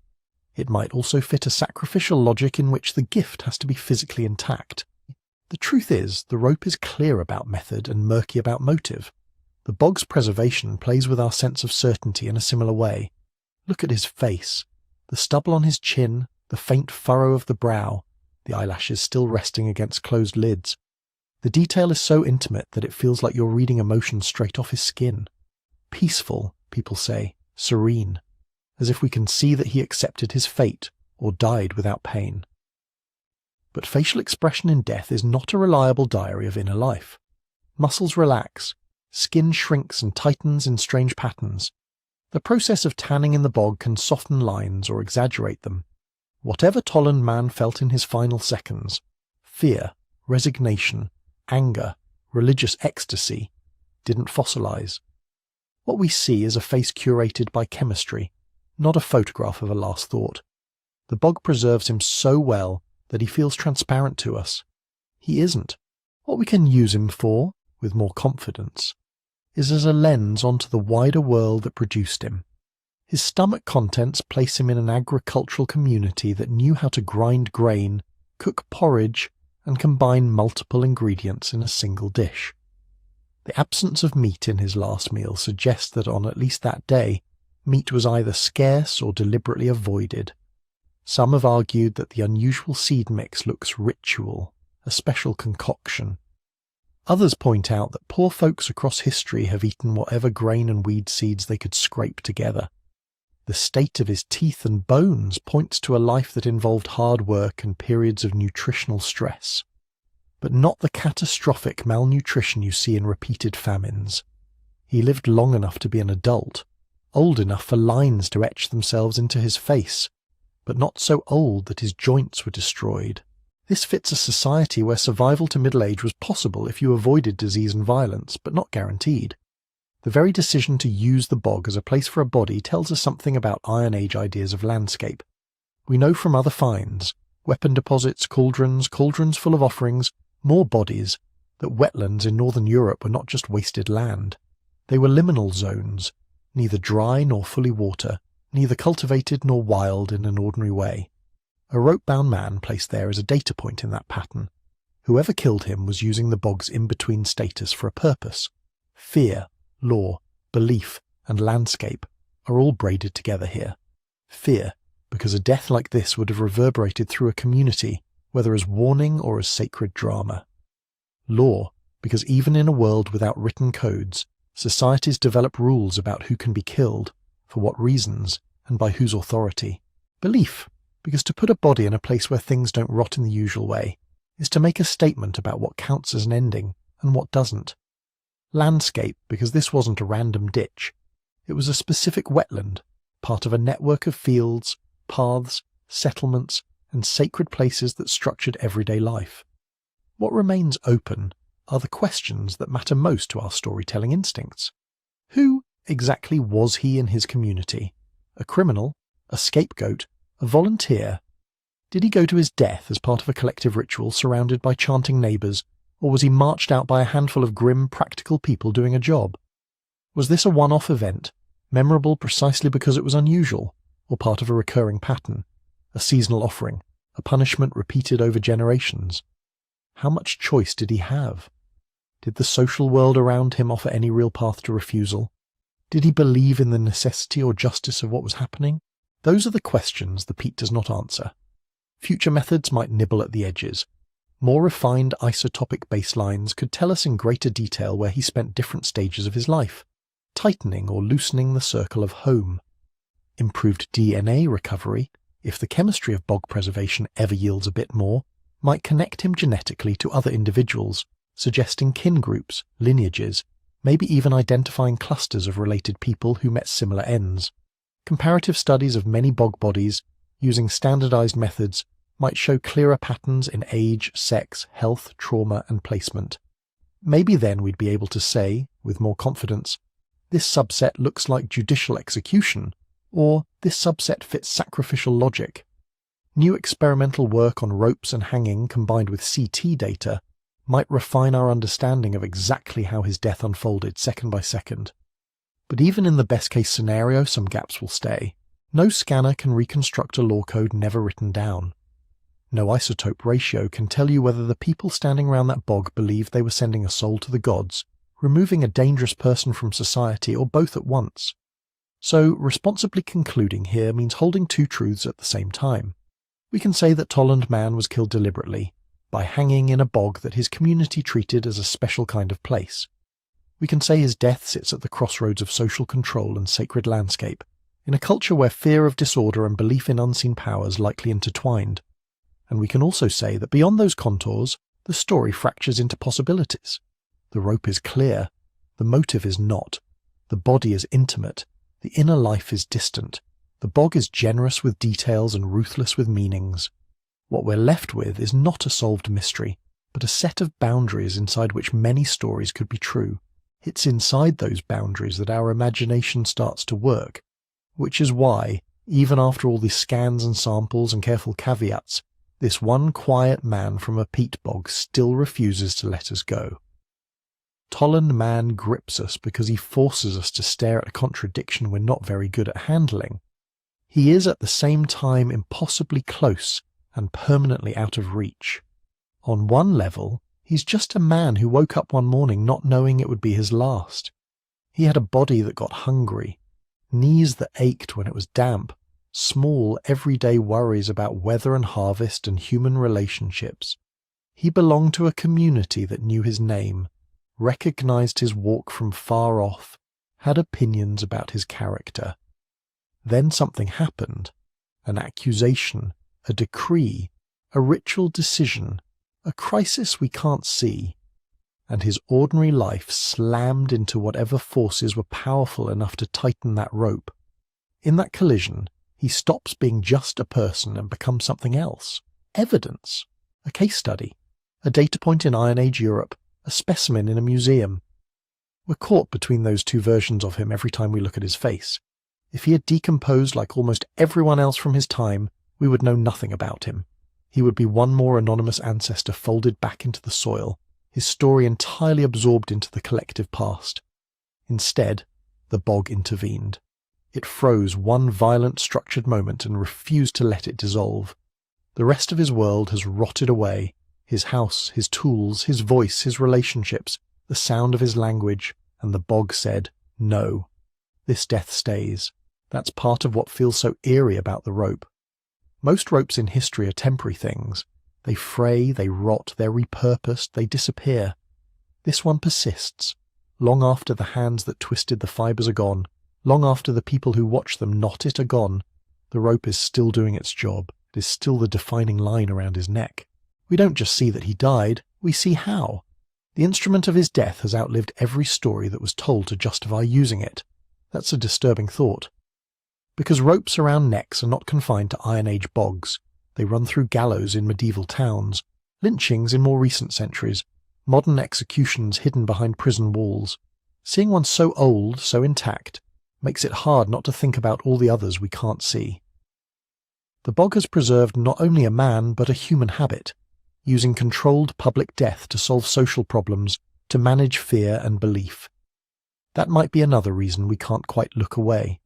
It might also fit a sacrificial logic in which the gift has to be physically intact. The truth is, the rope is clear about method and murky about motive. The bog's preservation plays with our sense of certainty in a similar way. Look at his face. The stubble on his chin, the faint furrow of the brow, the eyelashes still resting against closed lids. The detail is so intimate that it feels like you're reading emotion straight off his skin. Peaceful, people say, serene, as if we can see that he accepted his fate or died without pain. But facial expression in death is not a reliable diary of inner life. Muscles relax, skin shrinks and tightens in strange patterns. The process of tanning in the bog can soften lines or exaggerate them. Whatever Tollund man felt in his final seconds, fear, resignation, anger, religious ecstasy, didn't fossilize. What we see is a face curated by chemistry, not a photograph of a last thought. The bog preserves him so well that he feels transparent to us. He isn't. What we can use him for, with more confidence, is as a lens onto the wider world that produced him. His stomach contents place him in an agricultural community that knew how to grind grain, cook porridge, and combine multiple ingredients in a single dish. The absence of meat in his last meal suggests that on at least that day, meat was either scarce or deliberately avoided. Some have argued that the unusual seed mix looks ritual, a special concoction. Others point out that poor folks across history have eaten whatever grain and weed seeds they could scrape together. The state of his teeth and bones points to a life that involved hard work and periods of nutritional stress, but not the catastrophic malnutrition you see in repeated famines. He lived long enough to be an adult, old enough for lines to etch themselves into his face, but not so old that his joints were destroyed. This fits a society where survival to middle age was possible if you avoided disease and violence, but not guaranteed. The very decision to use the bog as a place for a body tells us something about Iron Age ideas of landscape. We know from other finds, weapon deposits, cauldrons full of offerings, more bodies, that wetlands in northern Europe were not just wasted land. They were liminal zones, neither dry nor fully water, neither cultivated nor wild in an ordinary way. A rope-bound man placed there is a data point in that pattern. Whoever killed him was using the bog's in-between status for a purpose. Fear, law, belief, and landscape are all braided together here. Fear, because a death like this would have reverberated through a community, whether as warning or as sacred drama. Law, because even in a world without written codes, societies develop rules about who can be killed, for what reasons, and by whose authority. Belief, because to put a body in a place where things don't rot in the usual way, is to make a statement about what counts as an ending and what doesn't. Landscape, because this wasn't a random ditch. It was a specific wetland, part of a network of fields, paths, settlements, and sacred places that structured everyday life. What remains open are the questions that matter most to our storytelling instincts. Who exactly was he in his community? A criminal? A scapegoat? A volunteer? Did he go to his death as part of a collective ritual surrounded by chanting neighbours, or was he marched out by a handful of grim, practical people doing a job? Was this a one-off event, memorable precisely because it was unusual, or part of a recurring pattern, a seasonal offering, a punishment repeated over generations? How much choice did he have? Did the social world around him offer any real path to refusal? Did he believe in the necessity or justice of what was happening? Those are the questions the peat does not answer. Future methods might nibble at the edges. More refined isotopic baselines could tell us in greater detail where he spent different stages of his life, tightening or loosening the circle of home. Improved DNA recovery, if the chemistry of bog preservation ever yields a bit more, might connect him genetically to other individuals, suggesting kin groups, lineages, maybe even identifying clusters of related people who met similar ends. Comparative studies of many bog bodies, using standardized methods, might show clearer patterns in age, sex, health, trauma, and placement. Maybe then we'd be able to say, with more confidence, this subset looks like judicial execution, or this subset fits sacrificial logic. New experimental work on ropes and hanging combined with CT data might refine our understanding of exactly how his death unfolded second by second. But even in the best-case scenario, some gaps will stay. No scanner can reconstruct a law code never written down. No isotope ratio can tell you whether the people standing around that bog believed they were sending a soul to the gods, removing a dangerous person from society, or both at once. So, responsibly concluding here means holding two truths at the same time. We can say that Tollund man was killed deliberately, by hanging in a bog that his community treated as a special kind of place. We can say his death sits at the crossroads of social control and sacred landscape, in a culture where fear of disorder and belief in unseen powers likely intertwined. And we can also say that beyond those contours, the story fractures into possibilities. The rope is clear, the motive is not, the body is intimate, the inner life is distant, the bog is generous with details and ruthless with meanings. What we're left with is not a solved mystery, but a set of boundaries inside which many stories could be true. It's inside those boundaries that our imagination starts to work, which is why, even after all these scans and samples and careful caveats, this one quiet man from a peat bog still refuses to let us go. Tollund man grips us because he forces us to stare at a contradiction we're not very good at handling. He is at the same time impossibly close and permanently out of reach. On one level, he's just a man who woke up one morning not knowing it would be his last. He had a body that got hungry, knees that ached when it was damp, small everyday worries about weather and harvest and human relationships. He belonged to a community that knew his name, recognized his walk from far off, had opinions about his character. Then something happened, an accusation, a decree, a ritual decision, a crisis we can't see, and his ordinary life slammed into whatever forces were powerful enough to tighten that rope. In that collision, he stops being just a person and becomes something else. Evidence, a case study, a data point in Iron Age Europe, a specimen in a museum. We're caught between those two versions of him every time we look at his face. If he had decomposed like almost everyone else from his time, we would know nothing about him. He would be one more anonymous ancestor folded back into the soil, his story entirely absorbed into the collective past. Instead, the bog intervened. It froze one violent structured moment and refused to let it dissolve. The rest of his world has rotted away, his house, his tools, his voice, his relationships, the sound of his language, and the bog said, no. This death stays. That's part of what feels so eerie about the rope. Most ropes in history are temporary things. They fray, they rot, they're repurposed, they disappear. This one persists, long after the hands that twisted the fibres are gone, long after the people who watch them knot it are gone. The rope is still doing its job. It is still the defining line around his neck. We don't just see that he died, we see how. The instrument of his death has outlived every story that was told to justify using it. That's a disturbing thought. Because ropes around necks are not confined to Iron Age bogs. They run through gallows in medieval towns, lynchings in more recent centuries, modern executions hidden behind prison walls. Seeing one so old, so intact, makes it hard not to think about all the others we can't see. The bog has preserved not only a man but a human habit, using controlled public death to solve social problems, to manage fear and belief. That might be another reason we can't quite look away.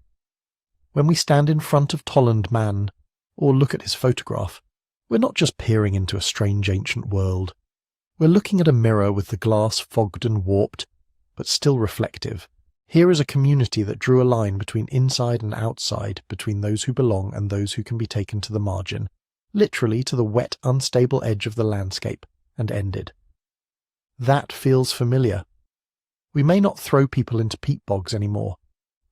When we stand in front of Tollund man, or look at his photograph, we're not just peering into a strange ancient world. We're looking at a mirror with the glass fogged and warped, but still reflective. Here is a community that drew a line between inside and outside, between those who belong and those who can be taken to the margin, literally to the wet, unstable edge of the landscape, and ended. That feels familiar. We may not throw people into peat bogs anymore,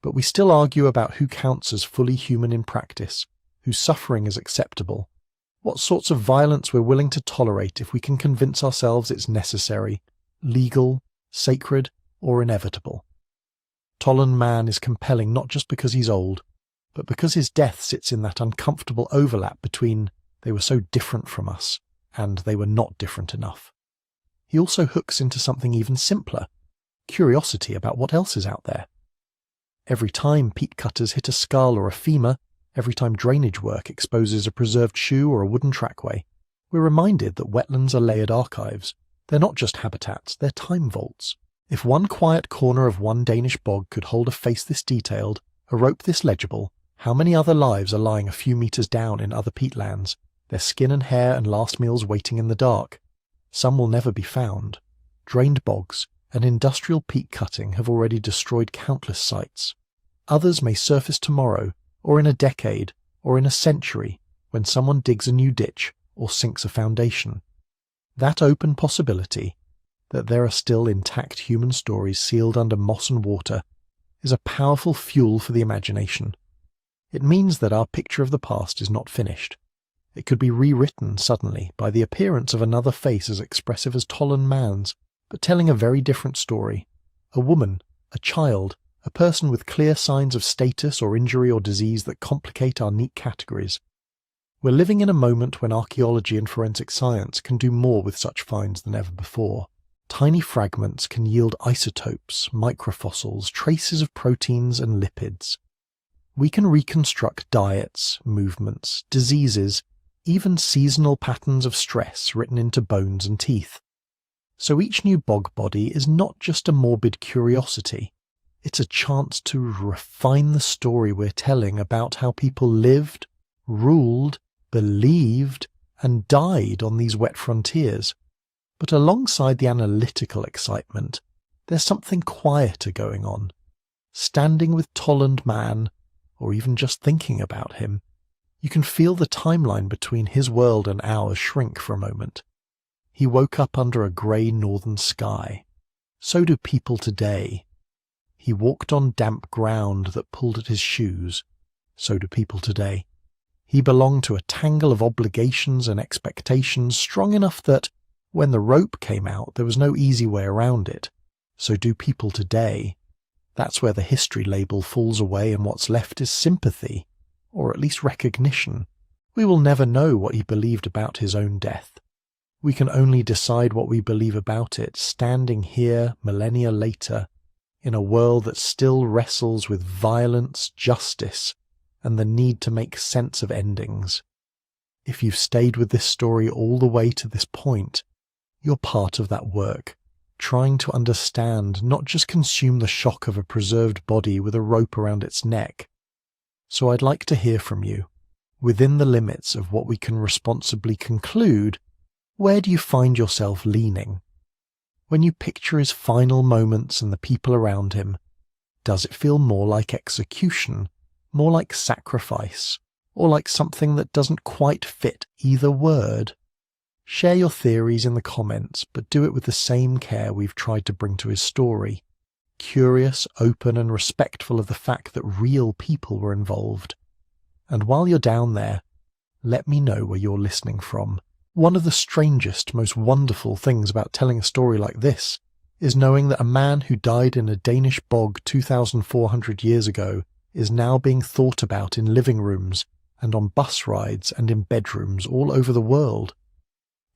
but we still argue about who counts as fully human in practice, whose suffering is acceptable, what sorts of violence we're willing to tolerate if we can convince ourselves it's necessary, legal, sacred, or inevitable. Tollund man is compelling not just because he's old, but because his death sits in that uncomfortable overlap between they were so different from us and they were not different enough. He also hooks into something even simpler, curiosity about what else is out there. Every time peat cutters hit a skull or a femur, every time drainage work exposes a preserved shoe or a wooden trackway, we're reminded that wetlands are layered archives. They're not just habitats, they're time vaults. If one quiet corner of one Danish bog could hold a face this detailed, a rope this legible, how many other lives are lying a few meters down in other peatlands, their skin and hair and last meals waiting in the dark? Some will never be found. Drained bogs and industrial peat cutting have already destroyed countless sites. Others may surface tomorrow, or in a decade, or in a century, when someone digs a new ditch or sinks a foundation. That open possibility, that there are still intact human stories sealed under moss and water, is a powerful fuel for the imagination. It means that our picture of the past is not finished. It could be rewritten suddenly by the appearance of another face as expressive as Tollund man's, but telling a very different story. A woman, a child, a person with clear signs of status or injury or disease that complicate our neat categories. We're living in a moment when archaeology and forensic science can do more with such finds than ever before. Tiny fragments can yield isotopes, microfossils, traces of proteins and lipids. We can reconstruct diets, movements, diseases, even seasonal patterns of stress written into bones and teeth. So each new bog body is not just a morbid curiosity. It's a chance to refine the story we're telling about how people lived, ruled, believed, and died on these wet frontiers. But alongside the analytical excitement, there's something quieter going on. Standing with Tollund man, or even just thinking about him, you can feel the timeline between his world and ours shrink for a moment. He woke up under a grey northern sky. So do people today. He walked on damp ground that pulled at his shoes. So do people today. He belonged to a tangle of obligations and expectations strong enough that, when the rope came out, there was no easy way around it. So do people today. That's where the history label falls away and what's left is sympathy, or at least recognition. We will never know what he believed about his own death. We can only decide what we believe about it standing here millennia later, in a world that still wrestles with violence, justice, and the need to make sense of endings. If you've stayed with this story all the way to this point, you're part of that work, trying to understand, not just consume the shock of a preserved body with a rope around its neck. So I'd like to hear from you. Within the limits of what we can responsibly conclude, where do you find yourself leaning? When you picture his final moments and the people around him, does it feel more like execution, more like sacrifice, or like something that doesn't quite fit either word? Share your theories in the comments, but do it with the same care we've tried to bring to his story. Curious, open, and respectful of the fact that real people were involved. And while you're down there, let me know where you're listening from. One of the strangest, most wonderful things about telling a story like this is knowing that a man who died in a Danish bog 2,400 years ago is now being thought about in living rooms and on bus rides and in bedrooms all over the world.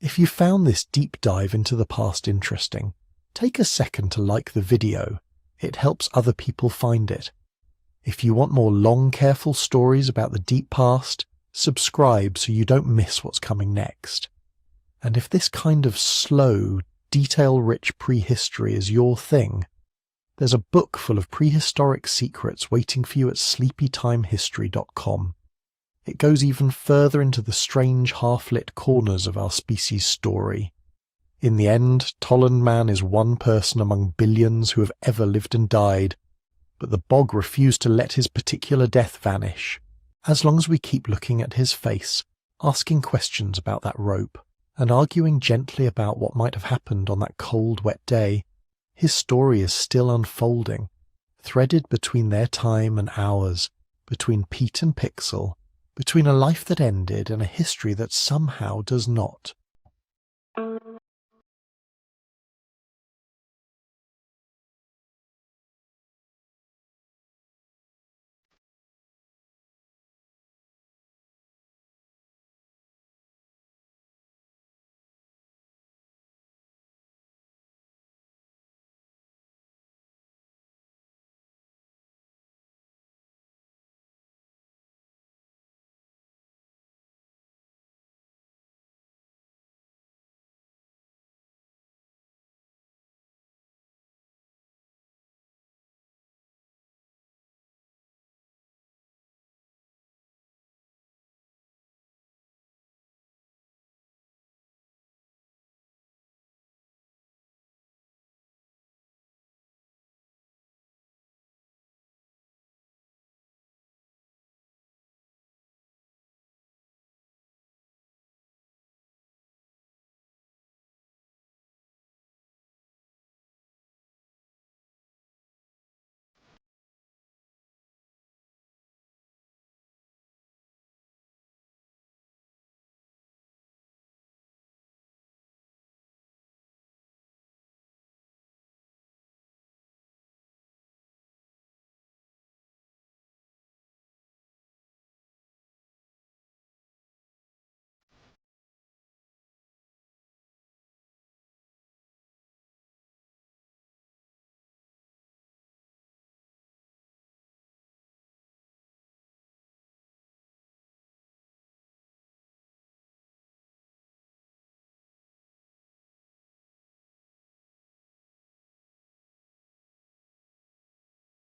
If you found this deep dive into the past interesting, take a second to like the video. It helps other people find it. If you want more long, careful stories about the deep past, subscribe so you don't miss what's coming next. And if this kind of slow, detail-rich prehistory is your thing, there's a book full of prehistoric secrets waiting for you at sleepytimehistory.com. It goes even further into the strange half-lit corners of our species' story. In the end, Tollund man is one person among billions who have ever lived and died, but the bog refused to let his particular death vanish. As long as we keep looking at his face, asking questions about that rope, and arguing gently about what might have happened on that cold, wet day, his story is still unfolding, threaded between their time and ours, between Pete and Pixel, between a life that ended and a history that somehow does not.